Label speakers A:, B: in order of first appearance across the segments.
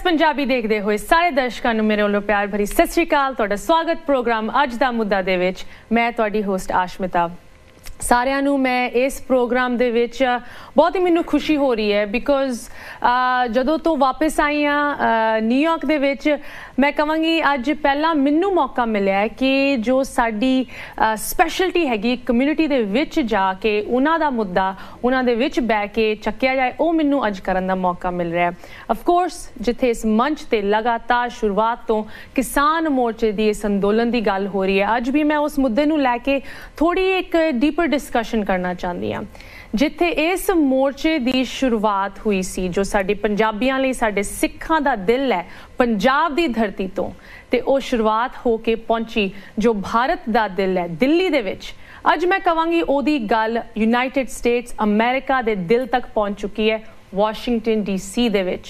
A: पंजाबी देखते हुए सारे दर्शकों को मेरे वालों प्यार भरी सत श्री अकाल। तुहाडा स्वागत प्रोग्राम अज दा मुद्दा दे विच। मैं तुहाडी होस्ट आशमिता। सारिਆਂ ਨੂੰ मैं इस प्रोग्राम दे विच बहुत ही मैनू खुशी हो रही है बिकॉज जदों तो वापस आई हाँ न्यूयॉर्क दे विच मैं कहांगी अज पहला मैनू मौका मिलिया है कि जो साडी स्पैशलिटी हैगी कम्यूनिटी दे विच जाके उन्हां दा मुद्दा उन्हां दे विच बह के चक्या जाए वो मैनू अज करन दा मौका मिल रहा है। ऑफकोर्स जिथे इस मंच ते लगातार शुरुआत तो किसान मोर्चे की इस अंदोलन की गल हो रही है, अज भी मैं उस मुद्दे नू लैके थोड़ी एक डीपर डिस्कशन करना चाहती हाँ। जिथे इस मोर्चे की शुरुआत हुई सी जो साडे पंजाबियां लई साडे सिखां दा दिल है पंजाब दी धरती तो ते ओ शुरुआत होके पहुंची जो भारत दा दिल है दिल्ली दे विच। अज मैं कहांगी ओदी गल यूनाइटेड स्टेट्स अमेरिका दे दिल तक पहुंच चुकी है वाशिंगटन DC दे विच।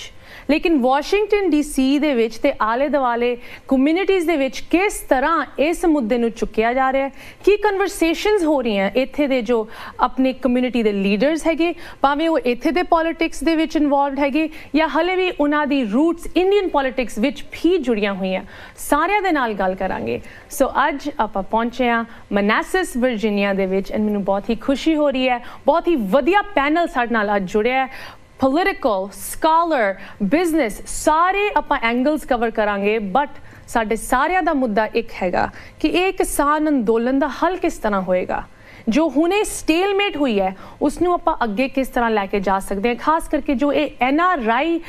A: लेकिन वाशिंगटन DC दे विच ते आले दुआले कम्यूनिटीज़ दे विच किस तरह इस मुद्दे नू चुकिया जा रहा है, की कन्वरसेशनस हो रही हैं इत्थे दे जो अपने कम्यूनिटी दे लीडर्स हैगे भावें वो इत्थे दे पॉलिटिक्स दे विच इन्वॉल्वड हैगे या हले भी उन्हां दी रूट्स इंडियन पॉलिटिक्स विच भी जुड़ियां हुई हैं, सारियां दे नाल गल करांगे। सो अज आपां पहुंचे हां मनासस वर्जीनिया दे विच एंड मैनूं बहुत ही खुशी हो रही है, बहुत ही वधिया पैनल साडे नाल अज जुड़िया है। पोलिटिकल स्कॉलर बिजनेस सारे आपां एंगल्स कवर करांगे बट साडे सारियां दा मुद्दा एक हैगा कि ये किसान अंदोलन दा हल किस तरह होएगा। जो हुणे स्टेलमेट हुई है उसनूं आपां अगे किस तरह लैके जा सकते हैं, खास करके जो ये NRI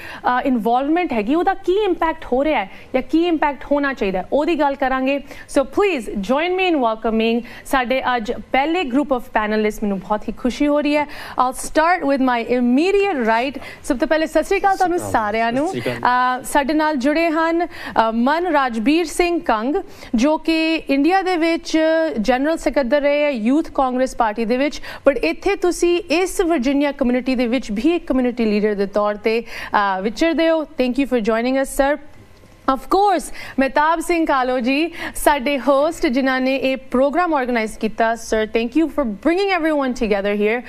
A: इन्वॉल्वमेंट हैगी उहदा की इंपैक्ट हो रहा है या की इंपैक्ट होना चाहिए ओहदी गल करांगे। So please join me in welcoming साडे अज पहले ग्रुप ऑफ पैनलिस्ट। मैनूं बहुत ही खुशी हो रही है। I start with my immediate right. सब तो पहले सत श्री अकाल तुहानूं सारिआं नूं। साडे नाल जुड़े हन मन राजबीर सिंह कंग जो कि India they which general secretary रहे है youth Congress party they which, but इत्थे तुसी इस वर्जीनिया कम्यूनिटी दे विच भी एक कम्यूनिटी लीडर दे तौर ते विचरदे हो। Thank you for joining us sir. Of course Mehtab Singh Kalo ji साडे होस्ट जिन्हां ने ये प्रोग्राम ऑर्गेनाइज किया। Sir thank you for bringing everyone together here.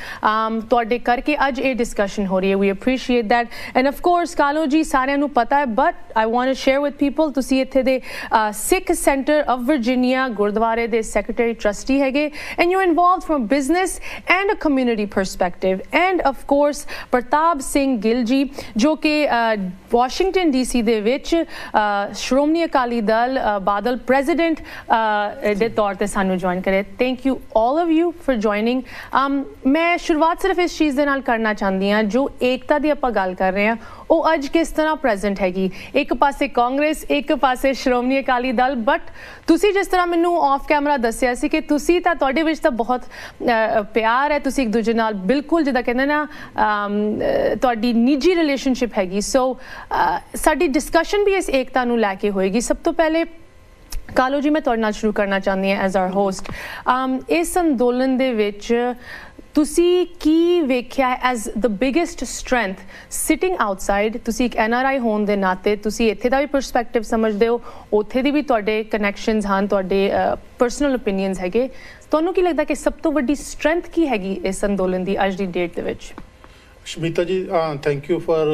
A: तुहाडे करके अज ये डिस्कशन हो रही है, we appreciate that. And of course Kalo ji सारिआं नूं पता है but I want to share with people तुसी इत्थे दे सिख सेंटर ऑफ वर्जीनिया गुरुद्वारे दे सैकटरी ट्रस्टी हैगे and you involved from business and a community perspective. And of course Pratap Singh Gill ji जो कि वाशिंगटन DC दे विच श्रोमणी अकाली दल बादल प्रेजिडेंट दे तौर पर सानू ज्वाइन करे। Thank you all of you for joining. मैं शुरुआत सिर्फ इस चीज़ के नाल करना चाहती हाँ जो एकता की आपां गल कर रहे हैं वो अज किस तरह प्रेजेंट हैगी। एक पासे कांग्रेस एक पासे श्रोमणी अकाली दल, बट तुसी जिस तरह मैनू ऑफ कैमरा दस्सिया सी कि तुसी तां तुहाडे विच तां बहुत प्यार है, तुसी एक दूजे नाल बिल्कुल जिद्दां कहंदे ना तुहाडी निजी रिलेशनशिप हैगी। सो साडी डिस्कशन भी इस एकता नू लैके होएगी। सब तो पहले कालो जी मैं तुहाडे नाल शुरू करना चाहती हाँ एज आवर होस्ट। इस अंदोलन दे विच तुसी की वेख्या as the biggest strength sitting outside. तुसी एक NRI होने दे नाते तुसी इत्थे दा भी परस्पैक्टिव समझदे हो, उत्थे दी भी तुहाडे कनैक्शनस हन, तुहाडे पर्सनल ओपीनियंस हैगे। तुहानूं की लगदा कि सब तो वड्डी स्ट्रेंथ की हैगी इस अंदोलन दी अज दी डेट दे विच?
B: Shamita ji thank you for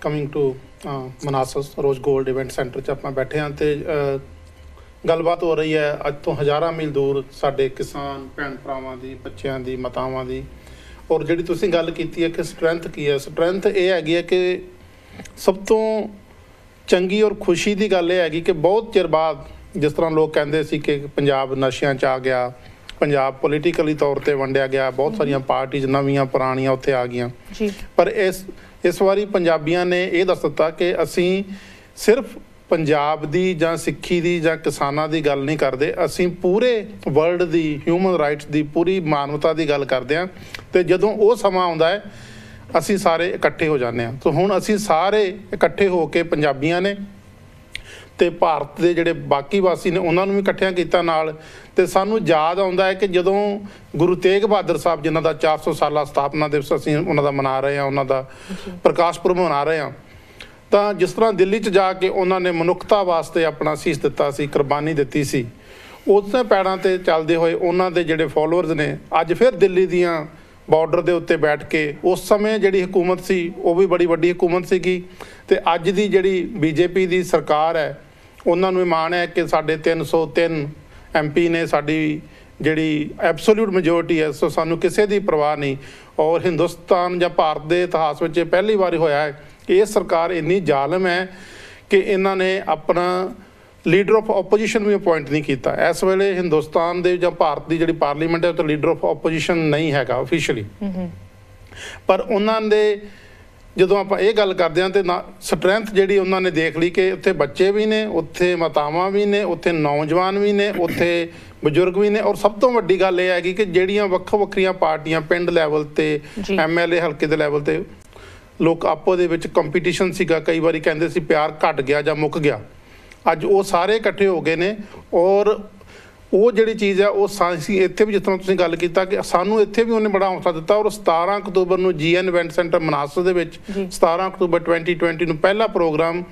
B: coming to Manassas rose gold event center च आपां बैठे हाँ ते गलबात हो रही है अज तो हज़ारां मील दूर साडे किसान भैन भरावां दी बच्चों की मातावां दी। और जिहड़ी तुसीं गल कीती है कि स्ट्रेंथ की है, स्ट्रेंथ ये हैगी है कि सब तो चंगी और खुशी की गल ये हैगी कि बहुत चिर बाद जिस तरह लोग कहंदे सी कि पंजाब नशियां च आ गया, पंजाब पोलीटिकली तौर पर वंडिया गया, बहुत सारिया पार्टीज नवीं पुरानियां उत्थे आ गई, पर इस वारी पंजाबियां ने यह दस दिता कि असीं सिर्फ पंजाब दी जां सिक्खी दी जां किसानां दी गल नहीं करते, असीं पूरे वर्ल्ड दी ह्यूमन राइट्स दी पूरी मानवता दी गल करते हैं। तो जदों वो समा आउंदा है असीं सारे इकट्ठे हो जाते हैं। तो हुण असीं सारे इकट्ठे होके पंजाबियां ने ते भारत दे जिहड़े बाकी वासी ने उन्हां नूं भी इकट्ठियां कीता नाल। ते सानूं याद आउंदा है कि जदों गुरु तेग बहादुर साहब जिन्हां दा 400 साला स्थापना दिवस असीं उन्हां दा मना रहे हैं, उन्हां दा प्रकाश पुरब मना रहे हैं, तो जिस तरह दिल्ली च जाके उन्होंने मनुखता वास्ते अपना शीस दिता सी, कुर्बानी दी सी, उस पैड़ों ते चलते हुए उन्होंने जिहड़े फॉलोअर्स ने अज फिर दिल्ली दियां बॉर्डर के उत्ते बैठ के उस समय जिहड़ी हुकूमत सी वो भी बड़ी वड्डी हुकूमत सी ਤੇ ਅੱਜ ਦੀ ਜਿਹੜੀ ਬੀਜੇਪੀ ਦੀ ਸਰਕਾਰ ਹੈ ਉਹਨਾਂ ਨੂੰ ਇਹ ਮਾਣ ਹੈ ਕਿ ਸਾਡੇ 303 MP ਨੇ, ਸਾਡੀ ਜਿਹੜੀ ਐਬਸੋਲਿਊਟ ਮੈਜੋਰਟੀ ਹੈ, ਸੋ ਸਾਨੂੰ ਕਿਸੇ ਦੀ ਪਰਵਾਹ ਨਹੀਂ। ਔਰ ਹਿੰਦੁਸਤਾਨ ਜਾਂ ਭਾਰਤ ਦੇ ਇਤਿਹਾਸ ਵਿੱਚ ਇਹ ਪਹਿਲੀ ਵਾਰ ਹੋਇਆ ਹੈ ਕਿ ਇਹ ਸਰਕਾਰ ਇੰਨੀ ਜ਼ਾਲਮ ਹੈ ਕਿ ਇਹਨਾਂ ਨੇ ਆਪਣਾ ਲੀਡਰ ਆਫ ਆਪੋਜੀਸ਼ਨ ਵੀ ਅਪੁਆਇੰਟ ਨਹੀਂ ਕੀਤਾ। ਇਸ ਵੇਲੇ ਹਿੰਦੁਸਤਾਨ ਦੇ ਜਾਂ ਭਾਰਤ ਦੀ ਜਿਹੜੀ ਪਾਰਲੀਮੈਂਟ ਹੈ ਉਹ ਤਾਂ ਲੀਡਰ ਆਫ ਆਪੋਜੀਸ਼ਨ ਨਹੀਂ ਹੈਗਾ ਆਫੀਸ਼ੀਅਲੀ, ਪਰ ਉਹਨਾਂ ਦੇ ਜਦੋਂ ਆਪਾਂ ਇਹ ਗੱਲ ਕਰਦੇ ਹਾਂ ਤੇ ਨਾ ਸਟਰੈਂਥ ਜਿਹੜੀ ਉਹਨਾਂ ਨੇ ਦੇਖ ਲਈ ਕਿ ਉੱਥੇ ਬੱਚੇ ਵੀ ਨੇ, ਉੱਥੇ ਮਾਤਾਵਾਂ ਵੀ ਨੇ, ਉੱਥੇ ਨੌਜਵਾਨ ਵੀ ਨੇ, ਉੱਥੇ ਬਜ਼ੁਰਗ ਵੀ ਨੇ। ਔਰ ਸਭ ਤੋਂ ਵੱਡੀ ਗੱਲ ਇਹ ਹੈਗੀ ਕਿ ਜਿਹੜੀਆਂ ਵੱਖੋ ਵੱਖਰੀਆਂ ਪਾਰਟੀਆਂ ਪਿੰਡ ਲੈਵਲ ਤੇ MLA ਹਲਕੇ ਦੇ ਲੈਵਲ ਤੇ ਲੋਕ ਆਪੋ ਦੇ ਵਿੱਚ ਕੰਪੀਟੀਸ਼ਨ ਸੀਗਾ, ਕਈ ਵਾਰੀ ਕਹਿੰਦੇ ਸੀ ਪਿਆਰ ਘਟ ਗਿਆ ਜਾਂ ਮੁੱਕ ਗਿਆ, ਅੱਜ ਉਹ ਸਾਰੇ ਇਕੱਠੇ ਹੋ ਗਏ ਨੇ। ਔਰ ਉਹ ਜਿਹੜੀ ਚੀਜ਼ ਹੈ ਉਹ ਅਸੀਂ ਇੱਥੇ ਵੀ ਜਿਸ ਤਰ੍ਹਾਂ ਤੁਸੀਂ ਗੱਲ ਕੀਤਾ ਕਿ ਸਾਨੂੰ ਇੱਥੇ ਵੀ ਉਹਨੇ ਬੜਾ ਹੌਸਲਾ ਦਿੱਤਾ। ਔਰ 17 ਅਕਤੂਬਰ ਨੂੰ GN ਇਵੈਂਟ ਸੈਂਟਰ ਮਨਾਸਰ ਦੇ ਵਿੱਚ 17 ਅਕਤੂਬਰ 2020 ਨੂੰ ਪਹਿਲਾ ਪ੍ਰੋਗਰਾਮ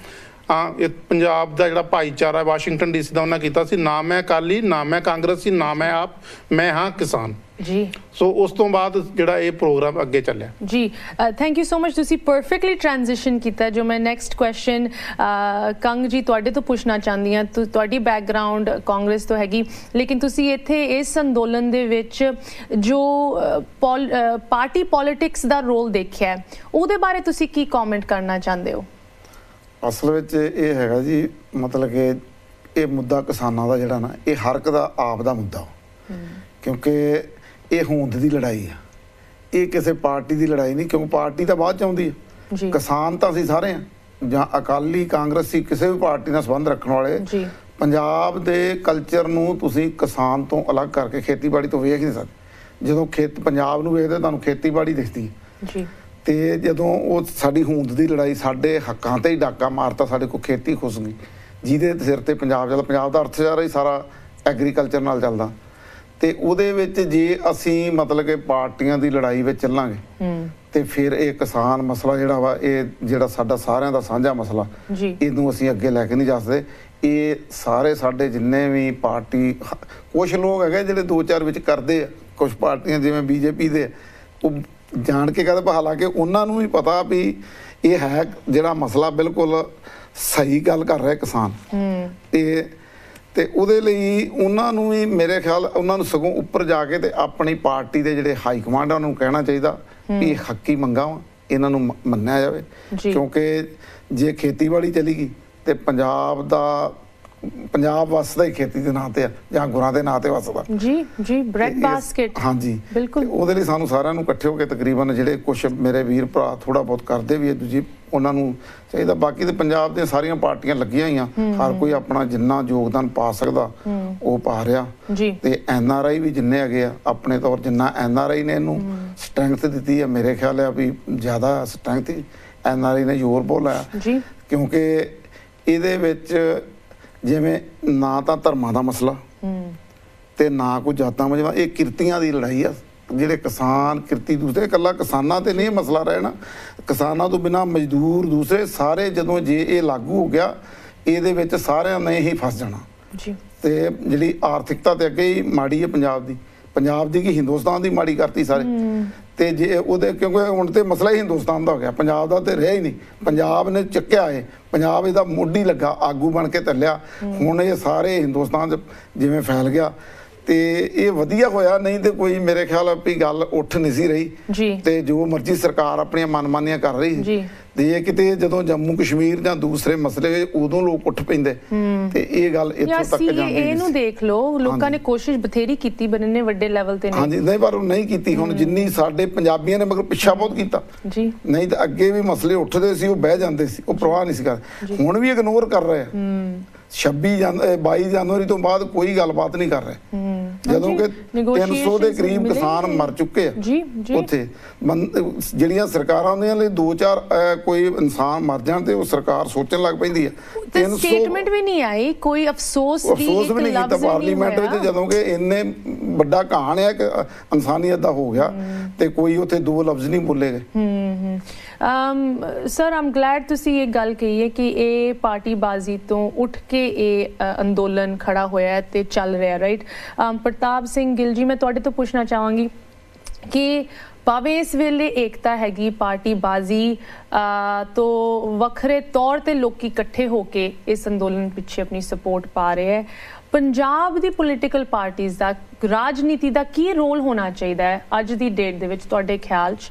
B: ਇਹ ਪੰਜਾਬ ਦਾ ਜਿਹੜਾ ਭਾਈਚਾਰਾ ਵਾਸ਼ਿੰਗਟਨ DC ਦਾ ਉਹਨਾਂ ਕੀਤਾ ਸੀ। ਨਾ ਮੈਂ ਅਕਾਲੀ, ਨਾ ਮੈਂ ਕਾਂਗਰਸੀ, ਨਾ ਮੈਂ ਆਪ, ਮੈਂ ਹਾਂ ਕਿਸਾਨ ਜੀ। ਸੋ ਉਸ ਤੋਂ ਬਾਅਦ ਜਿਹੜਾ ਇਹ ਪ੍ਰੋਗਰਾਮ ਅੱਗੇ ਚੱਲਿਆ
A: ਜੀ। ਥੈਂਕ ਯੂ ਸੋ ਮਚ, ਤੁਸੀਂ ਪਰਫੈਕਟਲੀ ਟ੍ਰਾਂਜੀਸ਼ਨ ਕੀਤਾ। ਜੋ ਮੈਂ ਨੈਕਸਟ ਕੁਐਸਚਨ ਕੰਗ ਜੀ ਤੁਹਾਡੇ ਤੋਂ ਪੁੱਛਣਾ ਚਾਹੁੰਦੀ ਹਾਂ, ਤੁਹਾਡੀ ਬੈਕਗਰਾਉਂਡ ਕਾਂਗਰਸ ਤੋਂ ਹੈਗੀ, ਲੇਕਿਨ ਤੁਸੀਂ ਇੱਥੇ ਇਸ ਅੰਦੋਲਨ ਦੇ ਵਿੱਚ ਜੋ ਪਾਰਟੀ ਪੋਲਿਟਿਕਸ ਦਾ ਰੋਲ ਦੇਖਿਆ ਉਹਦੇ ਬਾਰੇ ਤੁਸੀਂ ਕੀ ਕਮੈਂਟ ਕਰਨਾ ਚਾਹੁੰਦੇ ਹੋ?
C: ਅਸਲ ਵਿੱਚ ਇਹ ਹੈਗਾ ਜੀ, ਮਤਲਬ ਕਿ ਇਹ ਮੁੱਦਾ ਕਿਸਾਨਾਂ ਦਾ ਜਿਹੜਾ ਨਾ ਇਹ ਹਰ ਇੱਕ ਦਾ ਆਪ ਦਾ ਮੁੱਦਾ, ਕਿਉਂਕਿ ਇਹ ਹੋਂਦ ਦੀ ਲੜਾਈ ਆ, ਇਹ ਕਿਸੇ ਪਾਰਟੀ ਦੀ ਲੜਾਈ ਨਹੀਂ। ਕਿਉਂਕਿ ਪਾਰਟੀ ਤਾਂ ਬਾਅਦ ਚ ਆਉਂਦੀ ਹੈ, ਕਿਸਾਨ ਤਾਂ ਅਸੀਂ ਸਾਰੇ ਆ, ਜਾਂ ਅਕਾਲੀ ਕਾਂਗਰਸੀ ਕਿਸੇ ਵੀ ਪਾਰਟੀ ਨਾਲ ਸੰਬੰਧ ਰੱਖਣ ਵਾਲੇ। ਪੰਜਾਬ ਦੇ ਕਲਚਰ ਨੂੰ ਤੁਸੀਂ ਕਿਸਾਨ ਤੋਂ ਅਲੱਗ ਕਰਕੇ ਖੇਤੀਬਾੜੀ ਤੋਂ ਵੇਖ ਨਹੀਂ ਸਕਦੇ। ਜਦੋਂ ਪੰਜਾਬ ਨੂੰ ਵੇਖਦੇ ਤੁਹਾਨੂੰ ਖੇਤੀਬਾੜੀ ਦਿਖਦੀ ਹੈ, ਤੇ ਜਦੋਂ ਉਹ ਸਾਡੀ ਹੋਂਦ ਦੀ ਲੜਾਈ, ਸਾਡੇ ਹੱਕਾਂ ਤੇ ਹੀ ਡਾਕਾ ਮਾਰਤਾ, ਸਾਡੇ ਕੋਲ ਖੇਤੀ ਖੁੱਸ ਗਈ, ਜਿਹਦੇ ਸਿਰ ਤੇ ਪੰਜਾਬ ਚੱਲਦਾ। ਪੰਜਾਬ ਦਾ ਅਰਥਚਾਰਾ ਹੀ ਸਾਰਾ ਐਗਰੀਕਲਚਰ ਨਾਲ ਚੱਲਦਾ। ਤੇ ਉਹਦੇ ਵਿੱਚ ਜੇ ਅਸੀਂ ਮਤਲਬ ਕਿ ਪਾਰਟੀਆਂ ਦੀ ਲੜਾਈ ਵਿੱਚ ਚੱਲਾਂਗੇ ਤੇ ਫਿਰ ਇਹ ਕਿਸਾਨ ਮਸਲਾ ਜਿਹੜਾ ਵਾ, ਇਹ ਜਿਹੜਾ ਸਾਡਾ ਸਾਰਿਆਂ ਦਾ ਸਾਂਝਾ ਮਸਲਾ, ਇਹਨੂੰ ਅਸੀਂ ਅੱਗੇ ਲੈ ਕੇ ਨਹੀਂ ਜਾ ਸਕਦੇ। ਇਹ ਸਾਰੇ ਸਾਡੇ ਜਿੰਨੇ ਵੀ ਪਾਰਟੀ, ਕੁਛ ਲੋਕ ਹੈਗੇ ਜਿਹੜੇ 2-4 ਵਿੱਚ ਕਰਦੇ ਆ, ਕੁਛ ਪਾਰਟੀਆਂ ਜਿਵੇਂ BJP ਦੇ, ਉਹ ਜਾਣ ਕੇ ਕਹਿੰਦੇ, ਹਾਲਾਂਕਿ ਉਹਨਾਂ ਨੂੰ ਵੀ ਪਤਾ ਵੀ ਇਹ ਹੈ ਜਿਹੜਾ ਮਸਲਾ ਬਿਲਕੁਲ ਸਹੀ ਗੱਲ ਕਰ ਰਿਹਾ ਕਿਸਾਨ। ਤੇ ਉਹਦੇ ਲਈ ਉਹਨਾਂ ਨੂੰ ਵੀ ਮੇਰੇ ਖਿਆਲ ਉਹਨਾਂ ਨੂੰ ਸਗੋਂ ਉੱਪਰ ਜਾ ਕੇ ਤੇ ਆਪਣੀ ਪਾਰਟੀ ਦੇ ਜਿਹੜੇ ਹਾਈ ਕਮਾਂਡ ਨੂੰ ਕਹਿਣਾ ਚਾਹੀਦਾ ਵੀ ਹੱਕੀ ਮੰਗਾਂ ਵਾ, ਇਹਨਾਂ ਨੂੰ ਮੰਨਿਆ ਜਾਵੇ। ਕਿਉਂਕਿ ਜੇ ਖੇਤੀਬਾੜੀ ਚਲੀ ਗਈ ਤੇ ਪੰਜਾਬ ਵਸਦਾ ਹੀ ਖੇਤੀ ਦੇ ਨਾਂ ਤੇ ਆ, ਜਾਂ ਗੁਰਾਂ ਦੇ ਨਾਂ ਤੇ ਵਸਦਾ
A: ਜੀ ਬ੍ਰੈਡ ਬਾਸਕਟ।
C: ਹਾਂਜੀ ਬਿਲਕੁਲ। ਉਹਦੇ ਲਈ ਸਾਨੂੰ ਸਾਰਿਆਂ ਨੂੰ ਇਕੱਠੇ ਹੋ ਕੇ, ਤਕਰੀਬਨ ਜਿਹੜੇ ਕੁਛ ਮੇਰੇ ਵੀਰ ਭਰਾ ਥੋੜਾ ਬਹੁਤ ਕਰਦੇ ਵੀ ਹੈ ਦੂਜੀ, ਉਹਨਾਂ ਨੂੰ ਚਾਹੀਦਾ। ਬਾਕੀ ਤੇ ਪੰਜਾਬ ਦੀਆਂ ਸਾਰੀਆਂ ਪਾਰਟੀਆਂ ਲੱਗੀਆਂ ਹੋਈਆਂ, ਹਰ ਕੋਈ ਆਪਣਾ ਜਿੰਨਾ ਯੋਗਦਾਨ ਪਾ ਸਕਦਾ ਉਹ ਪਾ ਰਿਹਾ। ਤੇ NRI ਵੀ ਜਿੰਨੇ ਹੈਗੇ ਆ ਆਪਣੇ ਤੌਰ, ਜਿੰਨਾ NRI ਨੇ ਇਹਨੂੰ ਸਟਰੈਂਥ ਦਿੱਤੀ ਹੈ, ਮੇਰੇ ਖਿਆਲ ਹੈ ਵੀ ਜ਼ਿਆਦਾ ਸਟਰੈਂਥ NRI ਨੇ ਜ਼ੋਰ ਬਹੁਤ ਲਾਇਆ। ਕਿਉਂਕਿ ਇਹਦੇ ਵਿੱਚ ਜਿਵੇਂ ਨਾ ਤਾਂ ਧਰਮਾਂ ਦਾ ਮਸਲਾ ਤੇ ਨਾ ਕੋਈ ਜਾਤਾਂ ਮਜਵਾ, ਇਹ ਕਿਰਤੀਆਂ ਦੀ ਲੜਾਈ ਆ। ਜਿਹੜੇ ਕਿਸਾਨ ਕਿਰਤੀ ਦੂਸਰੇ, ਇਕੱਲਾ ਕਿਸਾਨਾਂ ਤੇ ਨਹੀਂ ਮਸਲਾ ਰਹਿਣਾ, ਕਿਸਾਨਾਂ ਤੋਂ ਬਿਨਾਂ ਮਜ਼ਦੂਰ ਦੂਸਰੇ ਸਾਰੇ, ਜਦੋਂ ਜੇ ਇਹ ਲਾਗੂ ਹੋ ਗਿਆ ਇਹਦੇ ਵਿੱਚ ਸਾਰਿਆਂ ਨੇ ਹੀ ਫਸ ਜਾਣਾ। ਤੇ ਜਿਹੜੀ ਆਰਥਿਕਤਾ ਤੇ ਅੱਗੇ ਹੀ ਮਾੜੀ ਹੈ ਪੰਜਾਬ ਦੀ ਕੀ ਹਿੰਦੁਸਤਾਨ ਦੀ ਮਾੜੀ ਕਰਤੀ ਸਾਰੇ। ਤੇ ਜੇ ਉਹਦੇ ਕਿਉਂਕਿ ਹੁਣ ਤੇ ਮਸਲਾ ਹੀ ਹਿੰਦੁਸਤਾਨ ਦਾ ਹੋ ਗਿਆ, ਪੰਜਾਬ ਦਾ ਤੇ ਰਿਹਾ ਹੀ ਨਹੀਂ। ਪੰਜਾਬ ਨੇ ਚੱਕਿਆ ਹੈ, ਪੰਜਾਬ ਇਹਦਾ ਮੋਢੀ ਲੱਗਾ, ਆਗੂ ਬਣ ਕੇ ਚੱਲਿਆ। ਹੁਣ ਇਹ ਸਾਰੇ ਹਿੰਦੁਸਤਾਨ 'ਚ ਜਿਵੇਂ ਫੈਲ ਗਿਆ ਤੇ ਇਹ ਵਧੀਆ ਹੋਇਆ, ਨਹੀਂ ਤੇ ਕੋਈ ਮੇਰੇ ਖਿਆਲ ਵੀ ਗੱਲ ਉੱਠ ਨਹੀਂ ਸੀ ਰਹੀ। ਤੇ ਜੋ ਮਰਜ਼ੀ ਸਰਕਾਰ ਆਪਣੀਆਂ ਮਨਮਾਨੀਆਂ ਕਰ ਰਹੀ ਸੀ। ਤੇ ਇਹ ਕਿਤੇ ਜਦੋਂ ਜੰਮੂ ਕਸ਼ਮੀਰ ਜਾਂ ਦੂਸਰੇ ਮਸਲੇ ਉਦੋਂ ਲੋਕ ਉੱਠ ਪੈਂਦੇ ਤੇ ਇਹ ਗੱਲ ਇੱਥੋਂ ਤੱਕ ਜਾਂਦੀ।
A: ਇਹਨੂੰ ਦੇਖ ਲਓ, ਲੋਕਾਂ ਨੇ ਕੋਸ਼ਿਸ਼ ਬਥੇਰੀ ਕੀਤੀ ਬਣਨੇ ਵੱਡੇ ਲੈਵਲ ਤੇ,
C: ਨਹੀਂ ਪਰ ਉਹ ਨਹੀਂ ਕੀਤੀ। ਹੁਣ ਜਿੰਨੀ ਸਾਡੇ ਪੰਜਾਬੀਆਂ ਨੇ ਮਗਰ ਪਿੱਛਾ ਬਹੁਤ ਕੀਤਾ, ਨਹੀਂ ਤਾਂ ਅੱਗੇ ਵੀ ਮਸਲੇ ਉੱਠਦੇ ਸੀ, ਉਹ ਬਹਿ ਜਾਂਦੇ ਸੀ, ਉਹ ਪ੍ਰਵਾਹ ਨਹੀਂ ਸੀ ਕਰਦੇ। ਹੁਣ ਵੀ ਇਗਨੋਰ ਕਰ ਰਹੇ ਆ। 22 ਜਨਵਰੀ ਤੋਂ ਬਾਅਦ ਕੋਈ ਗੱਲਬਾਤ ਨਹੀਂ ਕਰ ਰਹੇ, ਜਦੋਂ ਕਿ 300 ਦੇ ਕਰੀਬ ਕਿਸਾਨ ਮਰ ਚੁੱਕੇ ਆ ਉੱਥੇ। ਜਿਹੜੀਆਂ ਸਰਕਾਰਾਂ ਹੁੰਦੀਆਂ ਲਈ 2-4 ਕੋਈ ਇਨਸਾਨ ਮਰ ਜਾਣ ਤੇ ਉਹ ਸਰਕਾਰ ਸੋਚਣ ਲੱਗ ਪੈਂਦੀ ਹੈ।
A: ਸਟੇਟਮੈਂਟ ਵੀ ਨਹੀਂ ਆਈ, ਕੋਈ ਅਫਸੋਸ ਵੀ ਨਹੀਂ ਕੀਤਾ
C: ਪਾਰਲੀਮੈਂਟ ਵਿੱਚ, ਜਦੋਂ ਕਿ ਇੰਨੇ ਵੱਡਾ ਕਹਾਣ ਹੈ ਕਿ ਇਨਸਾਨੀਅਤ ਦਾ ਹੋ ਗਿਆ ਤੇ ਕੋਈ ਉੱਥੇ 2 ਲਫ਼ਜ਼ ਨਹੀਂ ਬੋਲੇ ਗਏ।
A: ਸਰ ਆਮ ਗਲੈਡ ਤੁਸੀਂ ਇਹ ਗੱਲ ਕਹੀ ਹੈ ਕਿ ਇਹ ਪਾਰਟੀਬਾਜ਼ੀ ਤੋਂ ਉੱਠ ਕੇ ਇਹ ਅੰਦੋਲਨ ਖੜਾ ਹੋਇਆ ਹੈ ਤੇ ਚੱਲ ਰਿਹਾ, ਰਾਈਟ। ਪ੍ਰਤਾਪ ਸਿੰਘ ਗਿੱਲ ਜੀ, ਮੈਂ ਤੁਹਾਡੇ ਤੋਂ ਪੁੱਛਣਾ ਚਾਹਾਂਗੀ ਕਿ ਭਾਵੇਂ ਇਸ ਵੇਲੇ ਏਕਤਾ ਹੈਗੀ, ਪਾਰਟੀਬਾਜ਼ੀ ਤੋਂ ਵੱਖਰੇ ਤੌਰ ਤੇ ਲੋਕੀ ਇਕੱਠੇ ਹੋ ਕੇ ਇਸ ਅੰਦੋਲਨ ਪਿੱਛੇ ਆਪਣੀ ਸਪੋਰਟ ਪਾ ਰਹੇ ਹੈ, ਪੰਜਾਬ ਦੀ ਪੋਲੀਟੀਕਲ ਪਾਰਟੀਜ਼ ਦਾ, ਰਾਜਨੀਤੀ ਦਾ ਕੀ ਰੋਲ ਹੋਣਾ ਚਾਹੀਦਾ ਹੈ ਅੱਜ ਦੀ ਡੇਟ ਦੇ ਵਿੱਚ ਤੁਹਾਡੇ ਖਿਆਲ 'ਚ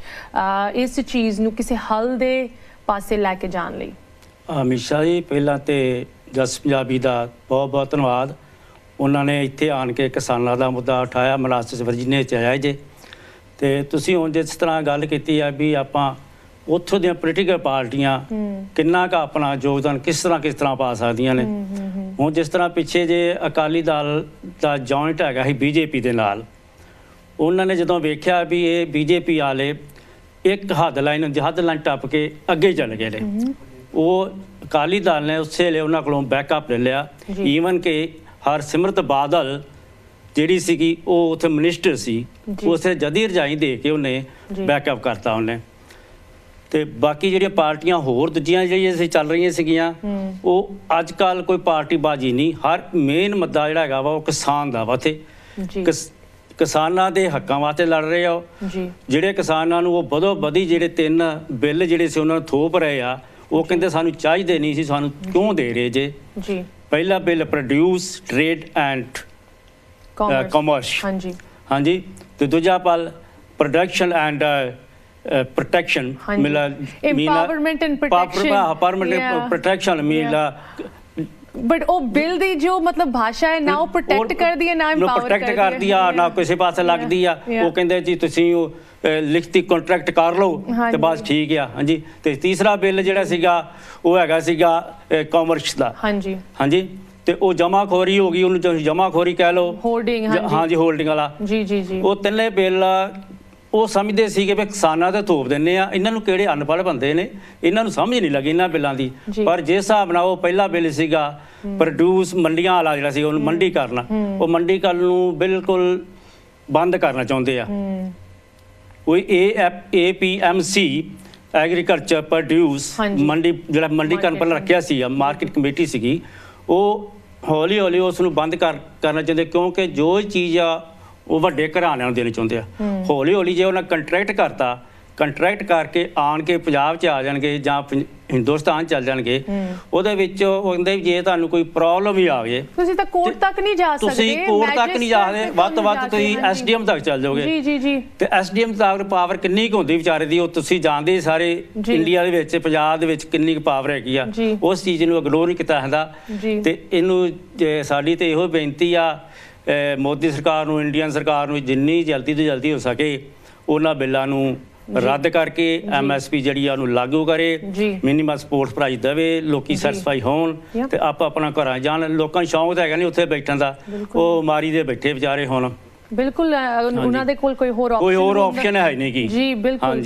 A: ਇਸ ਚੀਜ਼ ਨੂੰ ਕਿਸੇ ਹੱਲ ਦੇ ਪਾਸੇ ਲੈ ਕੇ ਜਾਣ ਲਈ?
D: ਅਮਿਸ਼ਾ ਜੀ, ਪਹਿਲਾਂ ਤੇ ਜਸ ਪੰਜਾਬੀ ਦਾ ਬਹੁਤ ਬਹੁਤ ਧੰਨਵਾਦ। ਉਹਨਾਂ ਨੇ ਇੱਥੇ ਆਣ ਕੇ ਕਿਸਾਨਾਂ ਦਾ ਮੁੱਦਾ ਉਠਾਇਆ, ਮਨਾਸਸ ਵਰਜੀਨੀਆ 'ਚ ਆਇਆ ਜੇ। ਅਤੇ ਤੁਸੀਂ ਹੁਣ ਜਿਸ ਤਰ੍ਹਾਂ ਗੱਲ ਕੀਤੀ ਹੈ ਵੀ ਆਪਾਂ ਉੱਥੋਂ ਦੀਆਂ ਪੋਲੀਟੀਕਲ ਪਾਰਟੀਆਂ ਕਿੰਨਾ ਕੁ ਆਪਣਾ ਯੋਗਦਾਨ ਕਿਸ ਤਰ੍ਹਾਂ ਪਾ ਸਕਦੀਆਂ ਨੇ। ਹੁਣ ਜਿਸ ਤਰ੍ਹਾਂ ਪਿੱਛੇ ਜੇ ਅਕਾਲੀ ਦਲ ਦਾ ਜੁਆਇੰਟ ਹੈਗਾ ਸੀ ਬੀਜੇਪੀ ਦੇ ਨਾਲ, ਉਹਨਾਂ ਨੇ ਜਦੋਂ ਵੇਖਿਆ ਵੀ ਇਹ ਬੀਜੇਪੀ ਵਾਲੇ ਇੱਕ ਹੱਦ ਲਾਈਨ ਟੱਪ ਕੇ ਅੱਗੇ ਚੱਲ ਗਏ ਨੇ, ਉਹ ਅਕਾਲੀ ਦਲ ਨੇ ਉਸੇ ਵੇਲੇ ਉਹਨਾਂ ਕੋਲੋਂ ਬੈਕਅਪ ਲੈ ਲਿਆ। ਈਵਨ ਕਿ ਹਰਸਿਮਰਤ ਬਾਦਲ ਜਿਹੜੀ ਸੀਗੀ ਉਹ ਉੱਥੇ ਮਿਨਿਸਟਰ ਸੀ, ਉਸੇ ਜਦੀ ਰਜਾਈ ਦੇ ਕੇ ਉਹਨੇ ਬੈਕਅਪ ਕਰਤਾ ਉਹਨੇ। ਅਤੇ ਬਾਕੀ ਜਿਹੜੀਆਂ ਪਾਰਟੀਆਂ ਹੋਰ ਦੂਜੀਆਂ ਜਿਹੜੀਆਂ ਚੱਲ ਰਹੀਆਂ ਸੀਗੀਆਂ, ਉਹ ਅੱਜ ਕੱਲ੍ਹ ਕੋਈ ਪਾਰਟੀਬਾਜ਼ੀ ਨਹੀਂ, ਹਰ ਮੇਨ ਮੁੱਦਾ ਜਿਹੜਾ ਹੈਗਾ ਵਾ ਉਹ ਕਿਸਾਨ ਦਾ ਵਾ। ਉੱਥੇ ਕਿਸਾਨਾਂ ਦੇ ਹੱਕਾਂ ਵਾਸਤੇ ਲੜ ਰਹੇ ਆ। ਜਿਹੜੇ ਕਿਸਾਨਾਂ ਨੂੰ ਉਹ ਵਧੋ ਵਧੀ ਜਿਹੜੇ 3 ਬਿੱਲ ਜਿਹੜੇ ਸੀ ਉਹਨਾਂ ਨੂੰ ਥੋਪ ਰਹੇ ਆ, ਉਹ ਕਹਿੰਦੇ ਸਾਨੂੰ ਚਾਹੀਦੇ ਨਹੀਂ ਸੀ, ਸਾਨੂੰ ਕਿਉਂ ਦੇ ਰਹੇ ਜੇ? ਪਹਿਲਾ bill produce trade and commerce, ਹਾਂਜੀ, ਤੇ ਦੂਜਾ ਪਲ production and protection,
A: empowerment and
D: protection
A: but ਉਹ ਬਿੱਲ ਦੀ ਜੋ ਮਤਲਬ ਭਾਸ਼ਾ ਹੈ ਨਾ ਉਹ ਪ੍ਰੋਟੈਕਟ ਕਰਦੀ ਹੈ ਨਾ ਇੰਪਾਵਰ ਕਰਦੀ ਆ, ਨਾ ਕਿਸੇ ਪਾਸੇ ਲੱਗਦੀ ਆ। ਉਹ ਕਹਿੰਦੇ ਜੀ ਤੁਸੀਂ ਉਹ ਲਿਖਤੀ ਕੰਟਰੈਕਟ ਕਰ ਲਓ ਤੇ ਬਸ ਠੀਕ ਆ। ਹਾਂਜੀ, ਤੇ ਤੀਸਰਾ ਬਿੱਲ ਜਿਹੜਾ ਸੀਗਾ ਉਹ ਹੈਗਾ ਸੀਗਾ ਕਾਮਰਸ ਦਾ। ਹਾਂਜੀ, ਤੇ ਉਹ ਜਮਾਖੋਰੀ ਹੋ ਗਈ, ਉਹਨੂੰ ਜਮਾਖੋਰੀ ਕਹਿ ਲਓ, ਹਾਂਜੀ, ਹੋਲਡਿੰਗ ਵਾਲਾ। ਉਹ ਤਿੰਨੇ ਬਿੱਲ ਉਹ ਸਮਝਦੇ ਸੀਗੇ ਵੀ ਕਿਸਾਨਾਂ ਤੇ ਥੋਪ ਦਿੰਦੇ ਆ, ਇਹਨਾਂ ਨੂੰ ਕਿਹੜੇ ਅਨਪੜ੍ਹ ਬੰਦੇ ਨੇ, ਇਹਨਾਂ ਨੂੰ ਸਮਝ ਨਹੀਂ ਲੱਗੀ ਇਹਨਾਂ ਬਿੱਲਾਂ ਦੀ। ਪਰ ਜਿਸ ਹਿਸਾਬ ਨਾਲ ਉਹ ਪਹਿਲਾ ਬਿੱਲ ਸੀਗਾ ਪ੍ਰੋਡਿਊਸ ਮੰਡੀਆਂ ਵਾਲਾ ਜਿਹੜਾ ਸੀ, ਉਹਨੂੰ ਮੰਡੀ ਕਰਨਾ, ਉਹ ਮੰਡੀਕਰਨ ਨੂੰ ਬਿਲਕੁਲ ਬੰਦ ਕਰਨਾ ਚਾਹੁੰਦੇ ਆ। ਕੋਈ APMC ਐਗਰੀਕਲਚਰ ਪ੍ਰੋਡਿਊਸ ਮੰਡੀ ਜਿਹੜਾ ਮੰਡੀਕਰਨ ਪਹਿਲਾਂ ਰੱਖਿਆ ਸੀ, ਮਾਰਕੀਟ ਕਮੇਟੀ ਸੀਗੀ, ਉਹ ਹੌਲੀ ਹੌਲੀ ਉਸ ਨੂੰ ਬੰਦ ਕਰਨਾ ਚਾਹੁੰਦੇ, ਕਿਉਂਕਿ ਜੋ ਚੀਜ਼ ਆ ਉਹ ਵੱਡੇ ਘਰਾਣਿਆਂ ਨੂੰ ਦੇਣੀ ਚਾਹੁੰਦੇ ਆ। ਹੌਲੀ ਹੌਲੀ ਜੇ ਉਹਨਾਂ ਕੰਟਰੈਕਟ ਕਰਕੇ ਆਣ ਕੇ ਪੰਜਾਬ 'ਚ ਆ ਜਾਣਗੇ ਜਾਂ ਹਿੰਦੁਸਤਾਨ ਚੱਲ ਜਾਣਗੇ, ਉਹਦੇ ਵਿੱਚ ਉਹ ਕਹਿੰਦੇ ਜੇ ਤੁਹਾਨੂੰ ਕੋਈ ਪ੍ਰੋਬਲਮ ਵੀ ਆਵੇ ਤੁਸੀਂ ਤਾਂ ਕੋਰਟ ਤੱਕ ਨਹੀਂ ਜਾ ਸਕਦੇ,
D: ਤੁਸੀਂ ਕੋਰਟ ਤੱਕ ਨਹੀਂ ਜਾ ਸਕਦੇ, ਵੱਧ ਤੋਂ ਵੱਧ ਤੁਸੀਂ SDM ਤੱਕ ਚੱਲ ਜਾਓਗੇ। ਤੇ SDM ਤੱਕ ਪਾਵਰ ਕਿੰਨੀ ਕੁ ਹੁੰਦੀ ਵਿਚਾਰੇ ਦੀ, ਉਹ ਤੁਸੀਂ ਜਾਣਦੇ ਸਾਰੇ ਇੰਡੀਆ ਦੇ ਵਿੱਚ, ਪੰਜਾਬ ਦੇ ਵਿੱਚ ਕਿੰਨੀ ਕੁ ਪਾਵਰ ਹੈਗੀ ਆ। ਉਸ ਚੀਜ਼ ਨੂੰ ਇਗਨੋਰ ਨਹੀਂ ਕੀਤਾ ਜਾਂਦਾ। ਤੇ ਇਹਨੂੰ ਸਾਡੀ ਤੇ ਇਹੋ ਬੇਨਤੀ ਆ ਮੋਦੀ ਸਰਕਾਰ ਨੂੰ, ਇੰਡੀਅਨ ਸਰਕਾਰ ਨੂੰ, ਜਿੰਨੀ ਜਲਦੀ ਤੋਂ ਜਲਦੀ ਹੋ ਸਕੇ ਉਹਨਾਂ ਬਿੱਲਾਂ ਨੂੰ ਰੱਦ ਕਰਕੇ MSP ਜਿਹੜੀ ਆ ਉਹਨੂੰ ਲਾਗੂ ਕਰੇ, ਮਿਨੀਮਮ ਸਪੋਰਟ ਪ੍ਰਾਈਸ ਦੇਵੇ, ਲੋਕੀ ਸੈਟੀਸਫਾਈ ਹੋਣ ਤੇ ਆਪਣਾ ਘਰਾਂ ਜਾਣ। ਲੋਕਾਂ ਨੂੰ ਸ਼ੌਂਕ ਤਾਂ ਹੈਗਾ ਨਹੀਂ ਉੱਥੇ ਬੈਠਣ ਦਾ, ਉਹ ਮਾਰੀ ਦੇ ਬੈਠੇ ਵਿਚਾਰੇ ਹੁਣ।
A: ਬਿਲਕੁਲ, ਉਹਨਾਂ ਦੇ ਕੋਲ ਕੋਈ ਹੋਰ
D: ਆਪਸ਼ਨ ਹੈ ਨਹੀਂ ਕੀ।
A: ਜੀ ਬਿਲਕੁਲ।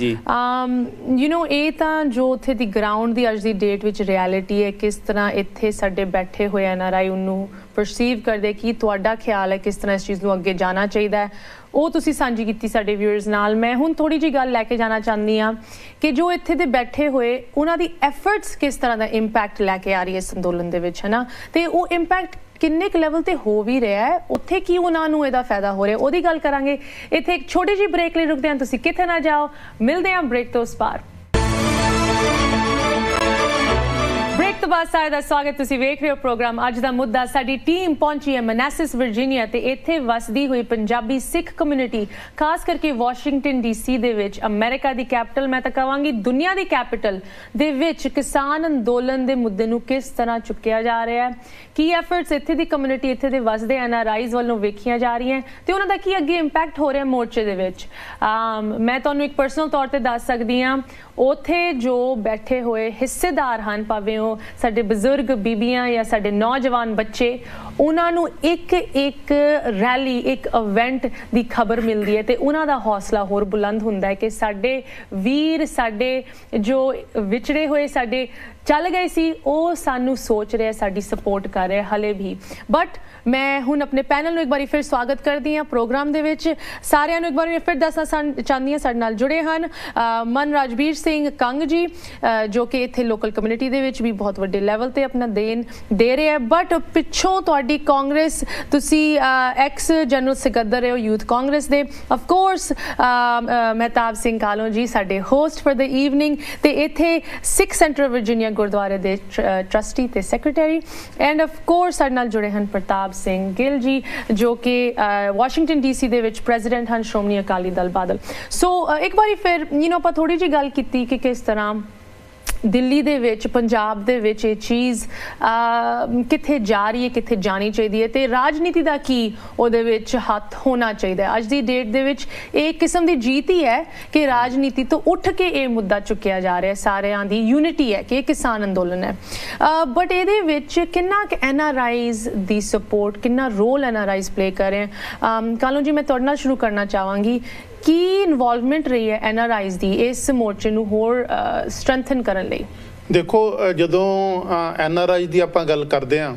A: ਇਹ ਤਾਂ ਜੋ ਉੱਥੇ ਦੀ ਗਰਾਊਂਡ ਦੀ ਅੱਜ ਦੀ ਡੇਟ ਵਿੱਚ ਰਿਐਲਿਟੀ ਹੈ, ਕਿਸ ਤਰ੍ਹਾਂ ਇੱਥੇ ਸਾਡੇ ਬੈਠੇ ਹੋਏ NRI ਉਹਨੂੰ ਪਰਸੀਵ ਕਰਦੇ, ਕੀ ਤੁਹਾਡਾ ਖਿਆਲ ਹੈ ਕਿਸ ਤਰ੍ਹਾਂ ਇਸ ਚੀਜ਼ ਨੂੰ ਅੱਗੇ ਜਾਣਾ ਚਾਹੀਦਾ ਹੈ, ਉਹ ਤੁਸੀਂ ਸਾਂਝੀ ਕੀਤੀ ਸਾਡੇ ਵਿਊਅਰਸ ਨਾਲ। ਮੈਂ ਹੁਣ ਥੋੜ੍ਹੀ ਜਿਹੀ ਗੱਲ ਲੈ ਕੇ ਜਾਣਾ ਚਾਹੁੰਦੀ ਹਾਂ ਕਿ ਜੋ ਇੱਥੇ ਦੇ ਬੈਠੇ ਹੋਏ ਉਹਨਾਂ ਦੀ ਐਫਰਟਸ ਕਿਸ ਤਰ੍ਹਾਂ ਦਾ ਇੰਪੈਕਟ ਲੈ ਕੇ ਆ ਰਹੀ ਹੈ ਇਸ ਅੰਦੋਲਨ ਦੇ ਵਿੱਚ, ਹੈ ਨਾ, ਤੇ ਉਹ ਇੰਪੈਕਟ ਕਿੰਨੇ ਕੁ ਲੈਵਲ ਤੇ ਹੋ ਵੀ ਰਿਹਾ ਹੈ, ਉੱਥੇ ਕੀ ਉਹਨਾਂ ਨੂੰ ਇਹਦਾ ਫਾਇਦਾ ਹੋ ਰਿਹਾ, ਉਹਦੀ ਗੱਲ ਕਰਾਂਗੇ। ਇੱਥੇ ਇੱਕ ਛੋਟੀ ਜਿਹੀ ਬ੍ਰੇਕ ਲਈ ਰੁਕਦੇ ਹਾਂ, ਤੁਸੀਂ ਕਿੱਥੇ ਨਾ ਜਾਓ, ਮਿਲਦੇ ਹਾਂ ਬ੍ਰੇਕ ਤੋਂ ਉਸ ਪਾਰ। ਬ੍ਰੇਕ ਤੋਂ ਬਾਅਦ ਸਾਰਿਆਂ ਦਾ ਸਵਾਗਤ। ਤੁਸੀਂ ਵੇਖ ਰਹੇ ਹੋ ਪ੍ਰੋਗਰਾਮ ਅੱਜ ਦਾ ਮੁੱਦਾ। ਸਾਡੀ ਟੀਮ ਪਹੁੰਚੀ ਹੈ ਮਨਾਸਸ ਵਰਜੀਨੀਆ ਤੇ ਇੱਥੇ ਵਸਦੀ ਹੋਈ ਪੰਜਾਬੀ ਸਿੱਖ ਕਮਿਊਨਿਟੀ, ਖਾਸ ਕਰਕੇ ਵਾਸ਼ਿੰਗਟਨ DC ਦੇ ਵਿੱਚ, ਅਮਰੀਕਾ ਦੀ ਕੈਪੀਟਲ, ਮੈਂ ਤਾਂ ਕਹਾਂਗੀ ਦੁਨੀਆ ਦੀ ਕੈਪੀਟਲ ਦੇ ਵਿੱਚ ਕਿਸਾਨ ਅੰਦੋਲਨ ਦੇ ਮੁੱਦੇ ਨੂੰ ਕਿਸ ਤਰ੍ਹਾਂ ਚੁੱਕਿਆ ਜਾ ਰਿਹਾ ਹੈ, ਕੀ ਐਫਰਟਸ ਇੱਥੇ ਦੀ ਕਮਿਊਨਿਟੀ, ਇੱਥੇ ਦੇ ਵਸਦੇ NRIs ਵੱਲੋਂ ਵੇਖੀਆਂ ਜਾ ਰਹੀਆਂ ਤੇ ਉਹਨਾਂ ਦਾ ਕੀ ਅੱਗੇ ਇੰਪੈਕਟ ਹੋ ਰਿਹਾ ਮੋਰਚੇ ਦੇ ਵਿੱਚ। ਮੈਂ ਤੁਹਾਨੂੰ ਇੱਕ ਪਰਸਨਲ ਤੌਰ ਤੇ ਦੱਸ ਸਕਦੀ ਹਾਂ, ਉੱਥੇ ਜੋ ਬੈਠੇ ਹੋਏ ਹਿੱਸੇਦਾਰ ਹਨ, ਭਾਵੇਂ ਉਹ ਸਾਡੇ ਬਜ਼ੁਰਗ ਬੀਬੀਆਂ ਜਾਂ ਸਾਡੇ ਨੌਜਵਾਨ ਬੱਚੇ, ਉਹਨਾਂ ਨੂੰ ਇੱਕ ਰੈਲੀ, ਇੱਕ ਇਵੈਂਟ ਦੀ ਖਬਰ ਮਿਲਦੀ ਹੈ ਤੇ ਉਹਨਾਂ ਦਾ ਹੌਸਲਾ ਹੋਰ ਬੁਲੰਦ ਹੁੰਦਾ ਹੈ ਕਿ ਸਾਡੇ ਵੀਰ, ਸਾਡੇ ਜੋ ਵਿਛੜੇ ਹੋਏ ਸਾਡੇ ਚੱਲ ਗਏ ਸੀ ਉਹ ਸਾਨੂੰ ਸੋਚ ਰਿਹਾ, ਸਾਡੀ ਸਪੋਰਟ ਕਰ ਰਿਹਾ ਹਲੇ ਵੀ। ਬਟ ਮੈਂ ਹੁਣ ਆਪਣੇ ਪੈਨਲ ਨੂੰ ਇੱਕ ਵਾਰੀ ਫਿਰ ਸਵਾਗਤ ਕਰਦੀ ਹਾਂ ਪ੍ਰੋਗਰਾਮ ਦੇ ਵਿੱਚ। ਸਾਰਿਆਂ ਨੂੰ ਇੱਕ ਵਾਰੀ ਫਿਰ ਦੱਸਣਾ ਚਾਹੁੰਦੀ ਹਾਂ ਸਾਡੇ ਨਾਲ ਜੁੜੇ ਹਨ ਮਨ ਰਾਜਵੀਰ ਸਿੰਘ ਕੰਗ ਜੀ, ਜੋ ਕਿ ਇੱਥੇ ਲੋਕਲ ਕਮਿਊਨਿਟੀ ਦੇ ਵਿੱਚ ਵੀ ਬਹੁਤ ਵੱਡੇ ਲੈਵਲ ਤੇ ਆਪਣਾ ਦੇਣ ਦੇ ਰਹੇ ਹੈ। ਬਟ ਪਿੱਛੋਂ ਤੁਹਾਡੀ ਕਾਂਗਰਸ, ਤੁਸੀਂ ਐਕਸ ਜਨਰਲ ਸਕੱਤਰ ਰਹੇ ਹੋ ਯੂਥ ਕਾਂਗਰਸ ਦੇ। ਆਫ ਕੋਰਸ ਮਹਿਤਾਬ ਸਿੰਘ ਕਾਲੋਂ ਜੀ ਸਾਡੇ ਹੋਸਟ ਫॉर द ਈਵਨਿੰਗ, ਤੇ ਇੱਥੇ ਸਿੱਖ ਸੈਂਟਰ ਵਰਜੀਨੀਆ ਗੁਰਦੁਆਰੇ ਦੇ ਟਰਸਟੀ ਤੇ ਸੈਕਟਰੀ। ਐਂਡ ਆਫ ਕੋਰਸ ਸਾਡੇ ਨਾਲ ਜੁੜੇ ਹਨ ਪ੍ਰਤਾਪ ਸਿੰਘ ਗਿੱਲ ਜੀ, ਜੋ ਕਿ ਵਾਸ਼ਿੰਗਟਨ DC ਦੇ ਵਿੱਚ ਪ੍ਰੈਜ਼ੀਡੈਂਟ ਹਨ ਸ਼੍ਰੋਮਣੀ ਅਕਾਲੀ ਦਲ ਬਾਦਲ। ਸੋ ਇੱਕ ਵਾਰੀ ਫਿਰ ਆਪਾਂ ਥੋੜੀ ਜਿਹੀ ਗੱਲ ਕੀਤੀ ਕਿ ਕਿਸ ਤਰ੍ਹਾਂ ਦਿੱਲੀ ਦੇ ਵਿੱਚ, ਪੰਜਾਬ ਦੇ ਵਿੱਚ ਇਹ ਚੀਜ਼ ਕਿੱਥੇ ਜਾ ਰਹੀ ਹੈ, ਕਿੱਥੇ ਜਾਣੀ ਚਾਹੀਦੀ ਹੈ, ਤੇ ਰਾਜਨੀਤੀ ਦਾ ਕੀ ਉਹਦੇ ਵਿੱਚ ਹੱਥ ਹੋਣਾ ਚਾਹੀਦਾ ਹੈ। ਅੱਜ ਦੀ ਡੇਟ ਦੇ ਵਿੱਚ ਇਹ ਕਿਸਮ ਦੀ ਜੀਤ ਹੀ ਹੈ ਕਿ ਰਾਜਨੀਤੀ ਤੋਂ ਉੱਠ ਕੇ ਇਹ ਮੁੱਦਾ ਚੁੱਕਿਆ ਜਾ ਰਿਹਾ, ਸਾਰਿਆਂ ਦੀ ਯੂਨਿਟੀ ਹੈ ਕਿ ਇਹ ਕਿਸਾਨ ਅੰਦੋਲਨ ਹੈ। ਬਟ ਇਹਦੇ ਵਿੱਚ ਕਿੰਨਾ NRIs ਦੀ ਸਪੋਰਟ, ਕਿੰਨਾ ਰੋਲ NRIs ਪਲੇ ਕਰ ਰਹੇ ਹਨ। ਕਾਲੋਂ ਜੀ, ਮੈਂ ਤੁਹਾਡੇ ਨਾਲ ਸ਼ੁਰੂ ਕਰਨਾ ਚਾਹਾਂਗੀ, ਕੀ ਇਨਵੋਲਵਮੈਂਟ ਰਹੀ ਹੈ NRIs ਦੀ ਇਸ ਮੋਰਚੇ ਨੂੰ ਹੋਰ ਸਟਰੈਂਥਨ ਕਰਨ ਲਈ?
B: ਦੇਖੋ, ਜਦੋਂ NRIs ਦੀ ਆਪਾਂ ਗੱਲ ਕਰਦੇ ਹਾਂ,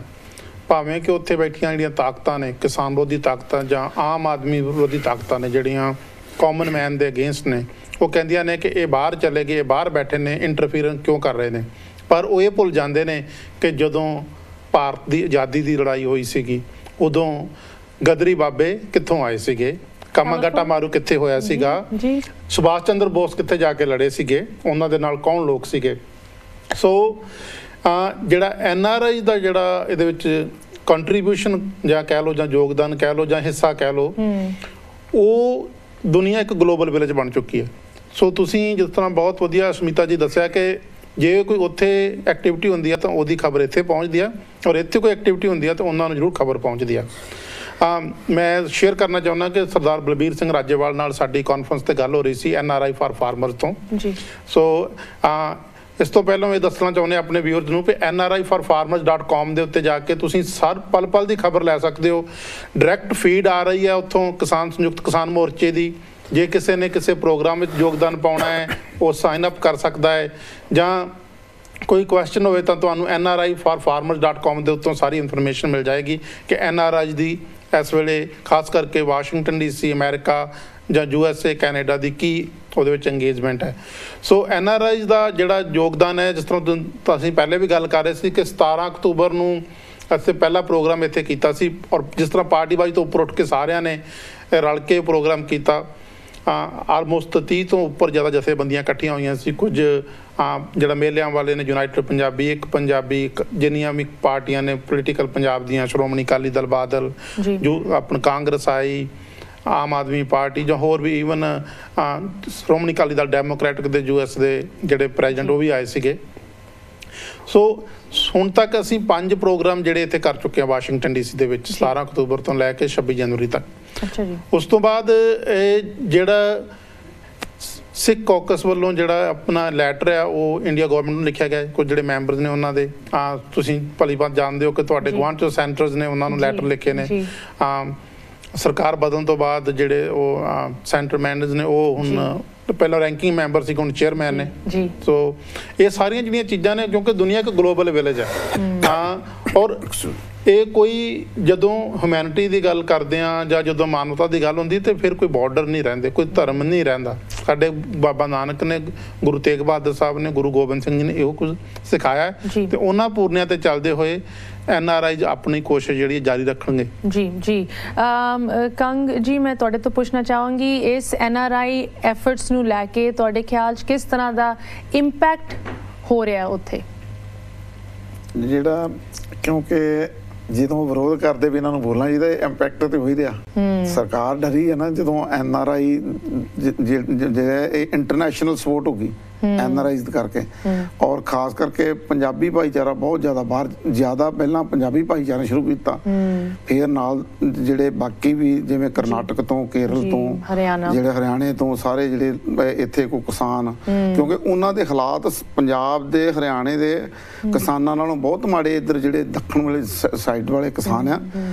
B: ਭਾਵੇਂ ਕਿ ਉੱਥੇ ਬੈਠੀਆਂ ਜਿਹੜੀਆਂ ਤਾਕਤਾਂ ਨੇ, ਕਿਸਾਨ ਵਿਰੋਧੀ ਤਾਕਤਾਂ ਜਾਂ ਆਮ ਆਦਮੀ ਵਿਰੋਧੀ ਤਾਕਤਾਂ ਨੇ, ਜਿਹੜੀਆਂ ਕਾਮਨ ਮੈਨ ਦੇ ਅਗੇਂਸਟ ਨੇ, ਉਹ ਕਹਿੰਦੀਆਂ ਨੇ ਕਿ ਇਹ ਬਾਹਰ ਚਲੇ ਗਏ, ਇਹ ਬਾਹਰ ਬੈਠੇ ਨੇ, ਇੰਟਰਫੀਅਰੈਂਸ ਕਿਉਂ ਕਰ ਰਹੇ ਨੇ। ਪਰ ਉਹ ਇਹ ਭੁੱਲ ਜਾਂਦੇ ਨੇ ਕਿ ਜਦੋਂ ਭਾਰਤ ਦੀ ਆਜ਼ਾਦੀ ਦੀ ਲੜਾਈ ਹੋਈ ਸੀਗੀ, ਉਦੋਂ ਗਦਰੀ ਬਾਬੇ ਕਿੱਥੋਂ ਆਏ ਸੀਗੇ, ਕਾਮਾਗਾਟਾ ਮਾਰੂ ਕਿੱਥੇ ਹੋਇਆ ਸੀਗਾ, ਸੁਭਾਸ਼ ਚੰਦਰ ਬੋਸ ਕਿੱਥੇ ਜਾ ਕੇ ਲੜੇ ਸੀਗੇ, ਉਹਨਾਂ ਦੇ ਨਾਲ ਕੌਣ ਲੋਕ ਸੀਗੇ। ਸੋ ਜਿਹੜਾ NRI ਦਾ ਜਿਹੜਾ ਇਹਦੇ ਵਿੱਚ ਕੰਟਰੀਬਿਊਸ਼ਨ ਜਾਂ ਕਹਿ ਲਓ, ਜਾਂ ਯੋਗਦਾਨ ਕਹਿ ਲਓ, ਜਾਂ ਹਿੱਸਾ ਕਹਿ ਲਓ, ਉਹ ਦੁਨੀਆ ਇੱਕ ਗਲੋਬਲ ਵਿਲੇਜ ਬਣ ਚੁੱਕੀ ਹੈ। ਸੋ ਤੁਸੀਂ ਜਿਸ ਤਰ੍ਹਾਂ ਬਹੁਤ ਵਧੀਆ ਸੁਮੀਤਾ ਜੀ ਦੱਸਿਆ ਕਿ ਜੇ ਕੋਈ ਉੱਥੇ ਐਕਟੀਵਿਟੀ ਹੁੰਦੀ ਹੈ ਤਾਂ ਉਹਦੀ ਖਬਰ ਇੱਥੇ ਪਹੁੰਚਦੀ ਆ, ਔਰ ਇੱਥੇ ਕੋਈ ਐਕਟੀਵਿਟੀ ਹੁੰਦੀ ਆ ਤਾਂ ਉਹਨਾਂ ਨੂੰ ਜ਼ਰੂਰ ਖਬਰ ਪਹੁੰਚਦੀ ਆ। ਮੈਂ ਸ਼ੇਅਰ ਕਰਨਾ ਚਾਹੁੰਦਾ ਕਿ ਸਰਦਾਰ ਬਲਬੀਰ ਸਿੰਘ ਰਾਜੇਵਾਲ ਨਾਲ ਸਾਡੀ ਕਾਨਫਰੰਸ ਤੇ ਗੱਲ ਹੋ ਰਹੀ ਸੀ NRI ਫਾਰ ਫਾਰਮਰਸ ਤੋਂ ਜੀ। ਸੋ ਇਸ ਤੋਂ ਪਹਿਲਾਂ ਇਹ ਦੱਸਣਾ ਚਾਹੁੰਦੇ ਆਪਣੇ ਵਿਊਅਰਸ ਨੂੰ ਕਿ NRIforfarmers.com ਦੇ ਉੱਤੇ ਜਾ ਕੇ ਤੁਸੀਂ ਹਰ ਪਲ ਪਲ ਦੀ ਖਬਰ ਲੈ ਸਕਦੇ ਹੋ। ਡਾਇਰੈਕਟ ਫੀਡ ਆ ਰਹੀ ਹੈ ਉੱਥੋਂ ਕਿਸਾਨ ਸੰਯੁਕਤ ਕਿਸਾਨ ਮੋਰਚੇ ਦੀ। ਜੇ ਕਿਸੇ ਨੇ ਕਿਸੇ ਪ੍ਰੋਗਰਾਮ ਵਿੱਚ ਯੋਗਦਾਨ ਪਾਉਣਾ ਹੈ, ਉਹ ਸਾਈਨ ਅਪ ਕਰ ਸਕਦਾ ਹੈ, ਜਾਂ ਕੋਈ ਕੁਐਸਚਨ ਹੋਵੇ ਤਾਂ ਤੁਹਾਨੂੰ NRIforfarmers.com ਦੇ ਉੱਤੋਂ ਸਾਰੀ ਇਨਫੋਰਮੇਸ਼ਨ ਮਿਲ ਜਾਏਗੀ ਕਿ NRI ਦੀ ਇਸ ਵੇਲੇ ਖਾਸ ਕਰਕੇ ਵਾਸ਼ਿੰਗਟਨ DC, ਅਮਰੀਕਾ ਜਾਂ USA, ਕੈਨੇਡਾ ਦੀ ਕੀ ਉਹਦੇ ਵਿੱਚ ਇੰਗੇਜਮੈਂਟ ਹੈ। ਸੋ NRI ਦਾ ਜਿਹੜਾ ਯੋਗਦਾਨ ਹੈ, ਜਿਸ ਤਰ੍ਹਾਂ ਅਸੀਂ ਪਹਿਲੇ ਵੀ ਗੱਲ ਕਰ ਰਹੇ ਸੀ ਕਿ 17 ਅਕਤੂਬਰ ਨੂੰ ਅਸੀਂ ਪਹਿਲਾ ਪ੍ਰੋਗਰਾਮ ਇੱਥੇ ਕੀਤਾ ਸੀ, ਔਰ ਜਿਸ ਤਰ੍ਹਾਂ ਪਾਰਟੀਬਾਜ਼ੀ ਤੋਂ ਉੱਪਰ ਉੱਠ ਕੇ ਸਾਰਿਆਂ ਨੇ ਰਲ ਕੇ ਪ੍ਰੋਗਰਾਮ ਕੀਤਾ। ਆਲਮੋਸਟ 30 ਤੋਂ ਉੱਪਰ ਜ਼ਿਆਦਾ ਜਥੇਬੰਦੀਆਂ ਇਕੱਠੀਆਂ ਹੋਈਆਂ ਸੀ। ਕੁਝ ਜਿਹੜਾ ਮੇਲਿਆਂ ਵਾਲੇ ਨੇ, ਯੂਨਾਈਟਿਡ ਪੰਜਾਬੀ, ਇੱਕ ਪੰਜਾਬੀ, ਜਿੰਨੀਆਂ ਵੀ ਪਾਰਟੀਆਂ ਨੇ ਪੋਲੀਟੀਕਲ ਪੰਜਾਬ ਦੀਆਂ, ਸ਼੍ਰੋਮਣੀ ਅਕਾਲੀ ਦਲ ਬਾਦਲ, ਜੋ ਆਪਣਾ ਕਾਂਗਰਸ ਆਈ, ਆਮ ਆਦਮੀ ਪਾਰਟੀ, ਜਾਂ ਹੋਰ ਵੀ ਈਵਨ ਸ਼੍ਰੋਮਣੀ ਅਕਾਲੀ ਦਲ ਡੈਮੋਕ੍ਰੈਟਿਕ ਦੇ US ਦੇ ਜਿਹੜੇ ਪ੍ਰੈਜ਼ੀਡੈਂਟ ਉਹ ਵੀ ਆਏ ਸੀਗੇ। ਸੋ ਹੁਣ ਤੱਕ ਅਸੀਂ 5 ਪ੍ਰੋਗਰਾਮ ਜਿਹੜੇ ਇੱਥੇ ਕਰ ਚੁੱਕੇ ਹਾਂ ਵਾਸ਼ਿੰਗਟਨ DC ਦੇ ਵਿੱਚ, 17 ਅਕਤੂਬਰ ਤੋਂ ਲੈ ਕੇ 26 ਜਨਵਰੀ ਤੱਕ।
A: ਅੱਛਾ ਜੀ। ਉਸ
B: ਤੋਂ ਬਾਅਦ ਇਹ ਜਿਹੜਾ ਸਿੱਖ ਕੌਕਸ ਵੱਲੋਂ ਜਿਹੜਾ ਆਪਣਾ ਲੈਟਰ ਆ ਉਹ ਇੰਡੀਆ ਗਵਰਨਮੈਂਟ ਨੂੰ ਲਿਖਿਆ ਗਿਆ। ਕੁਝ ਜਿਹੜੇ ਮੈਂਬਰਸ ਨੇ ਉਹਨਾਂ ਦੇ, ਤੁਸੀਂ ਭਲੀ ਭਾਂਤ ਜਾਣਦੇ ਹੋ ਕਿ ਤੁਹਾਡੇ ਗੁਆਂਢ 'ਚੋਂ ਸੈਂਟਰਸ ਨੇ, ਉਹਨਾਂ ਨੂੰ ਲੈਟਰ ਲਿਖੇ ਨੇ। ਸਰਕਾਰ ਬਦਲਣ ਤੋਂ ਬਾਅਦ ਜਿਹੜੇ ਉਹ ਸੈਂਟਰ ਮੈਂਬਰਸ ਨੇ, ਉਹ ਹੁਣ ਪਹਿਲਾਂ ਰੈਂਕਿੰਗ ਮੈਂਬਰ ਸੀ, ਹੁਣ ਚੇਅਰਮੈਨ ਨੇ ਜੀ। ਸੋ ਇਹ ਸਾਰੀਆਂ ਜਿਹੜੀਆਂ ਚੀਜ਼ਾਂ ਨੇ, ਕਿਉਂਕਿ ਦੁਨੀਆ ਇੱਕ ਗਲੋਬਲ ਵਿਲੇਜ ਹੈ। ਔਰ ਇਹ ਕੋਈ ਜਦੋਂ ਹਿਊਮੈਨਿਟੀ ਦੀ ਗੱਲ ਕਰਦੇ ਆ ਜਾਂ ਜਦੋਂ ਮਾਨਵਤਾ ਦੀ ਗੱਲ ਹੁੰਦੀ ਤੇ ਫਿਰ ਕੋਈ ਬਾਰਡਰ ਨਹੀਂ ਰਹਿੰਦੇ, ਕੋਈ ਧਰਮ ਨਹੀਂ ਰਹਿੰਦਾ। ਸਾਡੇ ਬਾਬਾ ਨਾਨਕ ਨੇ, ਗੁਰੂ ਤੇਗ ਬਹਾਦਰ ਸਾਹਿਬ ਨੇ, ਗੁਰੂ ਗੋਬਿੰਦ ਸਿੰਘ ਜੀ ਨੇ ਇਹੋ ਕੁਝ ਸਿਖਾਇਆ ਤੇ ਉਹਨਾਂ ਪੂਰਨਿਆਂ ਤੇ ਚੱਲਦੇ ਹੋਏ NRI ਆਪਣੀ ਕੋਸ਼ਿਸ਼ ਜਿਹੜੀ ਜਾਰੀ ਰੱਖਣਗੇ। ਜੀ ਜੀ।
A: ਕੰਗ ਜੀ, ਮੈਂ ਤੁਹਾਡੇ ਤੋਂ ਪੁੱਛਣਾ ਚਾਹਾਂਗੀ, ਇਸ NRI ਐਫਰਟਸ ਨੂੰ ਲੈ ਕੇ ਤੁਹਾਡੇ ਖਿਆਲ 'ਚ ਕਿਸ ਤਰ੍ਹਾਂ ਦਾ ਇੰਪੈਕਟ ਹੋ ਰਿਹਾ ਉੱਥੇ?
C: ਜਿਹੜਾ ਕਿਉਂਕਿ ਜਦੋਂ ਵਿਰੋਧ ਕਰਦੇ ਵੀ ਇਹਨਾਂ ਨੂੰ ਬੋਲਣਾ ਚਾਹੀਦਾ, ਇੰਪੈਕਟ ਤੇ ਹੋਈ ਰਿਹਾ। ਸਰਕਾਰ ਡਰੀ ਹੈ ਨਾ ਜਦੋਂ NRI ਜਿਹੜਾ ਇਹ ਇੰਟਰਨੈਸ਼ਨਲ ਸਪੋਰਟ ਹੋ ਗਈ NRIs ਕਰਕੇ, ਔਰ ਖਾਸ ਕਰਕੇ ਪੰਜਾਬੀ ਭਾਈਚਾਰਾ ਬਹੁਤ ਜ਼ਿਆਦਾ ਬਾਹਰ, ਜ਼ਿਆਦਾ ਪਹਿਲਾਂ ਪੰਜਾਬੀ ਭਾਈਚਾਰਾ ਸ਼ੁਰੂ ਕੀਤਾ, ਫਿਰ ਨਾਲ ਜਿਹੜੇ ਬਾਕੀ ਵੀ ਜਿਵੇਂ ਕਰਨਾਟਕ ਤੋਂ, ਕੇਰਲ ਤੋਂ, ਜਿਹੜੇ ਹਰਿਆਣੇ ਤੋਂ, ਸਾਰੇ ਜਿਹੜੇ ਇੱਥੇ ਕੋਈ ਕਿਸਾਨ, ਕਿਉਂਕਿ ਉਹਨਾਂ ਦੇ ਹਾਲਾਤ ਪੰਜਾਬ ਦੇ, ਹਰਿਆਣੇ ਦੇ ਕਿਸਾਨਾਂ ਨਾਲੋਂ ਬਹੁਤ ਮਾੜੇ। ਇੱਧਰ ਜਿਹੜੇ ਦੱਖਣ ਵਾਲੇ ਸਾਈਡ ਵਾਲੇ ਕਿਸਾਨ ਆ,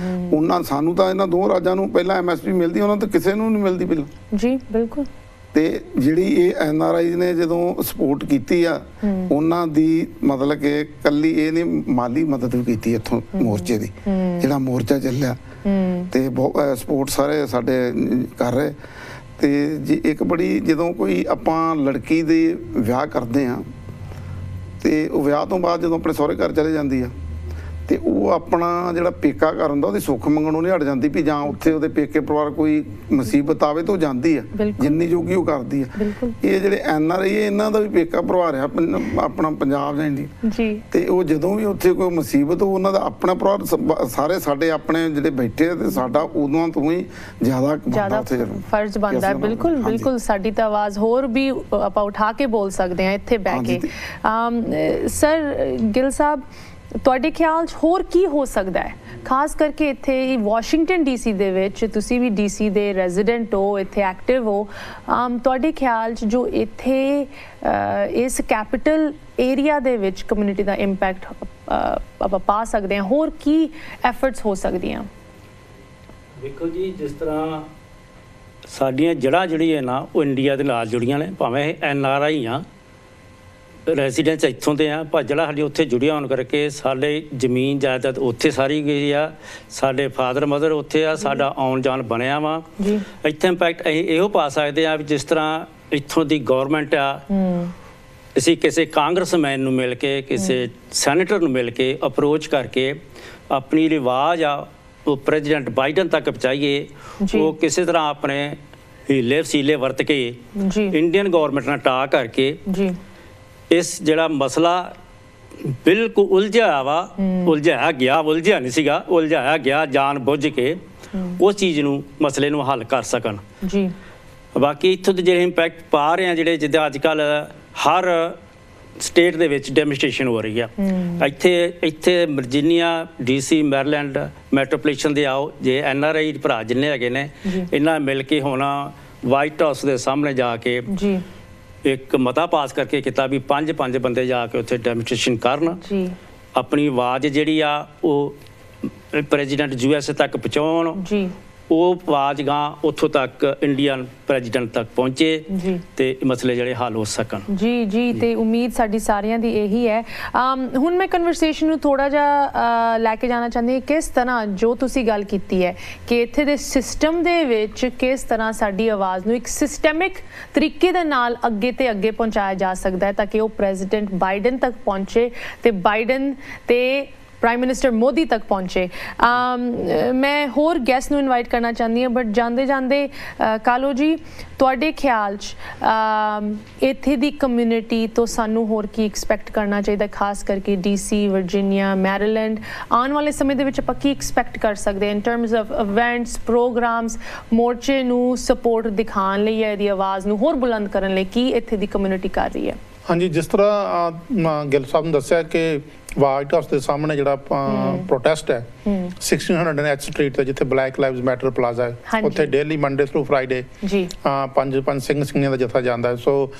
C: ਉਹਨਾਂ ਸਾਨੂੰ ਤਾਂ ਇਹਨਾਂ ਦੋ ਰਾਜਾਂ ਨੂੰ ਪਹਿਲਾਂ MSP ਮਿਲਦੀ, ਉਹਨਾਂ ਤੋਂ ਕਿਸੇ ਨੂੰ ਨਹੀਂ ਮਿਲਦੀ ਪਹਿਲਾਂ।
A: ਜੀ ਬਿਲਕੁਲ।
C: ਤੇ ਜਿਹੜੀ ਇਹ NRI ਨੇ ਜਦੋਂ ਸਪੋਰਟ ਕੀਤੀ ਆ ਉਹਨਾਂ ਦੀ ਮਤਲਬ ਕਿ ਕੱਲੀ ਇਹ ਨਹੀਂ ਮਾਲੀ ਮਦਦ ਵੀ ਕੀਤੀ ਇੱਥੋਂ ਮੋਰਚੇ ਦੀ ਜਿਹੜਾ ਮੋਰਚਾ ਚੱਲਿਆ ਤੇ ਸਪੋਰਟ ਸਾਰੇ ਸਾਡੇ ਕਰ ਰਹੇ। ਤੇ ਜੇ ਇੱਕ ਬੜੀ ਜਦੋਂ ਕੋਈ ਆਪਾਂ ਲੜਕੀ ਦੇ ਵਿਆਹ ਕਰਦੇ ਆ ਤੇ ਉਹ ਵਿਆਹ ਤੋਂ ਬਾਅਦ ਜਦੋਂ ਆਪਣੇ ਸਹੁਰੇ ਘਰ ਚਲੇ ਜਾਂਦੀ ਆ ਤੇ ਉਹ ਆਪਣਾ ਜਿਹੜਾ ਪੇਕਾ ਘਰ ਹੁੰਦਾ ਉਹਦੀ ਸੁੱਖ ਮੰਗਣੋਂ ਨਹੀਂ ਹਟ ਜਾਂਦੀ ਵੀ ਜਾਂ ਉੱਥੇ ਉਹਦੇ ਪੇਕੇ ਪਰਿਵਾਰ ਕੋਈ ਮੁਸੀਬਤ ਆਵੇ ਤਾਂ ਉਹ ਜਾਂਦੀ ਆ ਜਿੰਨੀ ਜੋਗੀ ਉਹ ਕਰਦੀ ਆ। ਇਹ ਜਿਹੜੇ NRI ਇਹਨਾਂ ਦਾ ਵੀ ਪੇਕਾ ਪਰਿਵਾਰ ਆ ਆਪਣਾ ਪੰਜਾਬ ਜਾਂ ਇੰਡੀਆ ਜੀ ਤੇ ਉਹ ਜਦੋਂ ਵੀ ਉੱਥੇ ਕੋਈ ਮੁਸੀਬਤ ਉਹਨਾਂ ਦਾ ਆਪਣਾ ਪਰਿਵਾਰ ਸਾਰੇ ਸਾਡੇ ਆਪਣੇ ਜਿਹੜੇ ਬੈਠੇ ਤੇ ਸਾਡਾ ਉਦੋਂ ਤੋਂ ਹੀ ਜ਼ਿਆਦਾ
A: ਫਰਜ਼ ਬਣਦਾ ਹੈ। ਬਿਲਕੁਲ ਬਿਲਕੁਲ ਸਾਡੀ ਤਾਂ ਆਵਾਜ਼ ਹੋਰ ਵੀ ਆਪਾਂ ਉਠਾ ਕੇ ਬੋਲ ਸਕਦੇ ਹਾਂ ਇੱਥੇ ਬਹਿ ਕੇ। ਸਰ ਗਿੱਲ ਸਾਹਿਬ ਤੁਹਾਡੇ ਖਿਆਲ 'ਚ ਹੋਰ ਕੀ ਹੋ ਸਕਦਾ ਹੈ ਖਾਸ ਕਰਕੇ ਇੱਥੇ ਵਾਸ਼ਿੰਗਟਨ DC ਦੇ ਵਿੱਚ ਤੁਸੀਂ ਵੀ DC ਦੇ ਰੈਜ਼ੀਡੈਂਟ ਹੋ ਇੱਥੇ ਐਕਟਿਵ ਹੋ ਤੁਹਾਡੇ ਖਿਆਲ 'ਚ ਜੋ ਇੱਥੇ ਇਸ ਕੈਪੀਟਲ ਏਰੀਆ ਦੇ ਵਿੱਚ ਕਮਿਊਨਿਟੀ ਦਾ ਇੰਪੈਕਟ ਆਪਾਂ ਪਾ ਸਕਦੇ ਹਾਂ ਹੋਰ ਕੀ ਐਫਰਟਸ ਹੋ ਸਕਦੀਆਂ?
D: ਦੇਖੋ ਜੀ ਜਿਸ ਤਰ੍ਹਾਂ ਸਾਡੀਆਂ ਜੜ੍ਹਾਂ ਜਿਹੜੀਆਂ ਨਾ ਉਹ ਇੰਡੀਆ ਦੇ ਨਾਲ ਜੁੜੀਆਂ ਨੇ ਭਾਵੇਂ ਇਹ NRI ਆ ਰੈਜ਼ੀਡੈਂਸ ਇੱਥੋਂ ਦੇ ਆ ਪਰ ਜਿਹੜਾ ਸਾਡੇ ਉੱਥੇ ਜੁੜਿਆ ਹੋਣ ਕਰਕੇ ਸਾਡੇ ਜ਼ਮੀਨ ਜਾਇਦਾਦ ਉੱਥੇ ਸਾਰੀ ਗਈ ਆ ਸਾਡੇ ਫਾਦਰ ਮਦਰ ਉੱਥੇ ਆ ਸਾਡਾ ਆਉਣ ਜਾਣ ਬਣਿਆ ਵਾ ਇੱਥੇ ਇੰਪੈਕਟ ਅਸੀਂ ਇਹੋ ਪਾ ਸਕਦੇ ਆ ਵੀ ਜਿਸ ਤਰ੍ਹਾਂ ਇੱਥੋਂ ਦੀ ਗੌਰਮੈਂਟ ਆ ਅਸੀਂ ਕਿਸੇ ਕਾਂਗਰਸਮੈਨ ਨੂੰ ਮਿਲ ਕੇ ਕਿਸੇ ਸੈਨੇਟਰ ਨੂੰ ਮਿਲ ਕੇ ਅਪਰੋਚ ਕਰਕੇ ਆਪਣੀ ਰਿਵਾਜ ਆ ਉਹ ਪ੍ਰੈਜ਼ੀਡੈਂਟ ਬਾਈਡਨ ਤੱਕ ਪਹੁੰਚਾਈਏ ਉਹ ਕਿਸੇ ਤਰ੍ਹਾਂ ਆਪਣੇ ਹੀਲੇ ਵਸੀਲੇ ਵਰਤ ਕੇ ਇੰਡੀਅਨ ਗੌਰਮੈਂਟ ਨਾਲ ਟਾਕ ਕਰਕੇ ਇਸ ਜਿਹੜਾ ਮਸਲਾ ਬਿਲਕੁਲ ਉਲਝਾਇਆ ਨਹੀਂ ਸੀਗਾ ਉਲਝਾਇਆ ਗਿਆ ਜਾਣ ਬੁੱਝ ਕੇ ਉਸ ਚੀਜ਼ ਨੂੰ ਮਸਲੇ ਨੂੰ ਹੱਲ ਕਰ ਸਕਣ ਜੀ। ਬਾਕੀ ਇੱਥੋਂ ਦੇ ਜਿਹੜੇ ਇੰਪੈਕਟ ਪਾ ਰਹੇ ਆ ਜਿਹੜੇ ਜਿੱਦਾਂ ਅੱਜ ਕੱਲ੍ਹ ਹਰ ਸਟੇਟ ਦੇ ਵਿੱਚ ਡੈਮੋਨਸਟ੍ਰੇਸ਼ਨ ਹੋ ਰਹੀ ਆ ਇੱਥੇ ਵਰਜੀਨੀਆ DC ਮੈਰੀਲੈਂਡ ਮੈਟਰੋਪੋਲੀਟਨ ਦੇ ਆਓ ਜੇ NRI ਭਰਾ ਜਿੰਨੇ ਹੈਗੇ ਨੇ ਇਹਨਾਂ ਮਿਲ ਕੇ ਹੁਣ ਵਾਈਟ ਹਾਊਸ ਦੇ ਸਾਹਮਣੇ ਜਾ ਕੇ ਇੱਕ ਮਤਾ ਪਾਸ ਕਰਕੇ ਕੀਤਾ ਵੀ 5 ਬੰਦੇ ਜਾ ਕੇ ਉੱਥੇ ਡੈਮੋਨਸਟ੍ਰੇਸ਼ਨ ਕਰਨ ਆਪਣੀ ਆਵਾਜ਼ ਜਿਹੜੀ ਆ ਉਹ ਪ੍ਰੈਜ਼ੀਡੈਂਟ USA ਤੱਕ ਪਹੁੰਚਾਉਣ ਉਹ ਆਵਾਜ਼ ਗਾਂ ਉੱਥੋਂ ਤੱਕ ਇੰਡੀਅਨ ਪ੍ਰੈਜ਼ੀਡੈਂਟ ਤੱਕ ਪਹੁੰਚੇ ਤੇ ਮਸਲੇ ਜਿਹੜੇ ਹੱਲ ਹੋ ਸਕਣ
A: ਜੀ ਤੇ ਉਮੀਦ ਸਾਡੀ ਸਾਰਿਆਂ ਦੀ ਇਹੀ ਹੈ। ਹੁਣ ਮੈਂ ਕਨਵਰਸੇਸ਼ਨ ਨੂੰ ਥੋੜਾ ਜਿਹਾ ਲੈ ਕੇ ਜਾਣਾ ਚਾਹੁੰਦੀ ਹਾਂ ਕਿਸ ਤਰ੍ਹਾਂ ਜੋ ਤੁਸੀਂ ਗੱਲ ਕੀਤੀ ਹੈ ਕਿ ਇੱਥੇ ਦੇ ਸਿਸਟਮ ਦੇ ਵਿੱਚ ਕਿਸ ਤਰ੍ਹਾਂ ਸਾਡੀ ਆਵਾਜ਼ ਨੂੰ ਇੱਕ ਸਿਸਟੈਮਿਕ ਤਰੀਕੇ ਦੇ ਨਾਲ ਅੱਗੇ ਪਹੁੰਚਾਇਆ ਜਾ ਸਕਦਾ ਹੈ ਤਾਂ ਕਿ ਉਹ ਪ੍ਰੈਜ਼ੀਡੈਂਟ ਬਾਈਡਨ ਤੱਕ ਪਹੁੰਚੇ ਤੇ ਬਾਈਡਨ ਤੇ ਪ੍ਰਾਈਮ ਮਿਨਿਸਟਰ ਮੋਦੀ ਤੱਕ ਪਹੁੰਚੇ। ਮੈਂ ਹੋਰ ਗੈਸਟ ਨੂੰ ਇਨਵਾਈਟ ਕਰਨਾ ਚਾਹੁੰਦੀ ਹਾਂ ਬਟ ਜਾਂਦੇ ਕਾਲੋ ਜੀ ਤੁਹਾਡੇ ਖਿਆਲ 'ਚ ਇੱਥੇ ਦੀ ਕਮਿਊਨਿਟੀ ਤੋਂ ਸਾਨੂੰ ਹੋਰ ਕੀ ਐਕਸਪੈਕਟ ਕਰਨਾ ਚਾਹੀਦਾ ਖਾਸ ਕਰਕੇ DC ਵਰਜੀਨੀਆ ਮੈਰੀਲੈਂਡ ਆਉਣ ਵਾਲੇ ਸਮੇਂ ਦੇ ਵਿੱਚ ਆਪਾਂ ਕੀ ਐਕਸਪੈਕਟ ਕਰ ਸਕਦੇ in terms of events programmes ਮੋਰਚੇ ਨੂੰ ਸਪੋਰਟ ਦਿਖਾਉਣ ਲਈ ਜਾਂ ਇਹਦੀ ਆਵਾਜ਼ ਨੂੰ ਹੋਰ ਬੁਲੰਦ ਕਰਨ ਲਈ ਕੀ ਇੱਥੇ ਦੀ ਕਮਿਊਨਿਟੀ ਕਰ ਰਹੀ ਹੈ?
B: ਹਾਂਜੀ ਜਿਸ ਤਰ੍ਹਾਂ ਗਿੱਲ ਸਾਹਿਬ ਨੇ ਦੱਸਿਆ ਕਿ ਵਾਈਟ ਹਾਊਸ ਦੇ ਸਾਹਮਣੇ ਜਿਹੜਾ ਪ੍ਰੋਟੈਸਟ ਹੈ 1600 H ਸਟਰੀਟ ਤੇ ਜਿੱਥੇ ਬਲੈਕ ਲਾਈਵਜ਼ ਮੈਟਰ ਪਲਾਜ਼ਾ ਹੈ ਉੱਥੇ ਡੇਲੀ ਮੰਡੇ ਥਰੂ ਫਰਾਈਡੇ ਪੰਜ ਸਿੰਘਾਂ ਦਾ ਜਥਾ ਜਾਂਦਾ ਹੈ। ਸੋ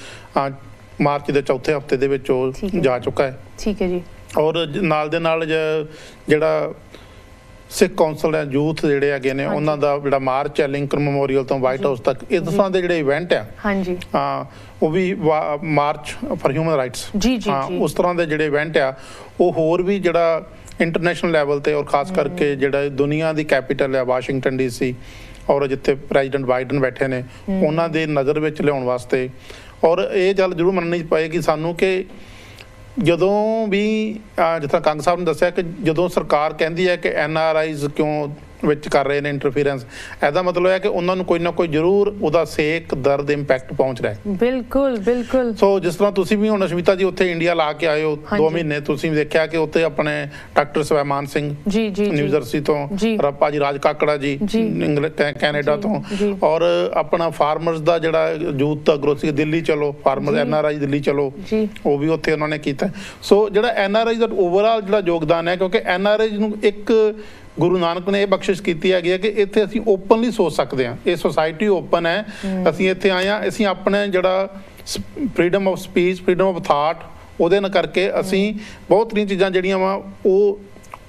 B: ਮਾਰਚ ਦੇ ਚੌਥੇ ਹਫਤੇ ਦੇ ਵਿੱਚ ਉਹ ਜਾ ਚੁੱਕਾ ਹੈ। ਠੀਕ ਹੈ ਜੀ। ਔਰ ਨਾਲ ਦੇ ਨਾਲ ਜਿਹੜਾ ਸਿੱਖ ਕੌਂਸਲ ਹੈ ਯੂਥ ਜਿਹੜੇ ਹੈਗੇ ਨੇ ਉਹਨਾਂ ਦਾ ਜਿਹੜਾ ਮਾਰਚ ਹੈ ਲਿੰਕਨ ਮੈਮੋਰੀਅਲ ਤੋਂ ਵਾਈਟ ਹਾਊਸ ਤੱਕ ਇਸ ਤਰ੍ਹਾਂ ਦੇ ਜਿਹੜੇ ਇਵੈਂਟ ਆ ਉਹ ਵੀ ਮਾਰਚ ਫਾਰ ਹਿਊਮਨ ਰਾਈਟਸ ਉਸ ਤਰ੍ਹਾਂ ਦੇ ਜਿਹੜੇ ਇਵੈਂਟ ਆ ਉਹ ਹੋਰ ਵੀ ਜਿਹੜਾ ਇੰਟਰਨੈਸ਼ਨਲ ਲੈਵਲ ਤੇ ਔਰ ਖਾਸ ਕਰਕੇ ਜਿਹੜਾ ਦੁਨੀਆ ਦੀ ਕੈਪੀਟਲ ਹੈ ਵਾਸ਼ਿੰਗਟਨ DC ਔਰ ਜਿੱਥੇ ਪ੍ਰੈਜ਼ੀਡੈਂਟ ਬਾਈਡਨ ਬੈਠੇ ਨੇ ਉਹਨਾਂ ਦੇ ਨਜ਼ਰ ਵਿੱਚ ਲਿਆਉਣ ਵਾਸਤੇ ਔਰ ਇਹ ਗੱਲ ਜ਼ਰੂਰ ਮੰਨਣੀ ਪਏਗੀ ਸਾਨੂੰ ਕਿ ਜਦੋਂ ਵੀ ਜਿਸ ਤਰ੍ਹਾਂ ਕੰਗ ਸਾਹਿਬ ਨੇ ਦੱਸਿਆ ਕਿ ਜਦੋਂ ਸਰਕਾਰ ਕਹਿੰਦੀ ਹੈ ਕਿ NRIs ਕਿਉਂ ਵਿੱਚ ਕਰ ਰਹੇ ਨੇ ਇੰਟਰਫੀਰੈਂਸ ਇਹਦਾ ਮਤਲਬ ਹੈ ਕਿ ਉਹਨਾਂ ਨੂੰ ਕੋਈ ਨਾ ਕੋਈ ਜ਼ਰੂਰ ਉਹਦਾ ਸੇਕ ਦਰਦ ਇੰਪੈਕਟ ਪਹੁੰਚ ਰਿਹਾ ਹੈ। ਬਿਲਕੁਲ ਸੋ ਜਿਸ ਤਰ੍ਹਾਂ ਤੁਸੀਂ ਵੀ ਹੁਣ ਅਸ਼ਮਿਤਾ ਜੀ ਉੱਥੇ ਇੰਡੀਆ ਲਾ ਕੇ ਆਏ ਹੋ 2 ਮਹੀਨੇ ਤੁਸੀਂ ਦੇਖਿਆ ਕਿ ਉੱਥੇ ਆਪਣੇ doctor Swaiman Singh new jersey ਤੋਂ ਰੱਪਾ ਜੀ ਰਾਜ ਕਾਕੜਾ ਜੀ ਕੈਨੇਡਾ ਤੋਂ ਔਰ ਆਪਣਾ ਫਾਰਮਰਸ ਦਾ ਜਿਹੜਾ ਯੂਥ ਦਾ ਗਰੁੱਪ ਸੀ ਦਿੱਲੀ ਚਲੋ ਫਾਰਮਰ NRI ਦਿੱਲੀ ਚਲੋ ਉਹ ਵੀ ਉੱਥੇ ਉਹਨਾਂ ਨੇ ਕੀਤਾ। ਸੋ ਜਿਹੜਾ NRI ਦਾ ਓਵਰਆਲ ਜਿਹੜਾ ਯੋਗਦਾਨ ਹੈ ਕਿਉਂਕਿ NRI ਨੂੰ ਇੱਕ ਗੁਰੂ ਨਾਨਕ ਨੇ ਇਹ ਬਖਸ਼ਿਸ਼ ਕੀਤੀ ਹੈਗੀ ਹੈ ਕਿ ਇੱਥੇ ਅਸੀਂ ਓਪਨਲੀ ਸੋਚ ਸਕਦੇ ਹਾਂ ਇਹ ਸੋਸਾਇਟੀ ਓਪਨ ਹੈ ਅਸੀਂ ਇੱਥੇ ਆਏ ਹਾਂ ਅਸੀਂ ਆਪਣੇ ਜਿਹੜਾ freedom of speech freedom of thought ਉਹਦੇ ਨਾਲ ਕਰਕੇ ਅਸੀਂ ਬਹੁਤ ਸਾਰੀਆਂ ਚੀਜ਼ਾਂ ਜਿਹੜੀਆਂ ਵਾ ਉਹ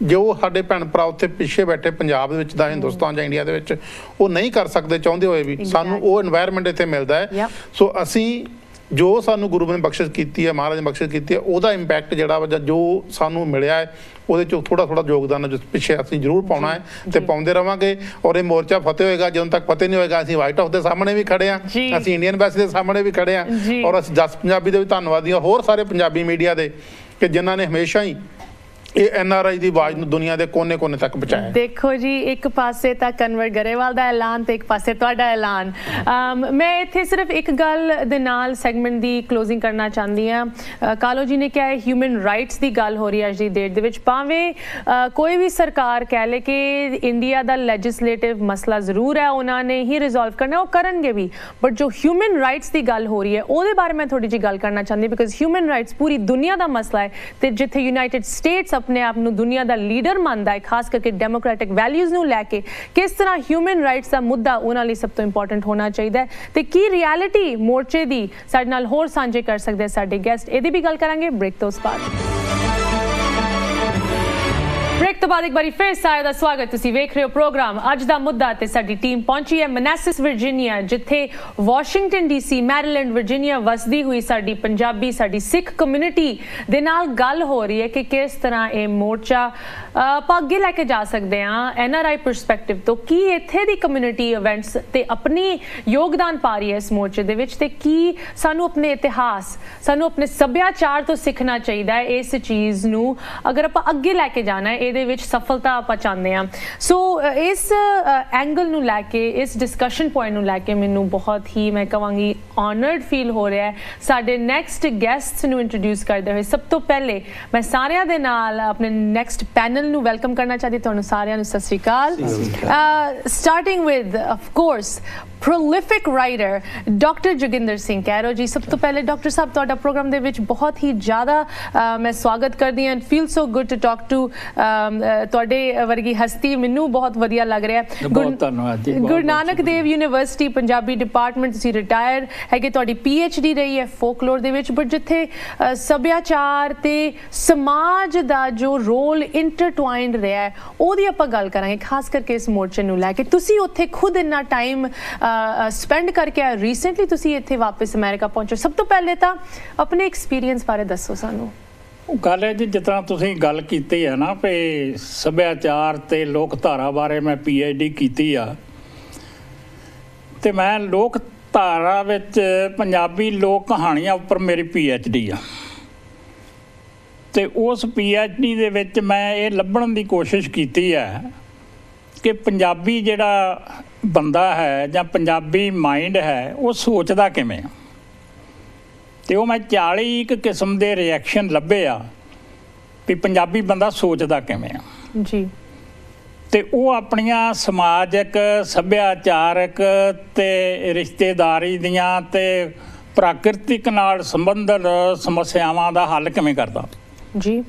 B: ਜੋ ਸਾਡੇ ਭੈਣ ਭਰਾ ਉੱਥੇ ਪਿੱਛੇ ਬੈਠੇ ਪੰਜਾਬ ਦੇ ਵਿੱਚ ਦਾ ਹਿੰਦੁਸਤਾਨ ਜਾਂ ਇੰਡੀਆ ਦੇ ਵਿੱਚ ਉਹ ਨਹੀਂ ਕਰ ਸਕਦੇ ਚਾਹੁੰਦੇ ਹੋਏ ਵੀ ਸਾਨੂੰ ਉਹ এনवायरमेंट ਇੱਥੇ ਮਿਲਦਾ ਹੈ। ਸੋ ਅਸੀਂ ਜੋ ਸਾਨੂੰ ਗੁਰੂ ਨੇ ਬਖਸ਼ਿਸ਼ ਕੀਤੀ ਹੈ, ਮਹਾਰਾਜ ਨੇ ਬਖਸ਼ਿਸ਼ ਕੀਤੀ ਹੈ, ਉਹਦਾ ਇੰਪੈਕਟ ਜਿਹੜਾ ਵਾ ਜੋ ਸਾਨੂੰ ਮਿਲਿਆ ਹੈ ਉਹਦੇ 'ਚ ਥੋੜਾ ਯੋਗਦਾਨ ਜਿਸ ਪਿੱਛੇ ਅਸੀਂ ਜ਼ਰੂਰ ਪਾਉਣਾ ਹੈ ਤੇ ਪਾਉਂਦੇ ਰਵਾਂਗੇ। ਔਰ ਇਹ ਮੋਰਚਾ ਫਤਿਹ ਹੋਏਗਾ ਜਦੋਂ ਤੱਕ ਫਤਿਹ ਨਹੀਂ ਹੋਏਗਾ। ਅਸੀਂ ਵਾਈਟ ਹਾਊਸ ਦੇ ਸਾਹਮਣੇ ਵੀ ਖੜੇ ਹਾਂ, ਅਸੀਂ ਇੰਡੀਅਨ ਐਮਬੈਸੀ ਦੇ ਸਾਹਮਣੇ ਵੀ ਖੜੇ ਹਾਂ, ਔਰ ਅਸੀਂ ਜਸ ਪੰਜਾਬੀ ਦੇ ਵੀ ਧੰਨਵਾਦੀ ਹਾਂ, ਹੋਰ ਸਾਰੇ ਪੰਜਾਬੀ ਮੀਡੀਆ ਦੇ ਕਿ ਜਿਨ੍ਹਾਂ ਨੇ ਹਮੇਸ਼ਾ ਹੀ ਇਹ NRI ਦੀ ਆਵਾਜ਼ ਨੂੰ ਦੁਨੀਆ ਦੇ ਕੋਨੇ-ਕੋਨੇ ਤੱਕ ਪਹੁੰਚਾਇਆ।
A: ਦੇਖੋ ਜੀ, ਇੱਕ ਪਾਸੇ ਤਾਂ ਕਨਵਰ ਗਰੇਵਾਲ ਦਾ ਐਲਾਨ ਤੇ ਇੱਕ ਪਾਸੇ ਤੁਹਾਡਾ ਐਲਾਨ। ਮੈਂ ਇੱਥੇ ਸਿਰਫ ਇੱਕ ਗੱਲ ਦੇ ਨਾਲ ਸੈਗਮੈਂਟ ਦੀ ਕਲੋਜ਼ਿੰਗ ਕਰਨਾ ਚਾਹੁੰਦੀ ਹਾਂ। ਕਾਲੋ ਜੀ ਨੇ ਕਿਹਾ ਹਿਊਮਨ ਰਾਈਟਸ ਦੀ ਗੱਲ ਹੋ ਰਹੀ ਹੈ ਅੱਜ ਦੀ ਡੇਟ ਦੇ ਵਿੱਚ। ਭਾਵੇਂ ਕੋਈ ਵੀ ਸਰਕਾਰ ਕਹਿ ਲੇ ਕਿ ਇੰਡੀਆ ਦਾ ਲੈਜਿਸਲੇਟਿਵ ਮਸਲਾ ਜ਼ਰੂਰ ਹੈ, ਉਹਨਾਂ ਨੇ ਹੀ ਰਿਜ਼ੋਲਵ ਕਰਨਾ, ਉਹ ਕਰਨਗੇ ਵੀ, ਬਟ ਜੋ ਹਿਊਮਨ ਰਾਈਟਸ ਦੀ ਗੱਲ ਹੋ ਰਹੀ ਹੈ ਉਹਦੇ ਬਾਰੇ ਮੈਂ ਥੋੜੀ ਜਿਹੀ ਗੱਲ ਕਰਨਾ ਚਾਹੁੰਦੀ, ਬਿਕਾਜ਼ ਹਿਊਮਨ ਰਾਈਟਸ ਪੂਰੀ ਦੁਨੀਆ ਦਾ ਮਸਲਾ ਹੈ ਤੇ ਜਿੱਥੇ ਯੂਨਾਈਟਿਡ ਸਟੇਟਸ ਆਪਣੇ ਆਪ ਨੂੰ ਦੁਨੀਆ ਦਾ ਲੀਡਰ ਮੰਨਦਾ ਹੈ, ਖਾਸ ਕਰਕੇ ਡੈਮੋਕ੍ਰੈਟਿਕ ਵੈਲਿਊਜ਼ ਨੂੰ ਲੈ ਕੇ, ਕਿਸ ਤਰ੍ਹਾਂ ਹਿਊਮਨ ਰਾਈਟਸ ਦਾ ਮੁੱਦਾ ਉਹਨਾਂ ਲਈ ਸਭ ਤੋਂ ਇੰਪੋਰਟੈਂਟ ਹੋਣਾ ਚਾਹੀਦਾ ਹੈ ਤੇ ਕੀ ਰਿਐਲਿਟੀ ਮੋਰਚੇ ਦੀ ਸਾਡੇ ਨਾਲ ਹੋਰ ਸਾਂਝੇ ਕਰ ਸਕਦੇ ਸਾਡੇ ਗੈਸਟ, ਇਹਦੀ ਵੀ ਗੱਲ ਕਰਾਂਗੇ ਬ੍ਰੇਕ ਤੋਂ ਬਾਅਦ। ब्रेक तो बाद एक बार फिर सारे का स्वागत। तुसी वेख रहे हो प्रोग्राम अज दा मुद्दा ते साडी टीम पहुंची है मनासिस वर्जीनिया, जिथे वाशिंगटन DC, मैरीलैंड, वर्जीनिया वसदी हुई साडी पंजाबी साडी सिख कम्यूनिटी दे नाल गल हो रही है कि किस तरह ये मोर्चा ਆਪਾਂ ਅੱਗੇ ਲੈ ਕੇ ਜਾ ਸਕਦੇ ਹਾਂ NRI ਪਰਸਪੈਕਟਿਵ ਤੋਂ। ਕੀ ਇੱਥੇ ਦੀ ਕਮਿਊਨਿਟੀ ਇਵੈਂਟਸ ਤੇ ਆਪਣੀ ਯੋਗਦਾਨ ਪਾ ਰਹੀ ਹੈ ਇਸ ਮੋਰਚੇ ਦੇ ਵਿੱਚ ਤੇ ਕੀ ਸਾਨੂੰ ਆਪਣੇ ਇਤਿਹਾਸ, ਸਾਨੂੰ ਆਪਣੇ ਸੱਭਿਆਚਾਰ ਤੋਂ ਸਿੱਖਣਾ ਚਾਹੀਦਾ ਹੈ ਇਸ ਚੀਜ਼ ਨੂੰ ਅਗਰ ਆਪਾਂ ਅੱਗੇ ਲੈ ਕੇ ਜਾਣਾ ਹੈ, ਇਹਦੇ ਵਿੱਚ ਸਫਲਤਾ ਆਪਾਂ ਚਾਹੁੰਦੇ ਹਾਂ। ਸੋ ਇਸ ਐਂਗਲ ਨੂੰ ਲੈ ਕੇ, ਇਸ ਡਿਸਕਸ਼ਨ ਪੁਆਇੰਟ ਨੂੰ ਲੈ ਕੇ ਮੈਨੂੰ ਬਹੁਤ ਹੀ ਮੈਂ ਕਹਾਂਗੀ ਆਨਰਡ ਫੀਲ ਹੋ ਰਿਹਾ ਹੈ। ਸਾਡੇ ਨੈਕਸਟ ਗੈਸਟ ਨੂੰ ਇੰਟਰੋਡਿਊਸ ਕਰਦੇ ਹੋਏ ਸਭ ਤੋਂ ਪਹਿਲੇ ਮੈਂ ਸਾਰਿਆਂ ਦੇ ਨਾਲ ਆਪਣੇ ਨੈਕਸਟ ਪੈਨਲ ਨੂੰ ਵੈਲਕਮ ਕਰਨਾ ਚਾਹਦੀ। ਤੁਹਾਨੂੰ ਸਾਰਿਆਂ ਨੂੰ ਸਤਿ ਸ਼੍ਰੀ ਅਕਾਲ। Starting with of course prolific writer doctor Joginder Singh Kairon ji. ਸਭ ਤੋਂ ਪਹਿਲੇ ਡਾਕਟਰ ਸਾਹਿਬ ਤੁਹਾਡਾ ਪ੍ਰੋਗਰਾਮ ਦੇ ਵਿੱਚ ਬਹੁਤ ਹੀ ਜ਼ਿਆਦਾ ਮੈਂ ਸਵਾਗਤ ਕਰਦੀ ਹਾਂ। Feel so good to talk to ਤੁਹਾਡੇ ਵਰਗੀ ਹਸਤੀ, ਮੈਨੂੰ ਬਹੁਤ ਵਧੀਆ ਲੱਗ ਰਿਹਾ।
D: ਬਹੁਤ ਧੰਨਵਾਦ ਜੀ।
A: ਗੁਰੂ ਨਾਨਕ ਦੇਵ ਯੂਨੀਵਰਸਿਟੀ ਪੰਜਾਬੀ ਡਿਪਾਰਟਮੈਂਟ ਤੁਸੀਂ ਰਿਟਾਇਰ ਹੈਗੇ, ਤੁਹਾਡੀ PhD ਰਹੀ ਹੈ ਫੋਕਲੋਰ ਦੇ ਵਿੱਚ, ਬਟ ਜਿੱਥੇ ਸੱਭਿਆਚਾਰ ਤੇ ਸਮਾਜ ਦਾ ਜੋ ਰੋਲ ਇੰਟਰਟਵਾਈਨਡ ਰਿਹਾ ਹੈ ਉਹਦੀ ਆਪਾਂ ਗੱਲ ਕਰਾਂਗੇ, ਖਾਸ ਕਰਕੇ ਇਸ ਮੋਰਚੇ ਨੂੰ ਲੈ ਕੇ। ਤੁਸੀਂ ਉੱਥੇ ਖੁਦ ਇੰਨਾ ਟਾਈਮ ਸਪੈਂਡ ਕਰਕੇ ਆਏ, ਰੀਸੈਂਟਲੀ ਤੁਸੀਂ ਇੱਥੇ ਵਾਪਸ ਅਮਰੀਕਾ ਪਹੁੰਚੋ। ਸਭ ਤੋਂ ਪਹਿਲੇ ਤਾਂ ਆਪਣੇ ਐਕਸਪੀਰੀਅੰਸ ਬਾਰੇ ਦੱਸੋ ਸਾਨੂੰ।
E: ਗੱਲ ਹੈ ਜੀ, ਜਿਸ ਤਰ੍ਹਾਂ ਤੁਸੀਂ ਗੱਲ ਕੀਤੀ ਹੈ ਨਾ ਵੀ ਸੱਭਿਆਚਾਰ ਤੇ ਲੋਕ ਧਾਰਾ ਬਾਰੇ ਮੈਂ PhD ਕੀਤੀ ਆ, ਤੇ ਮੈਂ ਲੋਕ ਧਾਰਾ ਵਿੱਚ ਪੰਜਾਬੀ ਲੋਕ ਕਹਾਣੀਆਂ ਉੱਪਰ ਮੇਰੀ PhD ਆ, ਤੇ ਉਸ PhD ਦੇ ਵਿੱਚ ਮੈਂ ਇਹ ਲੱਭਣ ਦੀ ਕੋਸ਼ਿਸ਼ ਕੀਤੀ ਹੈ ਕਿ ਪੰਜਾਬੀ ਜਿਹੜਾ ਬੰਦਾ ਹੈ ਜਾਂ ਪੰਜਾਬੀ ਮਾਈਂਡ ਹੈ ਉਹ ਸੋਚਦਾ ਕਿਵੇਂ ਆ, ਤੇ ਉਹ ਮੈਂ 40 ਕਿਸਮ ਦੇ ਰਿਐਕਸ਼ਨ ਲੱਭੇ ਆ ਵੀ ਪੰਜਾਬੀ ਬੰਦਾ ਸੋਚਦਾ ਕਿਵੇਂ ਆ
A: ਜੀ। ਤੇ
E: ਉਹ ਆਪਣੀਆਂ ਸਮਾਜਿਕ, ਸੱਭਿਆਚਾਰਕ ਤੇ ਰਿਸ਼ਤੇਦਾਰੀ ਦੀਆਂ ਤੇ ਪ੍ਰਾਕਿਰਤਿਕ ਨਾਲ ਸੰਬੰਧਿਤ ਸਮੱਸਿਆਵਾਂ ਦਾ ਹੱਲ ਕਿਵੇਂ ਕਰਦਾ
A: ਜੀ।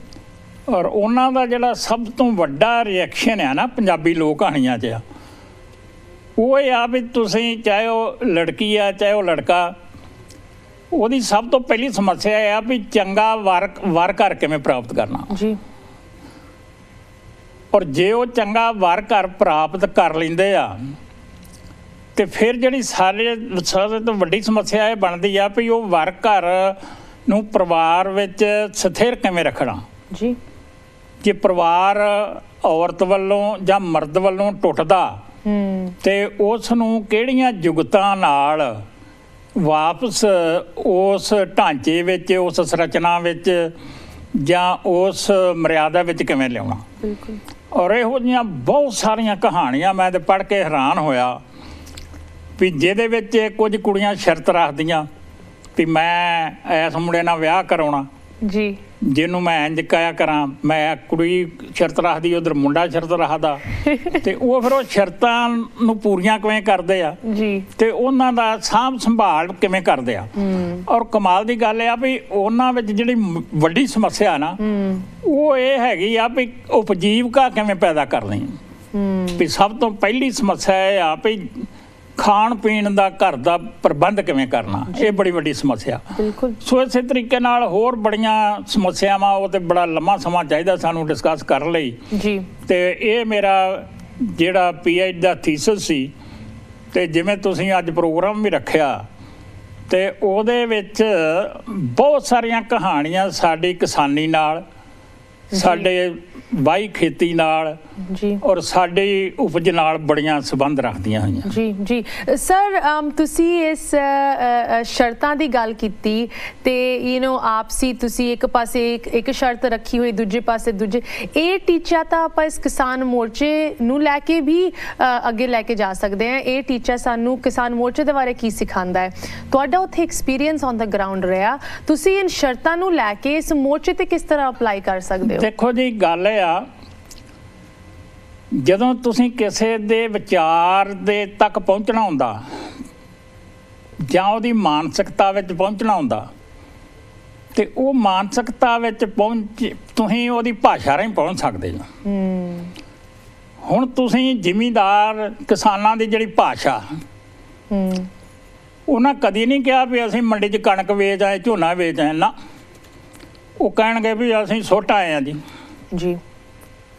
E: ਔਰ ਉਹਨਾਂ ਦਾ ਜਿਹੜਾ ਸਭ ਤੋਂ ਵੱਡਾ ਰਿਐਕਸ਼ਨ ਆ ਨਾ ਪੰਜਾਬੀ ਲੋਕ ਕਹਾਣੀਆਂ 'ਚ ਆ, ਉਹ ਇਹ ਆ ਵੀ ਤੁਸੀਂ ਚਾਹੇ ਉਹ ਲੜਕੀ ਆ ਚਾਹੇ ਉਹ ਲੜਕਾ, ਉਹਦੀ ਸਭ ਤੋਂ ਪਹਿਲੀ ਸਮੱਸਿਆ ਇਹ ਆ ਵੀ ਚੰਗਾ ਵਰ ਘਰ ਕਿਵੇਂ ਪ੍ਰਾਪਤ ਕਰਨਾ
A: ਜੀ।
E: ਔਰ ਜੇ ਉਹ ਚੰਗਾ ਵਰ ਘਰ ਪ੍ਰਾਪਤ ਕਰ ਲੈਂਦੇ ਆ ਤੇ ਫਿਰ ਜਿਹੜੀ ਸਾਰੇ ਤੋਂ ਵੱਡੀ ਸਮੱਸਿਆ ਇਹ ਬਣਦੀ ਆ ਵੀ ਉਹ ਵਰ ਘਰ ਨੂੰ ਪਰਿਵਾਰ ਵਿੱਚ ਸਥਿਰ ਕਿਵੇਂ ਰੱਖਣਾ
A: ਜੀ।
E: ਜੇ ਪਰਿਵਾਰ ਔਰਤ ਵੱਲੋਂ ਜਾਂ ਮਰਦ ਵੱਲੋਂ ਟੁੱਟਦਾ ਤੇ ਉਸ ਨੂੰ ਕਿਹੜੀਆਂ ਜੁਗਤਾਂ ਨਾਲ ਵਾਪਸ ਉਸ ਢਾਂਚੇ ਵਿੱਚ, ਉਸ ਸੰਰਚਨਾ ਵਿੱਚ ਜਾਂ ਉਸ ਮਰਿਆਦਾ ਵਿੱਚ ਕਿਵੇਂ ਲਿਆਉਣਾ।
A: ਬਿਲਕੁਲ। ਔਰ
E: ਇਹੋ ਜਿਹੀਆਂ ਬਹੁਤ ਸਾਰੀਆਂ ਕਹਾਣੀਆਂ ਮੈਂ ਤਾਂ ਪੜ੍ਹ ਕੇ ਹੈਰਾਨ ਹੋਇਆ ਵੀ ਜਿਹਦੇ ਵਿੱਚ ਕੁਝ ਕੁੜੀਆਂ ਸ਼ਰਤ ਰੱਖਦੀਆਂ ਵੀ ਮੈਂ ਇਸ ਮੁੰਡੇ ਨਾਲ ਵਿਆਹ ਕਰਾਉਣਾ ਜੀ, ਜਿਹਨੂੰ ਮੈਂ ਇੰਝ ਕਹਿਆ ਕਰਾਂ, ਮੈਂ ਕੁੜੀ ਸ਼ਰਤ ਰੱਖਦੀ, ਉਧਰ ਮੁੰਡਾ ਸ਼ਰਤ ਰੱਖਦਾ, ਤੇ ਉਹ ਫਿਰ ਉਹ ਸ਼ਰਤਾਂ ਨੂੰ ਪੂਰੀਆਂ ਕਿਵੇਂ ਕਰਦੇ ਆ ਜੀ, ਤੇ ਉਹਨਾਂ ਦਾ ਸਾਂਭ ਸੰਭਾਲ ਕਿਵੇਂ ਕਰਦੇ ਆ। ਔਰ ਕਮਾਲ ਦੀ ਗੱਲ ਇਹ ਆ ਵੀ ਉਹਨਾਂ ਵਿੱਚ ਜਿਹੜੀ ਵੱਡੀ ਸਮੱਸਿਆ ਨਾ ਉਹ ਇਹ ਹੈਗੀ ਆ ਵੀ ਉਪਜੀਵਕਾ ਕਿਵੇਂ ਪੈਦਾ ਕਰਨੀ। ਵੀ ਸਭ ਤੋਂ ਪਹਿਲੀ ਸਮੱਸਿਆ ਇਹ ਆ ਵੀ ਖਾਣ ਪੀਣ ਦਾ ਘਰ ਦਾ ਪ੍ਰਬੰਧ ਕਿਵੇਂ ਕਰਨਾ, ਇਹ ਬੜੀ ਵੱਡੀ ਸਮੱਸਿਆ।
A: ਬਿਲਕੁਲ।
E: ਸੋ ਇਸੇ ਤਰੀਕੇ ਨਾਲ ਹੋਰ ਬੜੀਆਂ ਸਮੱਸਿਆਵਾਂ, ਉਹ ਤੇ ਬੜਾ ਲੰਮਾ ਸਮਾਂ ਚਾਹੀਦਾ ਸਾਨੂੰ ਡਿਸਕਸ ਕਰਨ ਲਈ
A: ਜੀ।
E: ਤੇ ਇਹ ਮੇਰਾ ਜਿਹੜਾ PhD ਦਾ ਥੀਸਿਸ ਸੀ, ਤੇ ਜਿਵੇਂ ਤੁਸੀਂ ਅੱਜ ਪ੍ਰੋਗਰਾਮ ਵੀ ਰੱਖਿਆ ਤੇ ਉਹਦੇ ਵਿੱਚ ਬਹੁਤ ਸਾਰੀਆਂ ਕਹਾਣੀਆਂ ਸਾਡੀ ਕਿਸਾਨੀ ਨਾਲ, ਸਾਡੇ ਵਾਈ ਖੇਤੀ ਨਾਲ
A: ਜੀ
E: ਔਰ ਸਾਡੀ ਉਪਜ ਨਾਲ ਬੜੀਆਂ ਸੰਬੰਧ ਰੱਖਦੀਆਂ ਹੋਈਆਂ।
A: ਜੀ ਜੀ ਸਰ, ਤੁਸੀਂ ਇਸ ਸ਼ਰਤਾਂ ਦੀ ਗੱਲ ਕੀਤੀ ਤੇ ਆਪਸੀ ਤੁਸੀਂ ਇੱਕ ਪਾਸੇ ਇੱਕ ਸ਼ਰਤ ਰੱਖੀ ਹੋਈ, ਦੂਜੇ ਪਾਸੇ ਦੂਜੇ, ਇਹ ਟੀਚਾ ਤਾਂ ਆਪਾਂ ਇਸ ਕਿਸਾਨ ਮੋਰਚੇ ਨੂੰ ਲੈ ਕੇ ਵੀ ਅੱਗੇ ਲੈ ਕੇ ਜਾ ਸਕਦੇ ਹਾਂ। ਇਹ ਟੀਚਾ ਸਾਨੂੰ ਕਿਸਾਨ ਮੋਰਚੇ ਦੇ ਬਾਰੇ ਕੀ ਸਿਖਾਉਂਦਾ ਹੈ? ਤੁਹਾਡਾ ਉੱਥੇ ਐਕਸਪੀਰੀਅੰਸ ਔਨ ਦਾ ਗਰਾਊਂਡ ਰਿਹਾ, ਤੁਸੀਂ ਇਨ ਸ਼ਰਤਾਂ ਨੂੰ ਲੈ ਕੇ ਇਸ ਮੋਰਚੇ ਤੇ ਕਿਸ ਤਰ੍ਹਾਂ ਅਪਲਾਈ ਕਰ ਸਕਦੇ ਹੋ?
E: ਦੇਖੋ ਜੀ, ਗੱਲ ਇਹ ਆ, ਜਦੋਂ ਤੁਸੀਂ ਕਿਸੇ ਦੇ ਵਿਚਾਰ ਦੇ ਤੱਕ ਪਹੁੰਚਣਾ ਹੁੰਦਾ ਜਾਂ ਉਹਦੀ ਮਾਨਸਿਕਤਾ ਵਿੱਚ ਪਹੁੰਚਣਾ ਹੁੰਦਾ, ਤੇ ਉਹ ਮਾਨਸਿਕਤਾ ਵਿੱਚ ਤੁਸੀਂ ਉਹਦੀ ਭਾਸ਼ਾ ਰਾਹੀਂ ਪਹੁੰਚ ਸਕਦੇ ਹੋ। ਹੁਣ ਤੁਸੀਂ ਜ਼ਿਮੀਂਦਾਰ ਕਿਸਾਨਾਂ ਦੀ ਜਿਹੜੀ ਭਾਸ਼ਾ, ਉਹਨਾਂ ਕਦੀ ਨਹੀਂ ਕਿਹਾ ਵੀ ਅਸੀਂ ਮੰਡੀ 'ਚ ਕਣਕ ਵੇਚ ਆਏ, ਝੋਨਾ ਵੇਚ ਆਏ ਨਾ। ਉਹ ਕਹਿਣਗੇ ਵੀ ਅਸੀਂ ਸੁੱਟ ਆਏ ਹਾਂ ਜੀ,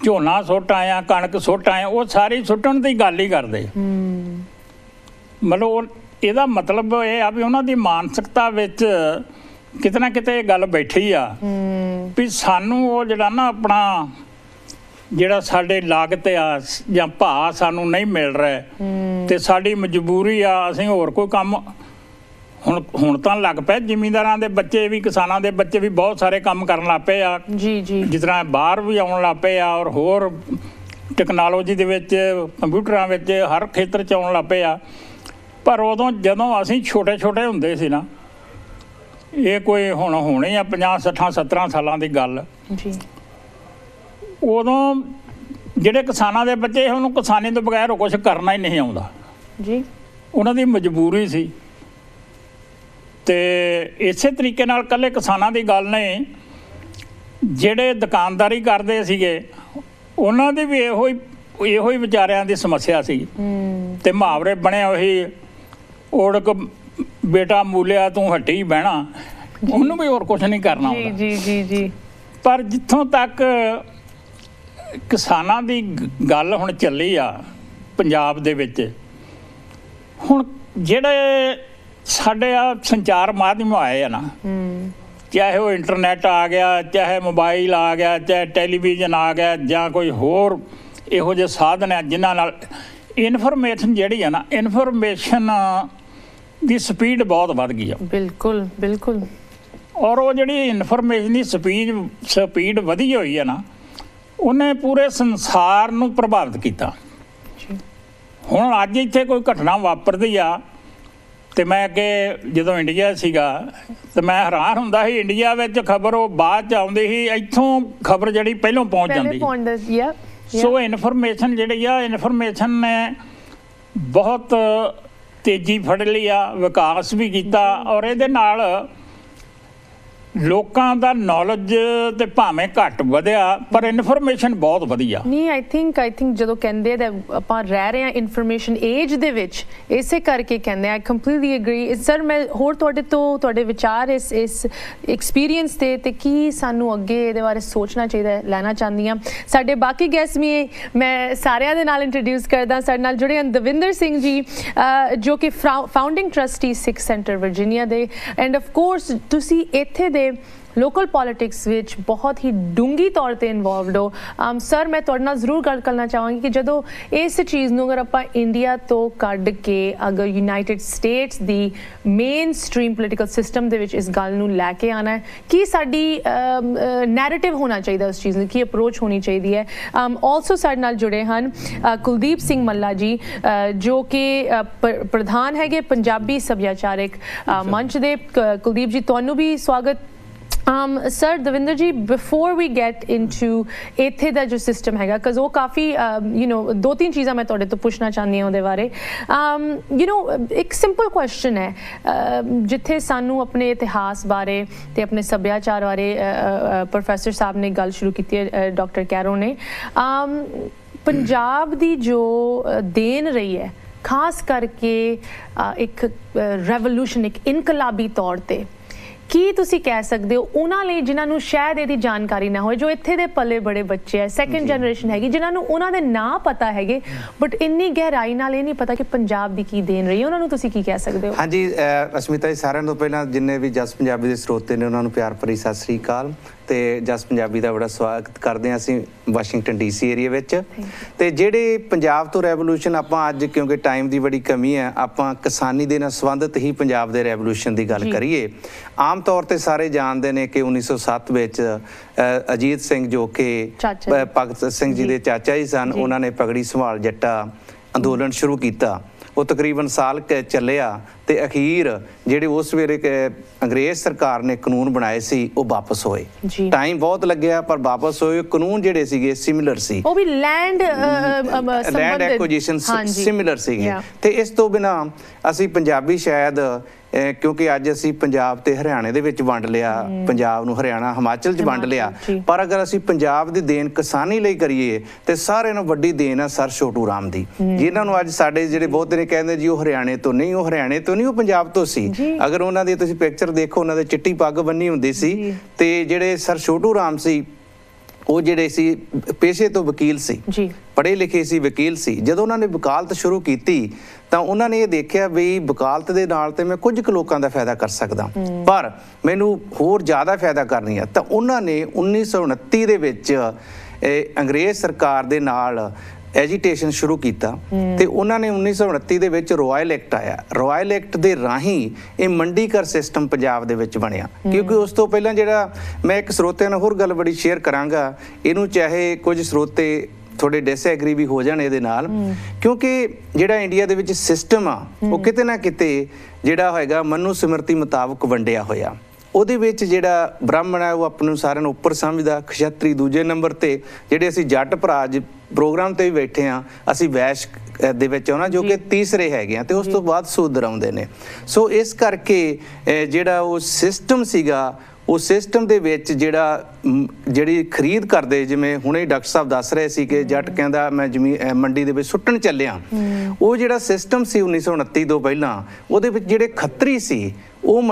E: ਝੋਨਾ ਸੁੱਟ ਆਏ ਹਾਂ, ਕਣਕ ਸੁੱਟ ਆਏ। ਉਹ ਸਾਰੀ ਸੁੱਟਣ ਦੀ ਗੱਲ ਹੀ ਕਰਦੇ। ਮਤਲਬ ਇਹਦਾ ਮਤਲਬ ਇਹ ਆ ਵੀ ਉਹਨਾਂ ਦੀ ਮਾਨਸਿਕਤਾ ਵਿੱਚ ਕਿਤੇ ਨਾ ਕਿਤੇ ਇਹ ਗੱਲ ਬੈਠੀ ਆ ਵੀ ਸਾਨੂੰ ਉਹ ਜਿਹੜਾ ਨਾ ਆਪਣਾ ਜਿਹੜਾ ਸਾਡੇ ਲਾਗਤ ਆ ਜਾਂ ਭਾਅ ਸਾਨੂੰ ਨਹੀਂ ਮਿਲ ਰਿਹਾ ਤੇ ਸਾਡੀ ਮਜਬੂਰੀ ਆ, ਅਸੀਂ ਹੋਰ ਕੋਈ ਕੰਮ ਹੁਣ ਤਾਂ ਲੱਗ ਪਏ। ਜ਼ਿਮੀਂਦਾਰਾਂ ਦੇ ਬੱਚੇ ਵੀ, ਕਿਸਾਨਾਂ ਦੇ ਬੱਚੇ ਵੀ ਬਹੁਤ ਸਾਰੇ ਕੰਮ ਕਰਨ ਲੱਗ ਪਏ ਆ
A: ਜੀ ਜੀ,
E: ਜਿਸ ਤਰ੍ਹਾਂ ਬਾਹਰ ਵੀ ਆਉਣ ਲੱਗ ਪਏ ਆ ਔਰ ਹੋਰ ਟੈਕਨੋਲੋਜੀ ਦੇ ਵਿੱਚ, ਕੰਪਿਊਟਰਾਂ ਵਿੱਚ, ਹਰ ਖੇਤਰ 'ਚ ਆਉਣ ਲੱਗ ਪਏ ਆ। ਪਰ ਉਦੋਂ ਜਦੋਂ ਅਸੀਂ ਛੋਟੇ ਛੋਟੇ ਹੁੰਦੇ ਸੀ ਨਾ, ਇਹ ਕੋਈ ਹੁਣ ਹੋਣੀ ਆ 50, 60, 17 ਸਾਲਾਂ ਦੀ ਗੱਲ
A: ਜੀ,
E: ਉਦੋਂ ਜਿਹੜੇ ਕਿਸਾਨਾਂ ਦੇ ਬੱਚੇ, ਉਹਨੂੰ ਕਿਸਾਨੀ ਤੋਂ ਬਗੈਰ ਕੁਝ ਕਰਨਾ ਹੀ ਨਹੀਂ ਆਉਂਦਾ
A: ਜੀ,
E: ਉਹਨਾਂ ਦੀ ਮਜਬੂਰੀ ਸੀ। ਤੇ ਇਸੇ ਤਰੀਕੇ ਨਾਲ ਇਕੱਲੇ ਕਿਸਾਨਾਂ ਦੀ ਗੱਲ ਨਹੀਂ, ਜਿਹੜੇ ਦੁਕਾਨਦਾਰੀ ਕਰਦੇ ਸੀਗੇ ਉਹਨਾਂ ਦੀ ਵੀ ਇਹੋ ਹੀ ਵਿਚਾਰਿਆਂ ਦੀ ਸਮੱਸਿਆ ਸੀ। ਤੇ ਮੁਹਾਵਰੇ ਬਣੇ ਉਹੀ, ਓੜਕ ਬੇਟਾ ਮੂਲਿਆ ਤੂੰ ਹੱਟੀ ਬਹਿਣਾ, ਉਹਨੂੰ ਵੀ ਹੋਰ ਕੁਝ ਨਹੀਂ ਕਰਨਾ ਆਉਂਦਾ।
A: ਜੀ ਜੀ ਜੀ।
E: ਪਰ ਜਿੱਥੋਂ ਤੱਕ ਕਿਸਾਨਾਂ ਦੀ ਗੱਲ ਹੁਣ ਚੱਲੀ ਆ ਪੰਜਾਬ ਦੇ ਵਿੱਚ, ਹੁਣ ਜਿਹੜੇ ਸਾਡੇ ਆ ਸੰਚਾਰ ਮਾਧਿਅਮ ਆਏ ਆ ਨਾ, ਚਾਹੇ ਉਹ ਇੰਟਰਨੈਟ ਆ ਗਿਆ, ਚਾਹੇ ਮੋਬਾਈਲ ਆ ਗਿਆ, ਚਾਹੇ ਟੈਲੀਵਿਜ਼ਨ ਆ ਗਿਆ, ਜਾਂ ਕੋਈ ਹੋਰ ਇਹੋ ਜਿਹੇ ਸਾਧਨ ਆ ਜਿਨ੍ਹਾਂ ਨਾਲ ਇਨਫੋਰਮੇਸ਼ਨ ਜਿਹੜੀ ਆ ਨਾ, ਇਨਫੋਰਮੇਸ਼ਨ ਦੀ ਸਪੀਡ ਬਹੁਤ ਵੱਧ ਗਈ ਆ।
A: ਬਿਲਕੁਲ ਬਿਲਕੁਲ।
E: ਔਰ ਉਹ ਜਿਹੜੀ ਇਨਫੋਰਮੇਸ਼ਨ ਦੀ ਸਪੀਡ ਵਧੀ ਹੋਈ ਆ ਨਾ, ਉਹਨੇ ਪੂਰੇ ਸੰਸਾਰ ਨੂੰ ਪ੍ਰਭਾਵਿਤ ਕੀਤਾ। ਹੁਣ ਅੱਜ ਇੱਥੇ ਕੋਈ ਘਟਨਾ ਵਾਪਰਦੀ ਆ, ਤੇ ਮੈਂ ਅੱਗੇ ਜਦੋਂ ਇੰਡੀਆ ਸੀਗਾ ਤੇ ਮੈਂ ਹੈਰਾਨ ਹੁੰਦਾ ਸੀ, ਇੰਡੀਆ ਵਿੱਚ ਖਬਰ ਉਹ ਬਾਅਦ 'ਚ ਆਉਂਦੀ ਸੀ, ਇੱਥੋਂ ਖਬਰ ਜਿਹੜੀ ਪਹਿਲਾਂ ਪਹੁੰਚ ਜਾਂਦੀ। ਸੋ ਇਨਫੋਰਮੇਸ਼ਨ ਜਿਹੜੀ ਆ, ਇਨਫੋਰਮੇਸ਼ਨ ਨੇ ਬਹੁਤ ਤੇਜ਼ੀ ਫੜ ਲਈ ਆ, ਵਿਕਾਸ ਵੀ ਕੀਤਾ, ਔਰ ਇਹਦੇ ਨਾਲ ਲੋਕਾਂ ਦਾ ਨੌਲੇਜ ਤੇ ਭਾਵੇਂ ਘੱਟ ਵਧਿਆ ਪਰ ਇਨਫੋਰਮੇਸ਼ਨ ਬਹੁਤ ਵਧੀਆ।
A: ਨਹੀਂ, ਆਈ ਥਿੰਕ ਜਦੋਂ ਕਹਿੰਦੇ that ਆਪਾਂ ਰਹਿ ਰਹੇ ਹਾਂ ਇਨਫੋਰਮੇਸ਼ਨ ਏਜ ਦੇ ਵਿੱਚ, ਇਸੇ ਕਰਕੇ ਕਹਿੰਦੇ। ਆਈ ਕੰਪਲੀਟਲੀ ਐਗਰੀ ਸਰ। ਮੈਂ ਹੋਰ ਤੁਹਾਡੇ ਵਿਚਾਰ ਇਸ ਐਕਸਪੀਰੀਅੰਸ ਤੇ ਕੀ ਸਾਨੂੰ ਅੱਗੇ ਇਹਦੇ ਬਾਰੇ ਸੋਚਣਾ ਚਾਹੀਦਾ ਲੈਣਾ ਚਾਹੁੰਦੀ ਹਾਂ। ਸਾਡੇ ਬਾਕੀ ਗੈਸਟ ਵੀ ਮੈਂ ਸਾਰਿਆਂ ਦੇ ਨਾਲ ਇੰਟਰੋਡਿਊਸ ਕਰਦਾ। ਸਾਡੇ ਨਾਲ ਜੁੜੇ ਹਨ ਦਵਿੰਦਰ ਸਿੰਘ ਜੀ, ਜੋ ਕਿ ਫਾਊਂਡਿੰਗ ਟਰਸਟੀ ਸਿੱਖ ਸੈਂਟਰ ਵਰਜੀਨੀਆ ਦੇ, ਐਂਡ ਆਫ ਕੋਰਸ ਤੁਸੀਂ ਇੱਥੇ ਦੇ ਲੋਕਲ ਪੋਲਿਟਿਕਸ ਵਿੱਚ ਬਹੁਤ ਹੀ ਡੂੰਘੀ ਤੌਰ ਤੇ ਇਨਵੋਲਵਡ ਹੋ। ਸਰ, ਮੈਂ ਤੁਹਾਡੇ ਨਾਲ ਜ਼ਰੂਰ ਗੱਲ ਕਰਨਾ ਚਾਹਾਂਗੀ ਕਿ ਜਦੋਂ ਇਸ ਚੀਜ਼ ਨੂੰ ਅਗਰ ਆਪਾਂ ਇੰਡੀਆ ਤੋਂ ਕੱਢ ਕੇ ਅਗਰ ਯੂਨਾਈਟਿਡ ਸਟੇਟਸ ਦੀ ਮੇਨ ਸਟ੍ਰੀਮ ਪੋਲੀਟੀਕਲ ਸਿਸਟਮ ਦੇ ਵਿੱਚ ਇਸ ਗੱਲ ਨੂੰ ਲੈ ਕੇ ਆਉਣਾ ਹੈ, ਕੀ ਸਾਡੀ ਨੈਰੇਟਿਵ ਹੋਣਾ ਚਾਹੀਦਾ ਉਸ ਚੀਜ਼ ਨੂੰ, ਕੀ ਅਪਰੋਚ ਹੋਣੀ ਚਾਹੀਦੀ ਹੈ। ਆਲਸੋ ਸਾਡੇ ਨਾਲ ਜੁੜੇ ਹਨ ਕੁਲਦੀਪ ਸਿੰਘ ਮੱਲਾ ਜੀ, ਜੋ ਕਿ ਪ੍ਰਧਾਨ ਹੈਗੇ ਪੰਜਾਬੀ ਸੱਭਿਆਚਾਰਕ ਮੰਚ ਦੇ। ਕੁਲਦੀਪ ਜੀ, ਤੁਹਾਨੂੰ ਵੀ ਸਵਾਗਤ। Sir, Davinder ji, before we get into ਇੱਥੇ ਦਾ ਜੋ ਸਿਸਟਮ ਹੈਗਾ, because ਉਹ ਕਾਫੀ ਦੋ ਤਿੰਨ ਚੀਜ਼ਾਂ ਮੈਂ ਤੁਹਾਡੇ ਤੋਂ ਪੁੱਛਣਾ ਚਾਹੁੰਦੀ ਹਾਂ ਉਹਦੇ ਬਾਰੇ। ਇੱਕ ਸਿੰਪਲ ਕੁਐਸਚਨ ਹੈ, ਜਿੱਥੇ ਸਾਨੂੰ ਆਪਣੇ ਇਤਿਹਾਸ ਬਾਰੇ ਤੇ ਆਪਣੇ ਸੱਭਿਆਚਾਰ ਬਾਰੇ ਪ੍ਰੋਫੈਸਰ ਸਾਹਿਬ ਨੇ ਗੱਲ ਸ਼ੁਰੂ ਕੀਤੀ ਹੈ, ਡਾਕਟਰ ਕੈਰੋ ਨੇ। ਪੰਜਾਬ ਦੀ ਜੋ ਦੇਣ ਰਹੀ ਹੈ ਖਾਸ ਕਰਕੇ ਇੱਕ ਰੈਵੋਲੂਸ਼ਨ, ਇੱਕ ਇਨਕਲਾਬੀ ਤੌਰ ਤੇ ਕੀ ਤੁਸੀਂ ਕਹਿ ਸਕਦੇ ਹੋ ਉਹਨਾਂ ਲਈ ਜਿਨ੍ਹਾਂ ਨੂੰ ਸ਼ਾਇਦ ਇਹਦੀ ਜਾਣਕਾਰੀ ਨਾ ਹੋਵੇ, ਜੋ ਇੱਥੇ ਦੇ ਪਲੇ ਬੜੇ ਬੱਚੇ ਹੈ, ਸੈਕੰਡ ਜਨਰੇਸ਼ਨ ਹੈਗੀ, ਜਿਨ੍ਹਾਂ ਨੂੰ ਉਹਨਾਂ ਦੇ ਨਾਂ ਪਤਾ ਹੈਗੇ ਬਟ ਇੰਨੀ ਗਹਿਰਾਈ ਨਾਲ ਇਹ ਨਹੀਂ ਪਤਾ ਕਿ ਪੰਜਾਬ ਦੀ ਕੀ ਦੇਣ ਰਹੀ ਹੈ, ਉਹਨਾਂ ਨੂੰ ਤੁਸੀਂ ਕੀ ਕਹਿ ਸਕਦੇ ਹੋ?
F: ਹਾਂਜੀ ਅਸ਼ਮਿਤਾ ਜੀ, ਸਾਰਿਆਂ ਤੋਂ ਪਹਿਲਾਂ ਜਿੰਨੇ ਵੀ ਜਸ ਪੰਜਾਬੀ ਦੇ ਸਰੋਤੇ ਨੇ ਉਹਨਾਂ ਨੂੰ ਪਿਆਰ ਭਰੀ ਸਤਿ ਸ੍ਰੀ ਅਕਾਲ ਤੇ ਜਸ ਪੰਜਾਬੀ ਦਾ ਬੜਾ ਸਵਾਗਤ ਕਰਦੇ ਹਾਂ ਅਸੀਂ ਵਾਸ਼ਿੰਗਟਨ ਡੀਸੀ ਏਰੀਆ ਵਿੱਚ। ਤੇ ਜਿਹੜੇ ਪੰਜਾਬ ਤੋਂ ਰੈਵੋਲੂਸ਼ਨ ਆਪਾਂ ਅੱਜ, ਕਿਉਂਕਿ ਟਾਈਮ ਦੀ ਬੜੀ ਕਮੀ ਹੈ, ਆਪਾਂ ਕਿਸਾਨੀ ਦੇ ਨਾਲ ਸੰਬੰਧਿਤ ਹੀ ਪੰਜਾਬ ਦੇ ਰੈਵੋਲੂਸ਼ਨ ਦੀ ਗੱਲ ਕਰੀਏ। ਆਮ ਤੌਰ ਤੇ ਸਾਰੇ ਜਾਣਦੇ ਨੇ ਕਿ 1907 ਵਿੱਚ ਅਜੀਤ ਸਿੰਘ ਜੋ ਕਿ ਭਗਤ ਸਿੰਘ ਜੀ ਦੇ ਚਾਚਾ ਜੀ ਸਨ, ਉਹਨਾਂ ਨੇ ਪਗੜੀ ਸੰਭਾਲ ਜੱਟਾ ਅੰਦੋਲਨ ਸ਼ੁਰੂ ਕੀਤਾ। ਉਹ ਤਕਰੀਬਨ ਸਾਲ ਚੱਲਿਆ ਤੇ ਅਖੀਰ ਜਿਹੜੇ ਉਸ ਵੇਲੇ ਅੰਗਰੇਜ਼ ਸਰਕਾਰ ਨੇ ਕਾਨੂੰਨ ਬਣਾਏ ਸੀ ਉਹ ਵਾਪਸ ਹੋਏ। ਟਾਈਮ ਬਹੁਤ ਲੱਗਿਆ ਪਰ ਵਾਪਸ ਹੋਏ। ਕਾਨੂੰਨ ਜਿਹੜੇ ਸੀਗੇ ਸਿਮਿਲਰ ਸੀ, ਉਹ ਵੀ ਲੈਂਡ ਐਕੁਜੀਸ਼ਨ ਸਿਮਿਲਰ ਸੀਗੇ। ਤੇ ਇਸ ਤੋਂ ਬਿਨਾਂ ਅਸੀਂ ਪੰਜਾਬੀ ਸ਼ਾਇਦ ਕਿਉਂਕਿ ਅੱਜ ਅਸੀਂ ਪੰਜਾਬ ਤੇ ਹਰਿਆਣੇ ਦੇ ਵਿੱਚ ਵੰਡ ਲਿਆ, ਪੰਜਾਬ ਨੂੰ ਹਰਿਆਣਾ ਹਿਮਾਚਲ 'ਚ ਵੰਡ ਲਿਆ, ਪਰ ਅਗਰ ਅਸੀਂ ਪੰਜਾਬ ਦੀ ਦੇਣ ਕਿਸਾਨੀ ਲਈ ਕਰੀਏ ਤੇ ਸਾਰਿਆਂ ਨੂੰ ਵੱਡੀ ਦੇਣ ਆ ਸਰ ਛੋਟੂ ਰਾਮ ਦੀ, ਜਿਨ੍ਹਾਂ ਨੂੰ ਅੱਜ ਸਾਡੇ ਜਿਹੜੇ ਬਹੁਤੇ ਨੇ ਕਹਿੰਦੇ ਜੀ ਉਹ ਹਰਿਆਣੇ ਤੋਂ ਨਹੀਂ, ਉਹ ਹਰਿਆਣੇ ਤੋਂ ਨਹੀਂ, ਉਹ ਪੰਜਾਬ ਤੋਂ ਸੀ। ਅਗਰ ਉਹਨਾਂ ਦੀ ਤੁਸੀਂ ਪਿਕਚਰ ਦੇਖੋ, ਉਹਨਾਂ ਦੇ ਚਿੱਟੀ ਪੱਗ ਬੰਨੀ ਹੁੰਦੀ ਸੀ। ਤੇ ਜਿਹੜੇ ਸਰ ਛੋਟੂ ਰਾਮ ਸੀ ਉਹ ਜਿਹੜੇ ਸੀ ਪੇਸ਼ੇ ਤੋਂ ਵਕੀਲ ਸੀ, ਪੜ੍ਹੇ ਲਿਖੇ ਸੀ, ਵਕੀਲ ਸੀ। ਜਦੋਂ ਉਹਨਾਂ ਨੇ ਵਕਾਲਤ ਸ਼ੁਰੂ ਕੀਤੀ ਤਾਂ ਉਹਨਾਂ ਨੇ ਇਹ ਦੇਖਿਆ ਵੀ ਵਕਾਲਤ ਦੇ ਨਾਲ ਤੇ ਮੈਂ ਕੁਝ ਕੁ ਲੋਕਾਂ ਦਾ ਫਾਇਦਾ ਕਰ ਸਕਦਾ, ਪਰ ਮੈਨੂੰ ਹੋਰ ਜ਼ਿਆਦਾ ਫਾਇਦਾ ਕਰਨੀ ਆ। ਤਾਂ ਉਹਨਾਂ ਨੇ 1929 ਦੇ ਵਿੱਚ ਅੰਗਰੇਜ਼ ਸਰਕਾਰ ਦੇ ਨਾਲ ਐਜੀਟੇਸ਼ਨ ਸ਼ੁਰੂ ਕੀਤਾ ਤੇ ਉਹਨਾਂ ਨੇ 1929 ਦੇ ਵਿੱਚ ਰੋਇਲ ਐਕਟ ਆਇਆ। ਰੋਇਲ ਐਕਟ ਦੇ ਰਾਹੀਂ ਇਹ ਮੰਡੀਕਰ ਸਿਸਟਮ ਪੰਜਾਬ ਦੇ ਵਿੱਚ ਬਣਿਆ। ਕਿਉਂਕਿ ਉਸ ਤੋਂ ਪਹਿਲਾਂ ਜਿਹੜਾ ਮੈਂ ਇੱਕ ਸਰੋਤਿਆਂ ਨਾਲ ਹੋਰ ਗੱਲ ਬੜੀ ਸ਼ੇਅਰ ਕਰਾਂਗਾ, ਇਹਨੂੰ ਚਾਹੇ ਕੁਝ ਸਰੋਤੇ ਥੋੜੇ ਡਿਸਐਗਰੀ ਵੀ ਹੋ ਜਾਣ ਇਹਦੇ ਨਾਲ, ਕਿਉਂਕਿ ਜਿਹੜਾ ਇੰਡੀਆ ਦੇ ਵਿੱਚ ਸਿਸਟਮ ਆ ਉਹ ਕਿਤੇ ਨਾ ਕਿਤੇ ਜਿਹੜਾ ਹੋਏਗਾ ਮਨੂ ਸਿਮਰਤੀ ਮੁਤਾਬਕ ਵੰਡਿਆ ਹੋਇਆ। ਉਹਦੇ ਵਿੱਚ ਜਿਹੜਾ ਬ੍ਰਾਹਮਣ ਹੈ ਉਹ ਆਪਣੇ ਨੂੰ ਸਾਰਿਆਂ ਨੂੰ ਉੱਪਰ ਸਮਝਦਾ, ਖਸ਼ਤਰੀ ਦੂਜੇ ਨੰਬਰ ਤੇ, ਜਿਹੜੇ ਅਸੀਂ ਜੱਟ ਭਰਾ ਪ੍ਰੋਗਰਾਮ ਤੇ ਵੀ ਬੈਠੇ ਆ, ਅਸੀਂ ਵੈਸ਼ ਦੇ ਵਿੱਚ ਆਉਣਾ ਜੋ ਕਿ ਤੀਸਰੇ ਹੈਗੇ ਆ, ਤੇ ਉਸ ਤੋਂ ਬਾਅਦ ਸੂਦਰ ਆਉਂਦੇ ਨੇ। ਸੋ ਇਸ ਕਰਕੇ ਜਿਹੜਾ ਉਹ ਸਿਸਟਮ ਸੀਗਾ, ਉਹ ਸਿਸਟਮ ਦੇ ਵਿੱਚ ਜਿਹੜੀ ਖਰੀਦ ਕਰਦੇ, ਜਿਵੇਂ ਹੁਣੇ ਡਾਕਟਰ ਸਾਹਿਬ ਦੱਸ ਰਹੇ ਸੀ ਕਿ ਜੱਟ ਕਹਿੰਦਾ ਮੈਂ ਜ਼ਮੀਨ ਮੰਡੀ ਦੇ ਵਿੱਚ ਸੁੱਟਣ ਚੱਲਿਆ, ਉਹ ਜਿਹੜਾ ਸਿਸਟਮ ਸੀ 1929 ਤੋਂ ਪਹਿਲਾਂ, ਉਹਦੇ ਵਿੱਚ ਜਿਹੜੇ ਖੱਤਰੀ ਸੀ ਉਹ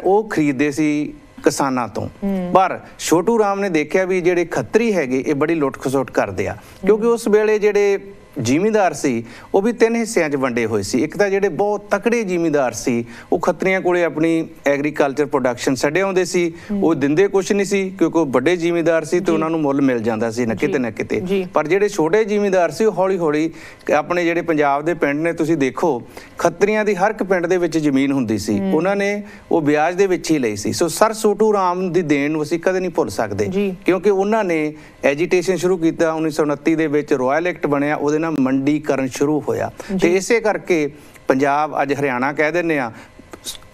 F: ਉਹ ਖਰੀਦਦੇ ਸੀ ਕਿਸਾਨਾਂ ਤੋਂ। ਪਰ ਛੋਟੂ ਰਾਮ ਨੇ ਦੇਖਿਆ ਵੀ ਜਿਹੜੇ ਖੱਤਰੀ ਹੈਗੇ ਇਹ ਬੜੀ ਲੁੱਟ ਖਸੁੱਟ ਕਰਦੇ ਆ, ਕਿਉਂਕਿ ਉਸ ਵੇਲੇ ਜਿਹੜੇ ਜ਼ਿਮੀਂਦਾਰ ਸੀ ਉਹ ਵੀ 3 ਹਿੱਸਿਆਂ 'ਚ ਵੰਡੇ ਹੋਏ ਸੀ। ਇੱਕ ਤਾਂ ਜਿਹੜੇ ਬਹੁਤ ਤਕੜੇ ਜ਼ਿਮੀਂਦਾਰ ਸੀ ਉਹ ਖੱਤਰੀਆਂ ਕੋਲੇ ਆਪਣੀ ਐਗਰੀਕਲਚਰ ਪ੍ਰੋਡਕਸ਼ਨ ਛੱਡੇ ਆਉਂਦੇ ਸੀ, ਉਹ ਦਿੰਦੇ ਕੁਛ ਨਹੀਂ ਸੀ ਕਿਉਂਕਿ ਉਹ ਵੱਡੇ ਜ਼ਿਮੀਂਦਾਰ ਸੀ ਤੇ ਉਹਨਾਂ ਨੂੰ ਮੁੱਲ ਮਿਲ ਜਾਂਦਾ ਸੀ ਨਾ ਕਿਤੇ ਨਾ ਕਿਤੇ। ਪਰ ਜਿਹੜੇ ਛੋਟੇ ਜ਼ਿਮੀਂਦਾਰ ਸੀ ਉਹ ਹੌਲੀ ਹੌਲੀ ਆਪਣੇ ਜਿਹੜੇ ਪੰਜਾਬ ਦੇ ਪਿੰਡ ਨੇ ਤੁਸੀਂ ਦੇਖੋ, ਖੱਤਰੀਆਂ ਦੀ ਹਰ ਇੱਕ ਪਿੰਡ ਦੇ ਵਿੱਚ ਜ਼ਮੀਨ ਹੁੰਦੀ ਸੀ, ਉਹਨਾਂ ਨੇ ਉਹ ਵਿਆਜ ਦੇ ਵਿੱਚ ਹੀ ਲਈ ਸੀ। ਸੋ ਸਰ ਛੋਟੂ ਰਾਮ ਦੀ ਦੇਣ ਨੂੰ ਅਸੀਂ ਕਦੇ ਨਹੀਂ ਭੁੱਲ ਸਕਦੇ, ਕਿਉਂਕਿ ਉਹਨਾਂ ਨੇ ਐਜੀਟੇਸ਼ਨ ਸ਼ੁਰੂ ਕੀਤਾ। 1929 ਦੇ ਵਿੱਚ ਰੋਇਲ ਐਕਟ ਬਣਿਆ, ਉਹਦੇ ਨਾਲ ਮੰਡੀਕਰਨ ਸ਼ੁਰੂ ਹੋਇਆ ਤੇ ਇਸੇ ਕਰਕੇ ਪੰਜਾਬ ਅੱਜ ਹਰਿਆਣਾ ਕਹਿ ਦਿੰਦੇ ਆ,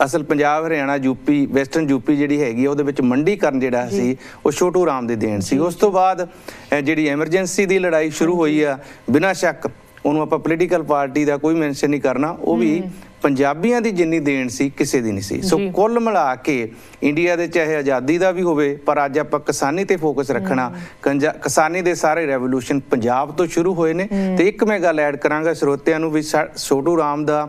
F: ਅਸਲ Punjab Haryana UP western UP ਜਿਹੜੀ ਹੈਗੀ ਉਹਦੇ ਵਿੱਚ ਮੰਡੀਕਰਨ ਜਿਹੜਾ ਸੀ ਉਹ ਛੋਟੂ ਰਾਮ ਦੀ ਦੇਣ ਸੀ। ਉਸ ਤੋਂ ਬਾਅਦ ਜਿਹੜੀ ਐਮਰਜੈਂਸੀ ਦੀ ਲੜਾਈ ਸ਼ੁਰੂ ਹੋਈ ਆ, ਬਿਨਾਂ ਸ਼ੱਕ ਉਹਨੂੰ ਆਪਾਂ ਪੋਲੀਟੀਕਲ ਪਾਰਟੀ ਦਾ ਕੋਈ ਮੈਂਸ਼ਨ ਨਹੀਂ ਕਰਨਾ, ਉਹ ਵੀ ਪੰਜਾਬੀਆਂ ਦੀ ਜਿੰਨੀ ਦੇਣ ਸੀ ਕਿਸੇ ਦੀ ਨਹੀਂ ਸੀ। ਸੋ ਕੁੱਲ ਮਿਲਾ ਕੇ ਇੰਡੀਆ ਦੇ ਚਾਹੇ ਆਜ਼ਾਦੀ ਦਾ ਵੀ ਹੋਵੇ, ਪਰ ਅੱਜ ਆਪਾਂ ਕਿਸਾਨੀ ਤੇ ਫੋਕਸ ਰੱਖਣਾ। ਕਿਸਾਨੀ ਦੇ ਸਾਰੇ ਰੈਵੋਲੂਸ਼ਨ ਪੰਜਾਬ ਤੋਂ ਸ਼ੁਰੂ ਹੋਏ ਨੇ। ਤੇ ਇੱਕ ਮੈਂ ਗੱਲ ਐਡ ਕਰਾਂਗਾ ਸਰੋਤਿਆਂ ਨੂੰ ਵੀ, ਛੋਟੂ ਰਾਮ ਦਾ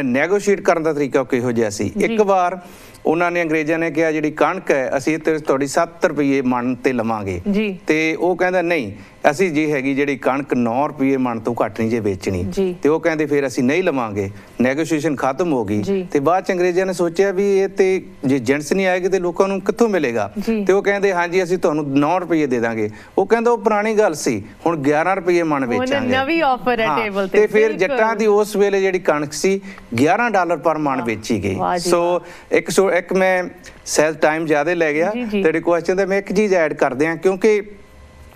F: ਨੈਗੋਸ਼ੀਏਟ ਕਰਨ ਦਾ ਤਰੀਕਾ ਕਿਹੋ ਜਿਹਾ ਸੀ। ਇੱਕ ਵਾਰ ਉਹਨਾਂ ਨੇ ਅੰਗਰੇਜ਼ਾਂ ਨੇ ਕਿਹਾ ਜਿਹੜੀ ਕਣਕ ਹੈ ਅਸੀਂ ਤੁਹਾਡੀ 7 ਰੁਪਏ ਮਣ ਤੇ ਲਵਾਂਗੇ, ਤੇ ਉਹ ਕਹਿੰਦਾ ਨਹੀਂ, ਅਸੀਂ ਜੇ ਹੈਗੀ ਜਿਹੜੀ ਕਣਕ 9 ਰੁਪਏ ਮਣ ਤੋਂ ਘੱਟ ਨਹੀਂ ਜੇ ਵੇਚਣੀ, ਤੇ ਉਹ ਕਹਿੰਦੇ ਫਿਰ ਅਸੀਂ ਨਹੀਂ ਲਵਾਂਗੇ। ਨੈਗੋਸ਼ੀਏਸ਼ਨ ਖਤਮ ਹੋ ਗਈ ਤੇ ਬਾਅਦ ਚ ਅੰਗਰੇਜ਼ਾਂ ਨੇ ਸੋਚਿਆ ਵੀ ਇਹ ਤੇ ਜੇ ਏਜੰਟਸ ਨਹੀਂ ਆਏਗੇ ਤੇ ਲੋਕਾਂ ਨੂੰ ਕਿੱਥੋਂ ਮਿਲੇਗਾ, ਤੇ ਉਹ ਕਹਿੰਦੇ ਹਾਂਜੀ ਅਸੀਂ ਤੁਹਾਨੂੰ 9 ਰੁਪਏ ਦੇ ਦਾਂਗੇ। ਉਹ ਕਹਿੰਦਾ ਉਹ ਪੁਰਾਣੀ ਗੱਲ ਸੀ, ਹੁਣ 11 ਰੁਪਏ ਮਣ ਵੇਚਾਂਗੇ। ਨਵੀਂ ਆਫਰ ਹੈ ਟੇਬਲ ਤੇ। ਫਿਰ ਜੱਟਾਂ ਦੀ ਉਸ ਵੇਲੇ ਜਿਹੜੀ ਕਣਕ ਸੀ $11 ਪਰ ਮਣ ਵੇਚੀ ਗਈ। ਸੋ ਇੱਕ ਮੈਂ ਸੈਲ ਟਾਈਮ ਜ਼ਿਆਦਾ ਲੈ ਗਿਆ ਤੇਰੇ ਕੁਐਸਚਨ ਦਾ, ਮੈਂ ਇੱਕ ਚੀਜ਼ ਐਡ ਕਰਦੇ ਹਾਂ, ਕਿਉਂਕਿ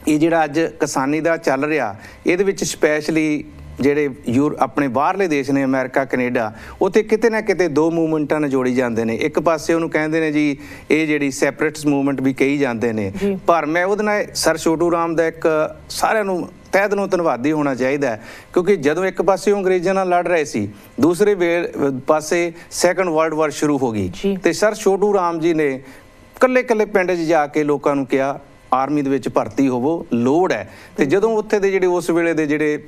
F: ਇਹ ਜਿਹੜਾ ਅੱਜ ਕਿਸਾਨੀ ਦਾ ਚੱਲ ਰਿਹਾ ਇਹਦੇ ਵਿੱਚ ਸਪੈਸ਼ਲੀ ਜਿਹੜੇ ਆਪਣੇ ਬਾਹਰਲੇ ਦੇਸ਼ ਨੇ, ਅਮਰੀਕਾ ਕੈਨੇਡਾ, ਉੱਥੇ ਕਿਤੇ ਨਾ ਕਿਤੇ 2 ਮੂਵਮੈਂਟਾਂ ਨਾਲ ਜੋੜੀ ਜਾਂਦੇ ਨੇ। ਇੱਕ ਪਾਸੇ ਉਹਨੂੰ ਕਹਿੰਦੇ ਨੇ ਜੀ ਇਹ ਜਿਹੜੀ ਸੈਪਰੇਟਸ ਮੂਵਮੈਂਟ ਵੀ ਕਹੀ ਜਾਂਦੇ ਨੇ, ਪਰ ਮੈਂ ਉਹਦੇ ਨਾਲ ਸਰ ਛੋਟੂ ਰਾਮ ਦਾ ਇੱਕ ਸਾਰਿਆਂ ਨੂੰ ਤਹਿ ਦਿਲੋਂ ਧੰਨਵਾਦੀ ਹੋਣਾ ਚਾਹੀਦਾ ਹੈ, ਕਿਉਂਕਿ ਜਦੋਂ ਇੱਕ ਪਾਸੇ ਉਹ ਅੰਗਰੇਜ਼ਾਂ ਨਾਲ ਲੜ ਰਹੇ ਸੀ, ਦੂਸਰੇ ਪਾਸੇ ਸੈਕੰਡ ਵਰਲਡ ਵਾਰ ਸ਼ੁਰੂ ਹੋ ਗਈ, ਤੇ ਸਰ ਛੋਟੂ ਰਾਮ ਜੀ ਨੇ ਕੱਲੇ ਪਿੰਡ 'ਚ ਜਾ ਕੇ ਲੋਕਾਂ ਨੂੰ ਕਿਹਾ ਆਰਮੀ ਦੇ ਵਿੱਚ ਭਰਤੀ ਹੋਵੋ, ਲੋੜ ਹੈ। ਤੇ ਜਦੋਂ ਉੱਥੇ ਦੇ ਜਿਹੜੇ ਉਸ ਵੇਲੇ ਦੇ ਜਿਹੜੇ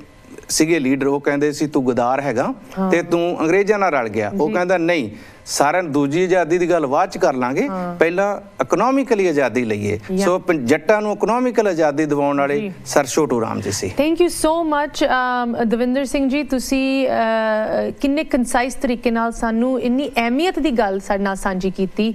F: ਸੀਗੇ ਲੀਡਰ, ਉਹ ਕਹਿੰਦੇ ਸੀ ਤੂੰ ਗਦਾਰ ਹੈਗਾ ਤੇ ਤੂੰ ਅੰਗਰੇਜ਼ਾਂ ਨਾਲ ਰਲ ਗਿਆ। ਉਹ ਕਹਿੰਦਾ ਨਹੀਂ, ਸਾਰਿਆਂ ਨੂੰ ਦੂਜੀ ਆਜ਼ਾਦੀ ਦੀ ਗੱਲ ਬਾਅਦ ਚ ਕਰ ਲਾਂਗੇ, ਪਹਿਲਾਂ ਇਕਨੋਮਿਕਲੀ ਆਜ਼ਾਦੀ ਲਈਏ। ਸੋ ਜੱਟਾਂ ਨੂੰ ਇਕਨੋਮਿਕਲ ਆਜ਼ਾਦੀ ਦਿਵਾਉਣ ਵਾਲੇ ਸਰ ਛੋਟੂ ਰਾਮ ਜੀ ਸੀ।
A: Thank you so much Davinder Singh ji, ਤੁਸੀਂ ਕਿੰਨੇ ਕੰਸਾਈਜ਼ ਤਰੀਕੇ ਨਾਲ ਸਾਨੂੰ ਇੰਨੀ ਅਹਿਮੀਅਤ ਦੀ ਗੱਲ ਸਾਡੇ ਨਾਲ ਸਾਂਝੀ ਕੀਤੀ,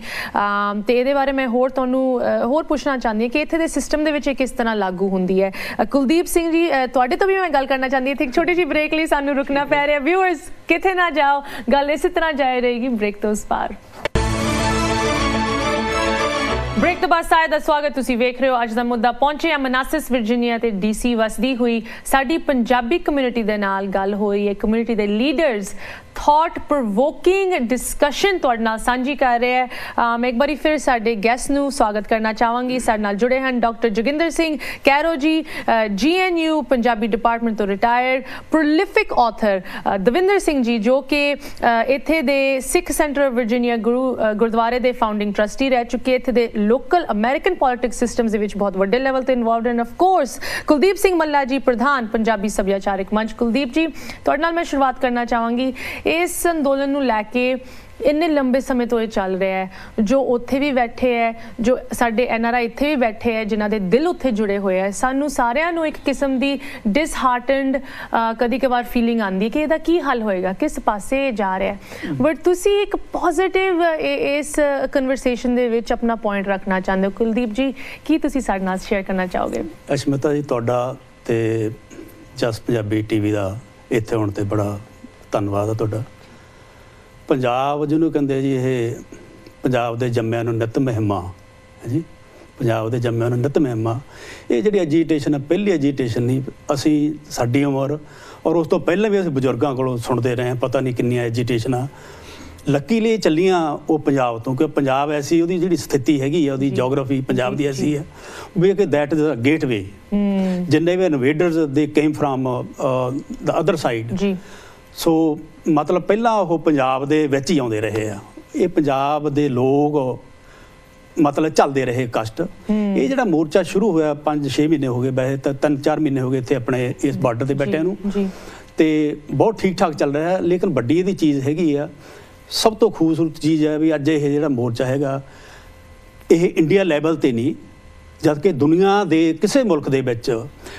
A: ਤੇ ਇਹਦੇ ਬਾਰੇ ਮੈਂ ਤੁਹਾਨੂੰ ਹੋਰ ਪੁੱਛਣਾ ਚਾਹੁੰਦੀ ਹਾਂ ਕਿ ਇੱਥੇ ਦੇ ਸਿਸਟਮ ਦੇ ਵਿੱਚ ਇਹ ਕਿਸ ਤਰ੍ਹਾਂ ਲਾਗੂ ਹੁੰਦੀ ਹੈ। ਕੁਲਦੀਪ ਸਿੰਘ ਜੀ, ਤੁਹਾਡੇ ਤੋਂ ਵੀ ਮੈਂ ਗੱਲ ਕਰਨਾ ਚਾਹੁੰਦੀ ਹਾਂ। ਇੱਕ ਛੋਟੀ ਜਿਹੀ ਬ੍ਰੇਕ ਲਈ ਸਾਨੂੰ ਰੁਕਣਾ ਪੈ ਰਿਹਾ। ਵਿਊਅਰਸ ਕਿਤੇ ਨਾ ਜਾਓ, ਗੱਲ ਇਸੇ ਤਰ੍ਹਾਂ ਜਾਰੀ ਰਹੇਗੀ ਬ੍ਰੇਕ ਤੋਂ ਉਸ ਪਾਰ। ਬ੍ਰੇਕ ਤੋਂ ਬਾਅਦ ਸਾਰਿਆਂ ਦਾ ਸਵਾਗਤ। ਤੁਸੀਂ ਵੇਖ ਰਹੇ ਹੋ ਅੱਜ ਦਾ ਮੁੱਦਾ। ਪਹੁੰਚੇ ਆ ਮਨਾਸਿਸ ਵਰਜੀਨੀਆ ਤੇ DC ਵਸਦੀ ਹੋਈ ਸਾਡੀ ਪੰਜਾਬੀ ਕਮਿਊਨਿਟੀ ਦੇ ਨਾਲ ਗੱਲ ਹੋ ਰਹੀ ਹੈ। ਕਮਿਊਨਿਟੀ ਦੇ ਲੀਡਰਸ ਥਾਟ ਪ੍ਰੋਵੋਕਿੰਗ ਡਿਸਕਸ਼ਨ ਤੁਹਾਡੇ ਨਾਲ ਸਾਂਝੀ ਕਰ ਰਹੇ ਹੈ। ਮੈਂ ਇੱਕ ਵਾਰੀ ਫਿਰ ਸਾਡੇ ਗੈਸਟ ਨੂੰ ਸਵਾਗਤ ਕਰਨਾ ਚਾਹਾਂਗੀ। ਸਾਡੇ ਨਾਲ ਜੁੜੇ ਹਨ ਡਾਕਟਰ ਜੋਗਿੰਦਰ ਸਿੰਘ ਕੈਰੋ ਜੀ, GNU ਪੰਜਾਬੀ ਡਿਪਾਰਟਮੈਂਟ ਤੋਂ ਰਿਟਾਇਰਡ ਪ੍ਰੋਲਿਫਿਕ ਆਥਰ ਦਵਿੰਦਰ ਸਿੰਘ ਜੀ, ਜੋ ਕਿ ਇੱਥੇ ਦੇ ਸਿੱਖ ਸੈਂਟਰ ਵਰਜੀਨੀਆ ਗੁਰਦੁਆਰੇ ਦੇ ਫਾਊਂਡਿੰਗ ਟਰਸਟੀ ਰਹਿ ਚੁੱਕੇ, ਇੱਥੇ ਦੇ ਲੋਕਲ ਅਮਰੀਕਨ ਪੋਲਿਟਿਕਸ ਸਿਸਟਮਸ ਦੇ ਵਿੱਚ ਬਹੁਤ ਵੱਡੇ ਲੈਵਲ ਤੇ ਇਨਵੋਲਵਡ ਹਨ। ਆਫ ਕੋਰਸ ਕੁਲਦੀਪ ਸਿੰਘ ਮੱਲਾ ਜੀ, ਪ੍ਰਧਾਨ ਪੰਜਾਬੀ ਸੱਭਿਆਚਾਰਕ ਮੰਚ। ਕੁਲਦੀਪ ਜੀ, ਤੁਹਾਡੇ ਨਾਲ ਮੈਂ ਸ਼ੁਰੂਆਤ ਕਰਨਾ ਚਾਹਾਂਗੀ। ਇਸ ਅੰਦੋਲਨ ਨੂੰ ਲੈ ਕੇ ਇੰਨੇ ਲੰਬੇ ਸਮੇਂ ਤੋਂ ਇਹ ਚੱਲ ਰਿਹਾ ਹੈ, ਜੋ ਉੱਥੇ ਵੀ ਬੈਠੇ ਹੈ, ਜੋ ਸਾਡੇ NRI ਇੱਥੇ ਵੀ ਬੈਠੇ ਹੈ, ਜਿਨ੍ਹਾਂ ਦੇ ਦਿਲ ਉੱਥੇ ਜੁੜੇ ਹੋਏ ਹੈ, ਸਾਨੂੰ ਸਾਰਿਆਂ ਨੂੰ ਇੱਕ ਕਿਸਮ ਦੀ ਡਿਸਹਾਰਟਨਡ ਕਦੀ ਕਵਾਰ ਫੀਲਿੰਗ ਆਉਂਦੀ ਕਿ ਇਹਦਾ ਕੀ ਹੱਲ ਹੋਏਗਾ, ਕਿਸ ਪਾਸੇ ਜਾ ਰਿਹਾ ਹੈ। ਬਟ ਤੁਸੀਂ ਇੱਕ ਪੋਜ਼ਿਟਿਵ ਇਸ ਕਨਵਰਸੇਸ਼ਨ ਦੇ ਵਿੱਚ ਆਪਣਾ ਪੁਆਇੰਟ ਰੱਖਣਾ ਚਾਹੁੰਦੇ ਹੋ। ਕੁਲਦੀਪ ਜੀ, ਕੀ ਤੁਸੀਂ ਸਾਡੇ ਨਾਲ ਸ਼ੇਅਰ ਕਰਨਾ ਚਾਹੋਗੇ?
D: ਅਸ਼ਮਿਤਾ ਜੀ, ਤੁਹਾਡਾ ਤੇ ਜਸ ਪੰਜਾਬੀ TV ਦਾ ਇੱਥੇ ਆਉਣ ਤੇ ਬੜਾ ਧੰਨਵਾਦ ਹੈ ਤੁਹਾਡਾ। ਪੰਜਾਬ ਜਿਹਨੂੰ ਕਹਿੰਦੇ ਜੀ, ਇਹ ਪੰਜਾਬ ਦੇ ਜੰਮਿਆਂ ਨੂੰ ਨਿੱਤ ਮਹਿਮਾ ਹੈ ਜੀ, ਪੰਜਾਬ ਦੇ ਜੰਮਿਆਂ ਨੂੰ ਨਿੱਤ ਮਹਿਮਾ। ਇਹ ਜਿਹੜੀ ਐਜੀਟੇਸ਼ਨ ਹੈ, ਪਹਿਲੀ ਐਜੀਟੇਸ਼ਨ ਨਹੀਂ, ਅਸੀਂ ਸਾਡੀ ਉਮਰ ਔਰ ਉਸ ਤੋਂ ਪਹਿਲਾਂ ਵੀ ਅਸੀਂ ਬਜ਼ੁਰਗਾਂ ਕੋਲੋਂ ਸੁਣਦੇ ਰਹੇ ਹਾਂ, ਪਤਾ ਨਹੀਂ ਕਿੰਨੀਆਂ ਐਜੀਟੇਸ਼ਨਾਂ ਲੱਕੀਲੀ ਚੱਲੀਆਂ ਉਹ ਪੰਜਾਬ ਤੋਂ, ਕਿ ਪੰਜਾਬ ਐਸੀ ਉਹਦੀ ਜਿਹੜੀ ਸਥਿਤੀ ਹੈਗੀ ਆ, ਉਹਦੀ ਜੀਓਗ੍ਰਾਫੀ ਪੰਜਾਬ ਦੀ ਐਸੀ ਹੈ ਵੀ ਕਿ ਦੈਟ ਇਜ਼ ਅ ਗੇਟਵੇ। ਜਿੰਨੇ ਵੀ invaders they came from the other side. So ਮਤਲਬ ਪਹਿਲਾਂ ਉਹ ਪੰਜਾਬ ਦੇ ਵਿੱਚ ਹੀ ਆਉਂਦੇ ਰਹੇ ਆ। ਇਹ ਪੰਜਾਬ ਦੇ ਲੋਕ ਮਤਲਬ ਚੱਲਦੇ ਰਹੇ ਕਸ਼ਟ। ਇਹ ਜਿਹੜਾ ਮੋਰਚਾ ਸ਼ੁਰੂ ਹੋਇਆ 5-6 ਮਹੀਨੇ ਹੋ ਗਏ, ਵੈਸੇ ਤਾਂ 3-4 ਮਹੀਨੇ ਹੋ ਗਏ ਇੱਥੇ ਆਪਣੇ ਇਸ ਬਾਰਡਰ ਤੇ ਬੈਠਿਆਂ ਨੂੰ, ਤੇ ਬਹੁਤ ਠੀਕ ਠਾਕ ਚੱਲ ਰਿਹਾ ਹੈ। ਲੇਕਿਨ ਵੱਡੀ ਇਹਦੀ ਚੀਜ਼ ਹੈਗੀ ਆ, ਸਭ ਤੋਂ ਖੂਬਸੂਰਤ ਚੀਜ਼ ਹੈ ਵੀ ਅੱਜ ਇਹ ਜਿਹੜਾ ਮੋਰਚਾ ਹੈਗਾ, ਇਹ ਇੰਡੀਆ ਲੈਵਲ ਤੇ ਨਹੀਂ, ਜਦਕਿ ਦੁਨੀਆ ਦੇ ਕਿਸੇ ਮੁਲਕ ਦੇ ਵਿੱਚ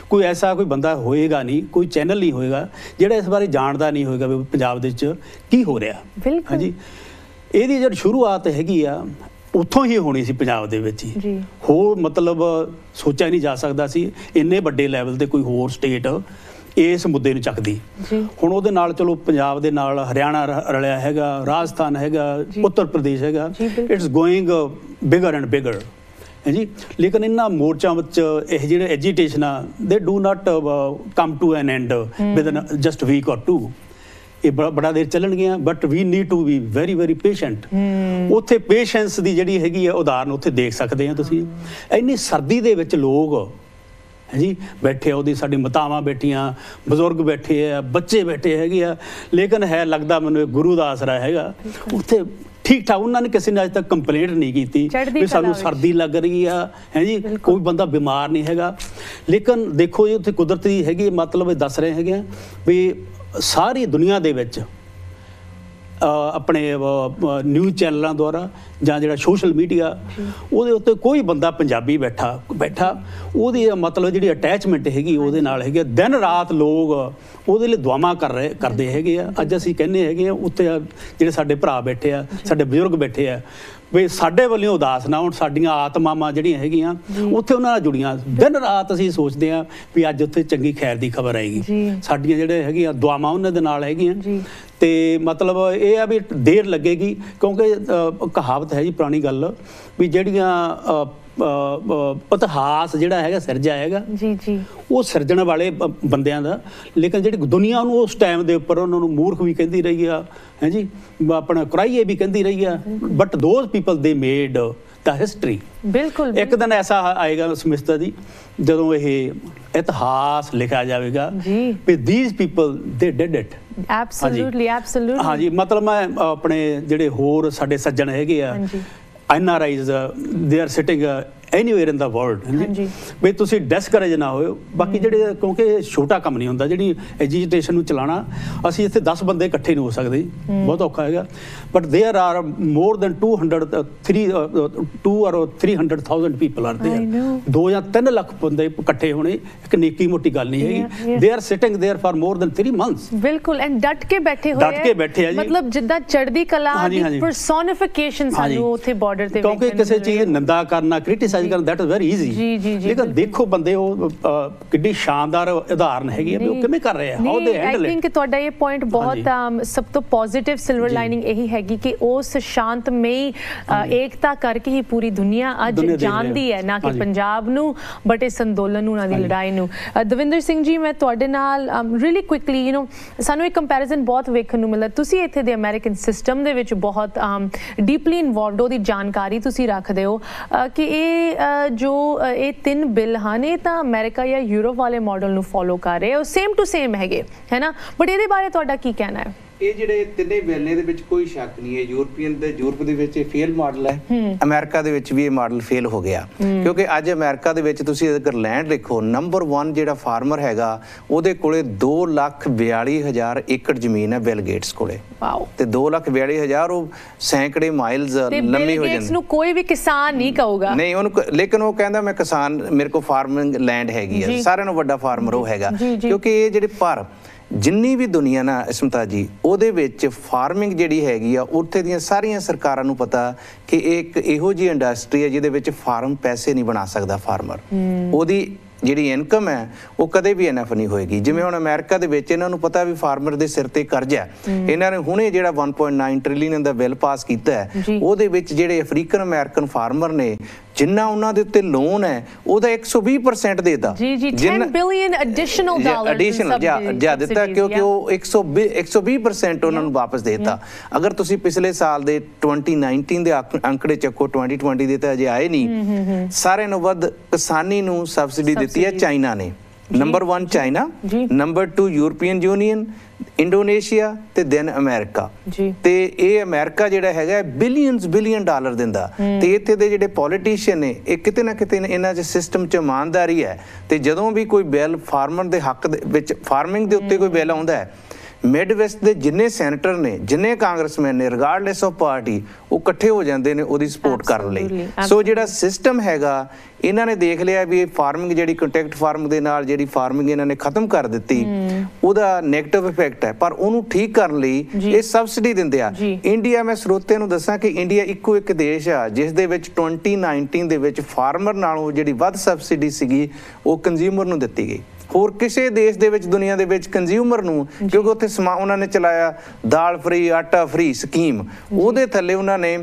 D: ਕੋਈ ਐਸਾ ਕੋਈ ਬੰਦਾ ਹੋਏਗਾ ਨਹੀਂ, ਕੋਈ ਚੈਨਲ ਨਹੀਂ ਹੋਏਗਾ ਜਿਹੜਾ ਇਸ ਬਾਰੇ ਜਾਣਦਾ ਨਹੀਂ ਹੋਏਗਾ ਵੀ ਪੰਜਾਬ ਦੇ ਵਿੱਚ ਕੀ ਹੋ ਰਿਹਾ। ਹਾਂਜੀ, ਇਹਦੀ ਜਿਹੜੀ ਸ਼ੁਰੂਆਤ ਹੈਗੀ ਆ ਉੱਥੋਂ ਹੀ ਹੋਣੀ ਸੀ, ਪੰਜਾਬ ਦੇ ਵਿੱਚ ਹੀ। ਹੋਰ ਮਤਲਬ ਸੋਚਿਆ ਨਹੀਂ ਜਾ ਸਕਦਾ ਸੀ ਇੰਨੇ ਵੱਡੇ ਲੈਵਲ ਤੇ ਕੋਈ ਹੋਰ ਸਟੇਟ ਇਸ ਮੁੱਦੇ ਨੂੰ ਚੱਕਦੀ। ਹੁਣ ਉਹਦੇ ਨਾਲ ਚਲੋ ਪੰਜਾਬ ਦੇ ਨਾਲ ਹਰਿਆਣਾ ਰਲਿਆ ਹੈਗਾ, ਰਾਜਸਥਾਨ ਹੈਗਾ, ਉੱਤਰ ਪ੍ਰਦੇਸ਼ ਹੈਗਾ, it's going bigger and bigger ਹੈ ਜੀ। ਲੇਕਿਨ ਇਹਨਾਂ ਮੋਰਚਿਆਂ ਵਿੱਚ ਇਹ ਜਿਹੜੇ ਐਜੀਟੇਸ਼ਨ ਆ, they do not come to an end within just week or 2। ਇਹ ਬੜਾ ਦੇਰ ਚੱਲਣਗੀਆਂ, but we need to be very very patient. ਉੱਥੇ ਪੇਸ਼ੈਂਸ ਦੀ ਜਿਹੜੀ ਹੈਗੀ ਆ ਉਦਾਹਰਨ ਉੱਥੇ ਦੇਖ ਸਕਦੇ ਆ ਤੁਸੀਂ। ਇੰਨੀ ਸਰਦੀ ਦੇ ਵਿੱਚ ਲੋਕ ਹੈ ਜੀ ਬੈਠੇ ਆ, ਉਹਦੀ ਸਾਡੀ ਮਾਤਾਵਾਂ ਬੈਠੀਆਂ, ਬਜ਼ੁਰਗ ਬੈਠੇ ਆ, ਬੱਚੇ ਬੈਠੇ ਹੈਗੇ ਆ, ਲੇਕਿਨ ਹੈ ਲੱਗਦਾ ਮੈਨੂੰ ਗੁਰੂ ਦਾ ਆਸਰਾ ਹੈਗਾ ਉੱਥੇ। ਠੀਕ ਠਾਕ, ਉਹਨਾਂ ਨੇ ਕਿਸੇ ਨੇ ਅੱਜ ਤੱਕ ਕੰਪਲੇਂਟ ਨਹੀਂ ਕੀਤੀ ਵੀ ਸਾਨੂੰ ਸਰਦੀ ਲੱਗ ਰਹੀ ਆ, ਹੈ ਜੀ, ਕੋਈ ਬੰਦਾ ਬਿਮਾਰ ਨਹੀਂ ਹੈਗਾ। ਲੇਕਿਨ ਦੇਖੋ ਜੀ ਉੱਥੇ ਕੁਦਰਤੀ ਹੈਗੀ, ਮਤਲਬ ਦੱਸ ਰਹੇ ਹੈਗੇ ਵੀ ਸਾਰੀ ਦੁਨੀਆ ਦੇ ਵਿੱਚ ਆਪਣੇ ਨਿਊਜ਼ ਚੈਨਲਾਂ ਦੁਆਰਾ ਜਾਂ ਜਿਹੜਾ ਸੋਸ਼ਲ ਮੀਡੀਆ, ਉਹਦੇ ਉੱਤੇ ਕੋਈ ਬੰਦਾ ਪੰਜਾਬੀ ਬੈਠਾ ਉਹਦੀ ਮਤਲਬ ਜਿਹੜੀ ਅਟੈਚਮੈਂਟ ਹੈਗੀ ਉਹਦੇ ਨਾਲ ਹੈਗੀ। ਦਿਨ ਰਾਤ ਲੋਕ ਉਹਦੇ ਲਈ ਦੁਆਵਾਂ ਕਰਦੇ ਹੈਗੇ ਆ। ਅੱਜ ਅਸੀਂ ਕਹਿੰਦੇ ਹੈਗੇ ਆ ਉੱਥੇ ਜਿਹੜੇ ਸਾਡੇ ਭਰਾ ਬੈਠੇ ਆ, ਸਾਡੇ ਬਜ਼ੁਰਗ ਬੈਠੇ ਆ, ਵੀ ਸਾਡੇ ਵੱਲੋਂ ਉਦਾਸ ਨਾ ਹੋਣ, ਸਾਡੀਆਂ ਆਤਮਾਵਾਂ ਜਿਹੜੀਆਂ ਹੈਗੀਆਂ ਉੱਥੇ ਉਹਨਾਂ ਨਾਲ ਜੁੜੀਆਂ। ਦਿਨ ਰਾਤ ਅਸੀਂ ਸੋਚਦੇ ਹਾਂ ਵੀ ਅੱਜ ਉੱਥੇ ਚੰਗੀ ਖੈਰ ਦੀ ਖਬਰ ਆਏਗੀ। ਸਾਡੀਆਂ ਜਿਹੜੇ ਹੈਗੀਆਂ ਦੁਆਵਾਂ ਉਹਨਾਂ ਦੇ ਨਾਲ ਹੈਗੀਆਂ। ਤੇ ਮਤਲਬ ਇਹ ਆ ਵੀ ਦੇਰ ਲੱਗੇਗੀ, ਕਿਉਂਕਿ ਕਹਾਵਤ ਹੈ ਜੀ, ਪੁਰਾਣੀ ਗੱਲ, ਵੀ ਜਿਹੜੀਆਂ ਇਤਿਹਾਸ ਜਿਹੜਾ ਹੈਗਾ ਸਿਰਜਿਆ ਹੈਗਾ ਉਹ ਸਿਰਜਣ ਵਾਲੇ ਬੰਦਿਆਂ ਦਾ, ਲੇਕਿਨ ਜਿਹੜੀ ਦੁਨੀਆ ਨੂੰ ਉਸ ਟਾਈਮ ਦੇ ਉੱਪਰ ਉਹਨਾਂ ਨੂੰ ਮੂਰਖ ਵੀ ਕਹਿੰਦੀ ਰਹੀ ਆ, ਹੈ ਜੀ, ਆਪਣਾ ਕੁਰਾਈਏ ਵੀ ਕਹਿੰਦੀ ਰਹੀ ਆ, ਬਟ ਦੋਜ਼ ਪੀਪਲ ਦੇ ਮੇਡ ਦਾ ਹਿਸਟਰੀ। ਬਿਲਕੁਲ ਇੱਕ ਦਿਨ ਐਸਾ ਆਏਗਾ ਸਮਿਸਤਾ ਜੀ, ਜਦੋਂ ਇਹ ਇਤਿਹਾਸ ਲਿਖਿਆ ਜਾਵੇਗਾ ਵੀ these people they did it।
A: Absolutely, absolutely।
D: ਹਾਂਜੀ, ਮਤਲਬ ਮੈਂ ਆਪਣੇ ਜਿਹੜੇ ਹੋਰ ਸਾਡੇ ਸੱਜਣ ਹੈਗੇ ਆ NRIs, they are sitting
G: anywhere in the world ਵੀ ਤੁਸੀਂ ਡਿਸਕਰੇਜ ਨਾ ਹੋਇਓ। ਬਾਕੀ ਜਿਹੜੇ ਕਿਉਂਕਿ ਇਹ ਛੋਟਾ ਕੰਮ ਨਹੀਂ ਹੁੰਦਾ ਜਿਹੜੀ ਐਜੀਟੇਸ਼ਨ ਨੂੰ ਚਲਾਉਣਾ, ਅਸੀਂ ਇੱਥੇ 10 ਬੰਦੇ ਇਕੱਠੇ ਨਹੀਂ ਹੋ ਸਕਦੇ, ਬਹੁਤ ਔਖਾ ਹੈਗਾ। But there are more than 300,000 people are there. 2 ਜਾਂ 3 ਲੱਖ ਬੰਦੇ ਇਕੱਠੇ ਹੋਣੇ ਇੱਕ ਨਿੱਕੀ ਮੋਟੀ ਗੱਲ ਨਹੀਂ ਹੈਗੀ। They are sitting there for more than 3 months।
A: ਬਿਲਕੁਲ, ਐਂਡ ਡਟ ਕੇ ਬੈਠੇ ਹੋਏ,
G: ਡਟ ਕੇ ਬੈਠੇ ਆ ਜੀ।
A: ਮਤਲਬ ਜਿੱਦਾਂ ਚੜ੍ਹਦੀ ਕਲਾ ਦੀ ਪਰਸੋਨੀਫਿਕੇਸ਼ਨ ਸਾਨੂੰ ਉੱਥੇ ਬਾਰਡਰ ਤੇ
G: ਕਿਉਂਕਿ ਕਿਸੇ ਚੀਜ਼ ਦੀ ਨਿੰਦਾ ਕਰਨਾ, ਕ੍ਰਿਟਿਸਾਈਜ਼ ਕਰਨਾ, ਦੈਟ ਇਜ਼ ਵੈਰੀ ਈਜ਼ੀ। ਲੇਕਿਨ ਦੇਖੋ ਬੰਦੇ ਉਹ ਕਿੰਨੀ ਸ਼ਾਨਦਾਰ ਉਦਾਹਰਨ ਹੈਗੀ ਹੈ ਵੀ ਉਹ ਕਿਵੇਂ ਕਰ ਰਹੇ ਆ, how they handle it.
A: I think ਤੁਹਾਡਾ ਇਹ ਪੁਆਇੰਟ ਬਹੁਤ ਸਭ ਤੋਂ ਪੋਜ਼ਿਟਿਵ ਸਿਲਵਰ ਲਾਈਨਿੰਗ ਇਹੀ ਹੈਗੀ ਕਿ ਉਸ ਸ਼ਾਂਤਮਈ ਏਕਤਾ ਕਰਕੇ ਹੀ ਪੂਰੀ ਦੁਨੀਆ ਅੱਜ ਜਾਣਦੀ ਹੈ, ਨਾ ਕਿ ਪੰਜਾਬ ਨੂੰ ਬਟ ਇਸ ਅੰਦੋਲਨ ਨੂੰ, ਉਹਨਾਂ ਦੀ ਲੜਾਈ ਨੂੰ। ਦਵਿੰਦਰ ਸਿੰਘ ਜੀ, ਮੈਂ ਤੁਹਾਡੇ ਨਾਲ ਰੀਲੀ ਕੁਇਕਲੀ ਸਾਨੂੰ ਇੱਕ ਕੰਪੈਰੀਜ਼ਨ ਬਹੁਤ ਵੇਖਣ ਨੂੰ ਮਿਲਦਾ। ਤੁਸੀਂ ਇੱਥੇ ਦੇ ਅਮਰੀਕਨ ਸਿਸਟਮ ਦੇ ਵਿੱਚ ਬਹੁਤ ਡੀਪਲੀ ਇਨਵੋਲਵਡ, ਉਹਦੀ ਜਾਣਕਾਰੀ ਤੁਸੀਂ ਰੱਖਦੇ ਹੋ ਕਿ ਇਹ ਜੋ ਇਹ 3 ਬਿੱਲ ਹਨ ਇਹ ਤਾਂ ਅਮਰੀਕਾ ਜਾਂ ਯੂਰਪ ਵਾਲੇ ਮਾਡਲ ਨੂੰ ਫੋਲੋ ਕਰ ਰਹੇ, ਉਹ ਸੇਮ ਟੂ ਸੇਮ ਹੈਗੇ, ਹੈ ਨਾ, ਬਟ ਇਹਦੇ ਬਾਰੇ ਤੁਹਾਡਾ ਕੀ ਕਹਿਣਾ ਹੈ?
F: ਇਹ ਜਿਹੜੇ ਤਿੰਨੇ ਬਿੱਲ ਨੇ ਦੇ ਵਿੱਚ ਕੋਈ ਸ਼ੱਕ ਨਹੀਂ ਹੈ, ਯੂਰਪ ਦੇ ਵਿੱਚ ਇਹ ਫੇਲ ਮਾਡਲ ਹੈ, ਅਮਰੀਕਾ ਦੇ ਵਿੱਚ ਵੀ ਇਹ ਮਾਡਲ ਫੇਲ ਹੋ ਗਿਆ। ਕਿਉਂਕਿ ਅੱਜ ਅਮਰੀਕਾ ਦੇ ਵਿੱਚ ਤੁਸੀਂ ਅਗਰ ਲੈਂਡ ਦੇਖੋ, ਨੰਬਰ 1 ਜਿਹੜਾ ਫਾਰਮਰ ਹੈਗਾ ਉਹਦੇ ਕੋਲੇ 2,42,000 ਏਕੜ ਜ਼ਮੀਨ ਹੈ ਬਿਲ ਗੇਟਸ ਕੋਲੇ।
A: ਵਾਓ।
F: ਤੇ 2,42,000 ਉਹ ਸੈਂਕੜੇ ਮਾਈਲਸ ਲੰਮੀ ਹੋ ਜਾਂਦੀ।
A: ਨੂੰ ਕੋਈ ਵੀ ਕਿਸਾਨ ਨਹੀਂ ਕਹੂਗਾ, ਨਹੀਂ
F: ਉਹਨੂੰ, ਲੇਕਿਨ ਉਹ ਕਹਿੰਦਾ ਮੈਂ ਕਿਸਾਨ, ਮੇਰੇ ਕੋਲ ਫਾਰਮਿੰਗ ਲੈਂਡ ਹੈਗੀ ਹੈ, ਸਾਰਿਆਂ ਨੂੰ ਵੱਡਾ ਫਾਰਮਰ ਉਹ ਹੈਗਾ। ਕਿਉਂਕਿ ਇਹ ਜਿਹੜੇ ਪਰ ਜਿੰਨੀ ਵੀ ਦੁਨੀਆ ਨਾ ਇਸਮਤਾ ਜੀ, ਉਹਦੇ ਵਿੱਚ ਫਾਰਮਿੰਗ ਜਿਹੜੀ ਹੈਗੀ ਆ ਉੱਥੇ ਦੀਆਂ ਸਾਰੀਆਂ ਸਰਕਾਰਾਂ ਨੂੰ ਪਤਾ ਕਿ ਇਹ ਇੱਕ ਇਹੋ ਜਿਹੀ ਇੰਡਸਟਰੀ ਹੈ ਜਿਹਦੇ ਵਿੱਚ ਫਾਰਮ ਪੈਸੇ ਨਹੀਂ ਬਣਾ ਸਕਦਾ ਫਾਰਮਰ। ਉਹਦੀ ਜਿਹੜੀ ਇਨਕਮ ਹੈ ਉਹ ਕਦੇ ਵੀ ਇਨਫ ਨਹੀਂ ਹੋਏਗੀ। ਜਿਵੇਂ ਹੁਣ ਅਮਰੀਕਾ ਦੇ ਵਿੱਚ ਇਹਨਾਂ ਨੂੰ ਪਤਾ ਵੀ ਫਾਰਮਰ ਦੇ ਸਿਰ ਤੇ ਕਰਜ਼ਾ, ਇਹਨਾਂ ਨੇ ਹੁਣੇ ਜਿਹੜਾ 1.9 ਟ੍ਰਿਲੀਅਨ ਦਾ ਬਿੱਲ ਪਾਸ ਕੀਤਾ ਹੈ, ਉਹਦੇ ਵਿੱਚ ਜਿਹੜੇ ਅਫਰੀਕਨ ਅਮਰੀਕਨ ਫਾਰਮਰ ਨੇ ਜਿੰਨਾ ਉਹਨਾਂ ਦੇ ਉੱਤੇ ਲੋਨ ਹੈ ਉਹਦਾ 120% ਦੇਤਾ।
A: 10 ਬਿਲੀਅਨ ਐਡੀਸ਼ਨਲ
F: ਜਾ ਦਿੱਤਾ, ਕਿਉਂਕਿ ਉਹ 120% ਉਹਨਾਂ ਨੂੰ ਵਾਪਸ ਦੇਤਾ। ਅਗਰ ਤੁਸੀਂ ਪਿਛਲੇ ਸਾਲ ਦੇ 2019 ਦੇ ਅੰਕੜੇ ਚੱਕੋ, 2020 ਦੇ ਤਾਂ ਅਜੇ ਆਏ ਨਹੀਂ। ਸਾਰਿਆਂ ਨੂੰ ਵੱਧ ਕਿਸਾਨੀ ਨੂੰ ਸਬਸਿਡੀ ਦਿੱਤੀ ਹੈ ਚਾਈਨਾ ਨੇ। Number 1 China, number 2 European union, Indonesia ਤੇ ਦੈਨ ਅਮਰੀਕਾ। ਤੇ ਇਹ ਅਮਰੀਕਾ ਜਿਹੜਾ ਹੈਗਾ ਬਿਲੀਅਨ ਡਾਲਰ ਦਿੰਦਾ। ਤੇ ਇੱਥੇ ਦੇ ਜਿਹੜੇ ਪੋਲੀਟੀਸ਼ੀਅਨ ਨੇ ਇਹ ਕਿਤੇ ਨਾ ਕਿਤੇ ਇਹਨਾਂ 'ਚ ਸਿਸਟਮ 'ਚ ਇਮਾਨਦਾਰੀ ਹੈ। ਤੇ ਜਦੋਂ ਵੀ ਕੋਈ ਬਿੱਲ ਫਾਰਮਰ ਦੇ ਹੱਕ ਦੇ ਵਿੱਚ, ਫਾਰਮਿੰਗ ਦੇ ਉੱਤੇ ਕੋਈ ਬਿੱਲ ਆਉਂਦਾ ਹੈ, ਮਿਡ ਵੈਸਟ ਦੇ ਜਿੰਨੇ ਸੈਨੇਟਰ ਨੇ, ਜਿੰਨੇ ਕਾਂਗਰਸਮੈਨ ਨੇ, ਰਿਗਾਰਡਲੈਸ ਆਫ ਪਾਰਟੀ, ਉਹ ਇਕੱਠੇ ਹੋ ਜਾਂਦੇ ਨੇ ਉਹਦੀ ਸਪੋਰਟ ਕਰਨ ਲਈ। ਸੋ ਜਿਹੜਾ ਸਿਸਟਮ ਹੈਗਾ, ਇਹਨਾਂ ਨੇ ਦੇਖ ਲਿਆ ਵੀ ਇਹ ਫਾਰਮਿੰਗ ਜਿਹੜੀ ਕੰਟੈਕਟ ਫਾਰਮ ਦੇ ਨਾਲ ਜਿਹੜੀ ਫਾਰਮਿੰਗ ਇਹਨਾਂ ਨੇ ਖਤਮ ਕਰ ਦਿੱਤੀ, ਉਹਦਾ ਨੈਗੇਟਿਵ ਇਫੈਕਟ ਹੈ। ਪਰ ਉਹਨੂੰ ਠੀਕ ਕਰਨ ਲਈ ਇਹ ਸਬਸਿਡੀ ਦਿੰਦੇ ਆ। ਇੰਡੀਆ, ਮੈਂ ਸਰੋਤੇ ਨੂੰ ਦੱਸਾਂ ਕਿ ਇੰਡੀਆ ਇੱਕੋ ਇੱਕ ਦੇਸ਼ ਆ ਜਿਸ ਦੇ ਵਿੱਚ 2019 ਦੇ ਵਿੱਚ ਫਾਰਮਰ ਨਾਲੋਂ ਜਿਹੜੀ ਵੱਧ ਸਬਸਿਡੀ ਸੀਗੀ ਉਹ ਕੰਜ਼ਿਊਮਰ ਨੂੰ ਦਿੱਤੀ ਗਈ। ਹੋਰ ਕਿਸੇ ਦੇਸ਼ ਦੇ ਵਿੱਚ ਦੁਨੀਆ ਦੇ ਵਿੱਚ ਕੰਜ਼ਿਊਮਰ ਨੂੰ, ਕਿਉਂਕਿ ਉੱਥੇ ਉਹਨਾਂ ਨੇ ਚਲਾਇਆ ਦਾਲ ਫ੍ਰੀ, ਆਟਾ ਫ੍ਰੀ ਸਕੀਮ, ਉਹਦੇ ਥੱਲੇ ਉਹਨਾਂ ਨੇ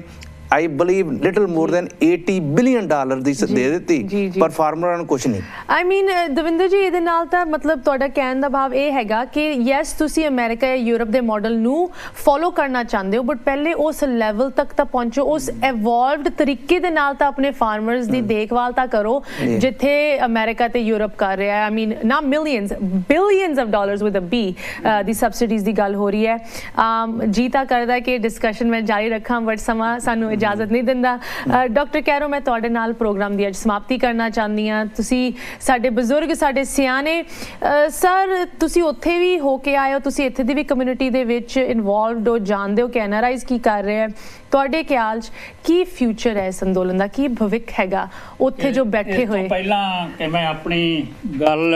F: I believe little more than $80 billion ਦੀ ਦੇ ਦਿੱਤੀ, ਪਰ ਫਾਰਮਰਾਂ ਨੂੰ ਕੁਝ ਨਹੀਂ।
A: ਆਈ ਮੀਨ ਦਵਿੰਦਰ ਜੀ, ਇਹਦੇ ਨਾਲ ਤਾਂ ਮਤਲਬ ਤੁਹਾਡਾ ਕਹਿਣ ਦਾ ਭਾਵ ਇਹ ਹੈਗਾ ਕਿ ਯੈਸ, ਤੁਸੀਂ ਅਮਰੀਕਾ ਜਾਂ ਯੂਰਪ ਦੇ ਮਾਡਲ ਨੂੰ ਫੋਲੋ ਕਰਨਾ ਚਾਹੁੰਦੇ ਹੋ, ਬਟ ਪਹਿਲੇ ਉਸ ਲੈਵਲ ਤੱਕ ਤਾਂ ਪਹੁੰਚੋ, ਉਸ ਇਵੋਲਵਡ ਤਰੀਕੇ ਦੇ ਨਾਲ ਤਾਂ ਆਪਣੇ ਫਾਰਮਰਸ ਦੀ ਦੇਖਭਾਲ ਤਾਂ ਕਰੋ ਜਿੱਥੇ ਅਮਰੀਕਾ ਤੇ ਯੂਰਪ ਕਰ ਰਿਹਾ ਹੈ। ਆਈ ਮੀਨ ਨਾ millions, billions of dollars with a B ਦੀ ਸਬਸਿਡੀਜ਼ ਦੀ ਗੱਲ ਹੋ ਰਹੀ ਹੈ। ਜੀ ਤਾਂ ਕਰਦਾ ਕਿ ਡਿਸਕਸ਼ਨ ਮੈਂ ਜਾਰੀ ਰੱਖਾਂ, ਬਟ ਸਮਾਂ ਸਾਨੂੰ ਇਜਾਜ਼ਤ ਨਹੀਂ ਦਿੰਦਾ। ਡਾਕਟਰ ਕੈਰੋ, ਮੈਂ ਤੁਹਾਡੇ ਨਾਲ ਪ੍ਰੋਗਰਾਮ ਦੀ ਅੱਜ ਸਮਾਪਤੀ ਕਰਨਾ ਚਾਹੁੰਦੀ ਹਾਂ। ਤੁਸੀਂ ਸਾਡੇ ਬਜ਼ੁਰਗ, ਸਾਡੇ ਸਿਆਣੇ ਸਰ, ਤੁਸੀਂ ਉੱਥੇ ਵੀ ਹੋ ਕੇ ਆਏ ਹੋ, ਤੁਸੀਂ ਇੱਥੇ ਦੀ ਵੀ ਕਮਿਊਨਿਟੀ ਦੇ ਵਿੱਚ ਇਨਵੋਲਵਡ ਹੋ, ਜਾਣਦੇ ਹੋ ਕਿ NRIs ਕੀ ਕਰ ਰਹੇ ਹੈ। ਤੁਹਾਡੇ ਖਿਆਲ 'ਚ ਕੀ ਫਿਊਚਰ ਹੈ ਇਸ ਅੰਦੋਲਨ ਦਾ, ਕੀ ਭਵਿੱਖ ਹੈਗਾ ਉੱਥੇ ਜੋ ਬੈਠੇ ਹੋਏ?
E: ਪਹਿਲਾਂ ਕਿ ਮੈਂ ਆਪਣੀ ਗੱਲ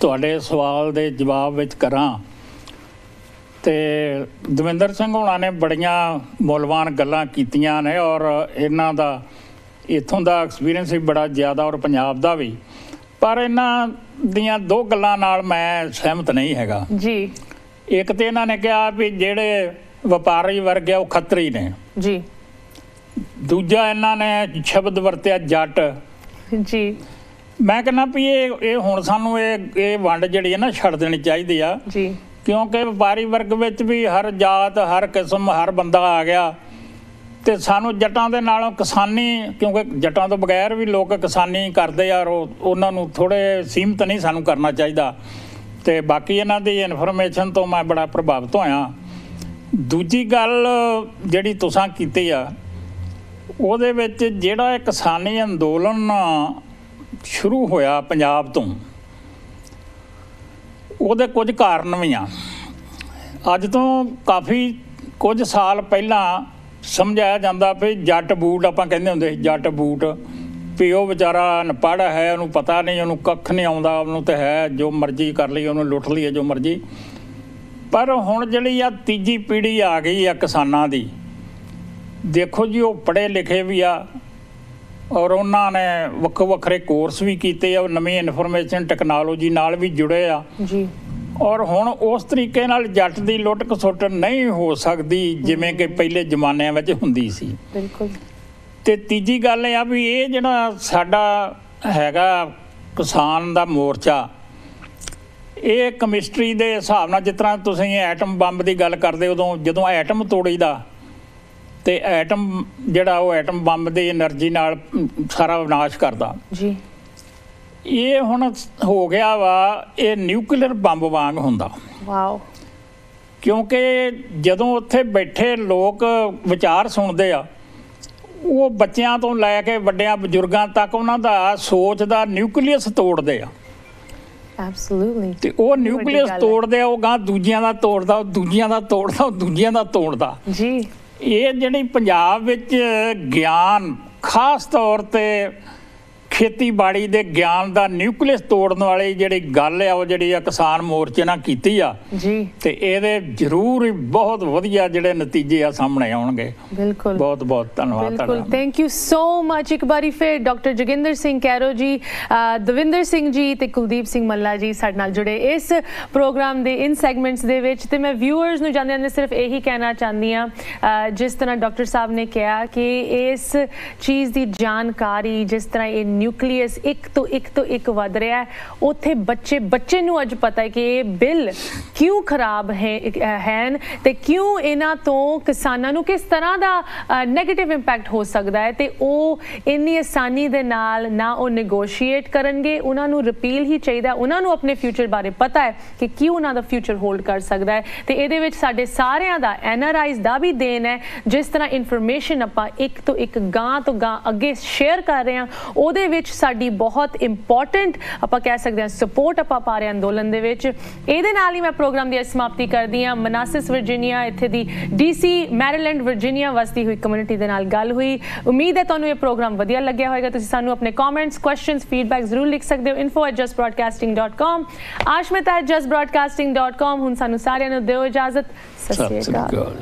E: ਤੁਹਾਡੇ ਸਵਾਲ ਦੇ ਜਵਾਬ ਵਿੱਚ ਕਰਾਂ, ਤੇ ਦਵਿੰਦਰ ਸਿੰਘ ਹੋਣਾ ਨੇ ਬੜੀਆਂ ਮੁੱਲਵਾਨ ਗੱਲਾਂ ਕੀਤੀਆਂ ਨੇ, ਔਰ ਇਹਨਾਂ ਦਾ ਇੱਥੋਂ ਦਾ ਐਕਸਪੀਰੀਅੰਸ ਵੀ ਬੜਾ ਜ਼ਿਆਦਾ, ਔਰ ਪੰਜਾਬ ਦਾ ਵੀ। ਪਰ ਇਹਨਾਂ ਦੀਆਂ 2 ਗੱਲਾਂ ਨਾਲ ਮੈਂ ਸਹਿਮਤ ਨਹੀਂ ਹੈਗਾ
A: ਜੀ।
E: ਇੱਕ ਤੇ ਇਹਨਾਂ ਨੇ ਕਿਹਾ ਵੀ ਜਿਹੜੇ ਵਪਾਰੀ ਵਰਗ ਆ ਉਹ ਖੱਤਰੀ ਨੇ
A: ਜੀ। ਦੂਜਾ
E: ਇਹਨਾਂ ਨੇ ਸ਼ਬਦ ਵਰਤਿਆ ਜੱਟ
A: ਜੀ।
E: ਮੈਂ ਕਹਿੰਦਾ ਵੀ ਇਹ ਹੁਣ ਸਾਨੂੰ ਇਹ ਵੰਡ ਜਿਹੜੀ ਹੈ ਨਾ ਛੱਡ ਦੇਣੀ ਚਾਹੀਦੀ ਆ
A: ਜੀ,
E: ਕਿਉਂਕਿ ਵਪਾਰੀ ਵਰਗ ਵਿੱਚ ਵੀ ਹਰ ਜਾਤ, ਹਰ ਕਿਸਮ, ਹਰ ਬੰਦਾ ਆ ਗਿਆ। ਤੇ ਸਾਨੂੰ ਜੱਟਾਂ ਦੇ ਨਾਲੋਂ ਕਿਸਾਨੀ, ਕਿਉਂਕਿ ਜੱਟਾਂ ਤੋਂ ਬਗੈਰ ਵੀ ਲੋਕ ਕਿਸਾਨੀ ਕਰਦੇ ਆ, ਉਹਨਾਂ ਨੂੰ ਥੋੜ੍ਹੇ ਸੀਮਤ ਨਹੀਂ ਸਾਨੂੰ ਕਰਨਾ ਚਾਹੀਦਾ। ਤੇ ਬਾਕੀ ਇਹਨਾਂ ਦੀ ਇਨਫੋਰਮੇਸ਼ਨ ਤੋਂ ਮੈਂ ਬੜਾ ਪ੍ਰਭਾਵਿਤ ਹੋਇਆ। ਦੂਜੀ ਗੱਲ ਜਿਹੜੀ ਤੁਸੀਂ ਕੀਤੀ ਆ ਉਹਦੇ ਵਿੱਚ ਜਿਹੜਾ ਇਹ ਕਿਸਾਨੀ ਅੰਦੋਲਨ ਸ਼ੁਰੂ ਹੋਇਆ ਪੰਜਾਬ ਤੋਂ, ਉਹਦੇ ਕੁਝ ਕਾਰਨ ਵੀ ਆ। ਅੱਜ ਤੋਂ ਕਾਫੀ ਕੁਝ ਸਾਲ ਪਹਿਲਾਂ ਸਮਝਾਇਆ ਜਾਂਦਾ ਵੀ ਜੱਟ ਬੂਟ, ਆਪਾਂ ਕਹਿੰਦੇ ਹੁੰਦੇ ਸੀ ਜੱਟ ਬੂਟ, ਵੀ ਉਹ ਵਿਚਾਰਾ ਅਨਪੜ੍ਹ ਹੈ, ਉਹਨੂੰ ਪਤਾ ਨਹੀਂ, ਉਹਨੂੰ ਕੱਖ ਨਹੀਂ ਆਉਂਦਾ, ਉਹਨੂੰ ਤਾਂ ਹੈ ਜੋ ਮਰਜ਼ੀ ਕਰ ਲਈ, ਉਹਨੂੰ ਲੁੱਟ ਲਈਏ ਜੋ ਮਰਜ਼ੀ। ਪਰ ਹੁਣ ਜਿਹੜੀ ਆ ਤੀਜੀ ਪੀੜ੍ਹੀ ਆ ਗਈ ਆ ਕਿਸਾਨਾਂ ਦੀ, ਦੇਖੋ ਜੀ ਉਹ ਪੜ੍ਹੇ ਲਿਖੇ ਵੀ ਆ ਔਰ ਉਹਨਾਂ ਨੇ ਵੱਖੋ ਵੱਖਰੇ ਕੋਰਸ ਵੀ ਕੀਤੇ ਆ, ਨਵੀਂ ਇਨਫੋਰਮੇਸ਼ਨ ਟੈਕਨੋਲੋਜੀ ਨਾਲ ਵੀ ਜੁੜੇ ਆ ਜੀ। ਔਰ ਹੁਣ ਉਸ ਤਰੀਕੇ ਨਾਲ ਜੱਟ ਦੀ ਲੁੱਟ ਖਸੁੱਟ ਨਹੀਂ ਹੋ ਸਕਦੀ ਜਿਵੇਂ ਕਿ ਪਹਿਲੇ ਜ਼ਮਾਨਿਆਂ ਵਿੱਚ ਹੁੰਦੀ ਸੀ।
A: ਬਿਲਕੁਲ।
E: ਤੇ ਤੀਜੀ ਗੱਲ ਇਹ ਆ ਵੀ ਇਹ ਜਿਹੜਾ ਸਾਡਾ ਹੈਗਾ ਕਿਸਾਨ ਦਾ ਮੋਰਚਾ, ਇਹ ਕੈਮਿਸਟਰੀ ਦੇ ਹਿਸਾਬ ਨਾਲ, ਜਿਸ ਤਰ੍ਹਾਂ ਤੁਸੀਂ ਐਟਮ ਬੰਬ ਦੀ ਗੱਲ ਕਰਦੇ, ਉਦੋਂ ਜਦੋਂ ਐਟਮ ਤੋੜੀਦਾ ਤੇ ਐਟਮ ਜਿਹੜਾ ਉਹ ਐਟਮ ਬੰਬ ਦੀ એનર્ਜੀ ਨਾਲ ਸਾਰਾ ਵਿਨਾਸ਼ ਕਰਦਾ ਜੀ। ਇਹ ਹੁਣ ਹੋ ਗਿਆ ਵਾ, ਇਹ ਨਿਊਕਲੀਅਰ ਬੰਬ ਵਾਂਗ ਹੁੰਦਾ।
A: ਵਾਓ।
E: ਕਿਉਂਕਿ ਜਦੋਂ ਉੱਥੇ ਬੈਠੇ ਲੋਕ ਵਿਚਾਰ ਸੁਣਦੇ ਆ, ਉਹ ਬੱਚਿਆਂ ਤੋਂ ਲੈ ਕੇ ਵੱਡਿਆਂ ਬਜ਼ੁਰਗਾਂ ਤੱਕ ਉਹਨਾਂ ਦਾ ਸੋਚ ਦਾ ਨਿਊਕਲੀਅਸ ਤੋੜਦੇ ਆ।
A: ਐਬਸੋਲੂਟਲੀ।
E: ਤੇ ਉਹ ਨਿਊਕਲੀਅਸ ਤੋੜਦੇ ਆ, ਉਹ ਗਾਂ ਦੂਜਿਆਂ ਦਾ ਤੋੜਦਾ, ਉਹ ਦੂਜਿਆਂ ਦਾ ਤੋੜਦਾ, ਉਹ ਦੂਜਿਆਂ ਦਾ ਤੋੜਦਾ ਜੀ। ਇਹ ਜਿਹੜੀ ਪੰਜਾਬ ਵਿੱਚ ਗਿਆਨ, ਖਾਸ ਤੌਰ ਤੇ ਖੇਤੀਬਾੜੀ ਦੇ ਗਿਆਨ ਦਾ ਨਿਊਕਲੀਅਸ ਤੋੜਨ ਵਾਲੀ ਜਿਹੜੀ ਗੱਲ ਆ, ਉਹ ਜਿਹੜੀ ਆ ਕਿਸਾਨ ਮੋਰਚੇ ਨਾਲ ਕੀਤੀ ਆ ਜੀ। ਤੇ ਇਹਦੇ ਜ਼ਰੂਰ ਹੀ ਬਹੁਤ ਵਧੀਆ ਜਿਹੜੇ ਨਤੀਜੇ ਆ ਸਾਹਮਣੇ ਆਉਣਗੇ। ਬਿਲਕੁਲ। ਬਹੁਤ ਬਹੁਤ ਧੰਨਵਾਦ ਤੁਹਾਡਾ।
A: ਬਿਲਕੁਲ, ਥੈਂਕ ਯੂ ਸੋ ਮਚ। ਇੱਕ ਵਾਰੀ ਫਿਰ ਡਾਕਟਰ ਜੋਗਿੰਦਰ ਸਿੰਘ ਕੈਰੋ ਜੀ, ਦਵਿੰਦਰ ਸਿੰਘ ਜੀ ਤੇ ਕੁਲਦੀਪ ਸਿੰਘ ਮੱਲਾ ਜੀ ਸਾਡੇ ਨਾਲ ਜੁੜੇ ਇਸ ਪ੍ਰੋਗਰਾਮ ਦੇ ਇਨ ਸੈਗਮੈਂਟਸ ਦੇ ਵਿੱਚ। ਤੇ ਮੈਂ ਵਿਊਅਰਸ ਨੂੰ ਜਾਂਦੇ ਜਾਂਦੇ ਸਿਰਫ ਇਹੀ ਕਹਿਣਾ ਚਾਹੁੰਦੀ ਹਾਂ, ਜਿਸ ਤਰ੍ਹਾਂ ਡਾਕਟਰ ਸਾਹਿਬ ਨੇ ਕਿਹਾ ਕਿ ਇਸ ਚੀਜ਼ ਦੀ ਜਾਣਕਾਰੀ, ਜਿਸ ਤਰ੍ਹਾਂ ਇਹ ਨਿਊਕਲੀਅਸ ਇੱਕ ਤੋਂ ਇੱਕ ਵੱਧ ਰਿਹਾ ਹੈ, ਉੱਥੇ ਬੱਚੇ ਨੂੰ ਅੱਜ ਪਤਾ ਹੈ ਕਿ ਇਹ ਬਿੱਲ ਕਿਉਂ ਖਰਾਬ ਹਨ ਤੇ ਕਿਉਂ ਇਹਨਾਂ ਤੋਂ ਕਿਸਾਨਾਂ ਨੂੰ ਕਿਸ ਤਰ੍ਹਾਂ ਦਾ ਨੈਗੇਟਿਵ ਇੰਪੈਕਟ ਹੋ ਸਕਦਾ ਹੈ। ਤੇ ਉਹ ਇੰਨੀ ਆਸਾਨੀ ਦੇ ਨਾਲ ਨਾ ਉਹ ਨੈਗੋਸ਼ੀਏਟ ਕਰਨਗੇ, ਉਹਨਾਂ ਨੂੰ ਰਿਪੀਲ ਹੀ ਚਾਹੀਦਾ, ਉਹਨਾਂ ਨੂੰ ਆਪਣੇ ਫਿਊਚਰ ਬਾਰੇ ਪਤਾ ਹੈ ਕਿ ਕੀ ਉਹਨਾਂ ਦਾ ਫਿਊਚਰ ਹੋਲਡ ਕਰ ਸਕਦਾ ਹੈ। ਤੇ ਇਹਦੇ ਵਿੱਚ ਸਾਡੇ ਸਾਰਿਆਂ ਦਾ, NRIs ਦਾ ਵੀ ਦੇਣ ਹੈ। ਜਿਸ ਤਰ੍ਹਾਂ ਇਨਫੋਰਮੇਸ਼ਨ ਆਪਾਂ ਇੱਕ ਤੋਂ ਇੱਕ ਗਾਂ ਤੋਂ ਗਾਂ ਅੱਗੇ ਸ਼ੇਅਰ ਕਰ ਰਹੇ ਹਾਂ, ਉਹਦੇ ਵਿੱਚ ਸਾਡੀ ਬਹੁਤ ਇੰਪੋਰਟੈਂਟ ਆਪਾਂ ਕਹਿ ਸਕਦੇ ਹਾਂ ਸਪੋਰਟ ਆਪਾਂ ਪਾ ਰਹੇ ਅੰਦੋਲਨ ਦੇ ਵਿੱਚ। ਇਹਦੇ ਨਾਲ ਹੀ ਮੈਂ ਪ੍ਰੋਗਰਾਮ ਦੀ ਸਮਾਪਤੀ ਕਰਦੀ ਹਾਂ। ਮਨਾਸਿਸ ਵਰਜੀਨੀਆ, ਇੱਥੇ ਦੀ DC ਮੈਰੀਲੈਂਡ ਵਰਜੀਨੀਆ ਵਸਦੀ ਹੋਈ ਕਮਿਊਨਿਟੀ ਦੇ ਨਾਲ ਗੱਲ ਹੋਈ। ਉਮੀਦ ਹੈ ਤੁਹਾਨੂੰ ਇਹ ਪ੍ਰੋਗਰਾਮ ਵਧੀਆ ਲੱਗਿਆ ਹੋਵੇਗਾ। ਤੁਸੀਂ ਸਾਨੂੰ ਆਪਣੇ ਕਮੈਂਟਸ, ਕੁਐਸਚਨਸ, ਫੀਡਬੈਕ ਜ਼ਰੂਰ ਲਿਖ ਸਕਦੇ ਹੋ। info@justbroadcasting.com, ashmita@justbroadcasting.com। ਹੁਣ ਸਾਨੂੰ ਸਾਰਿਆਂ ਨੂੰ ਦਿਓ ਇਜਾਜ਼ਤ। ਸਤਿ ਸ਼੍ਰੀ ਅਕਾਲ।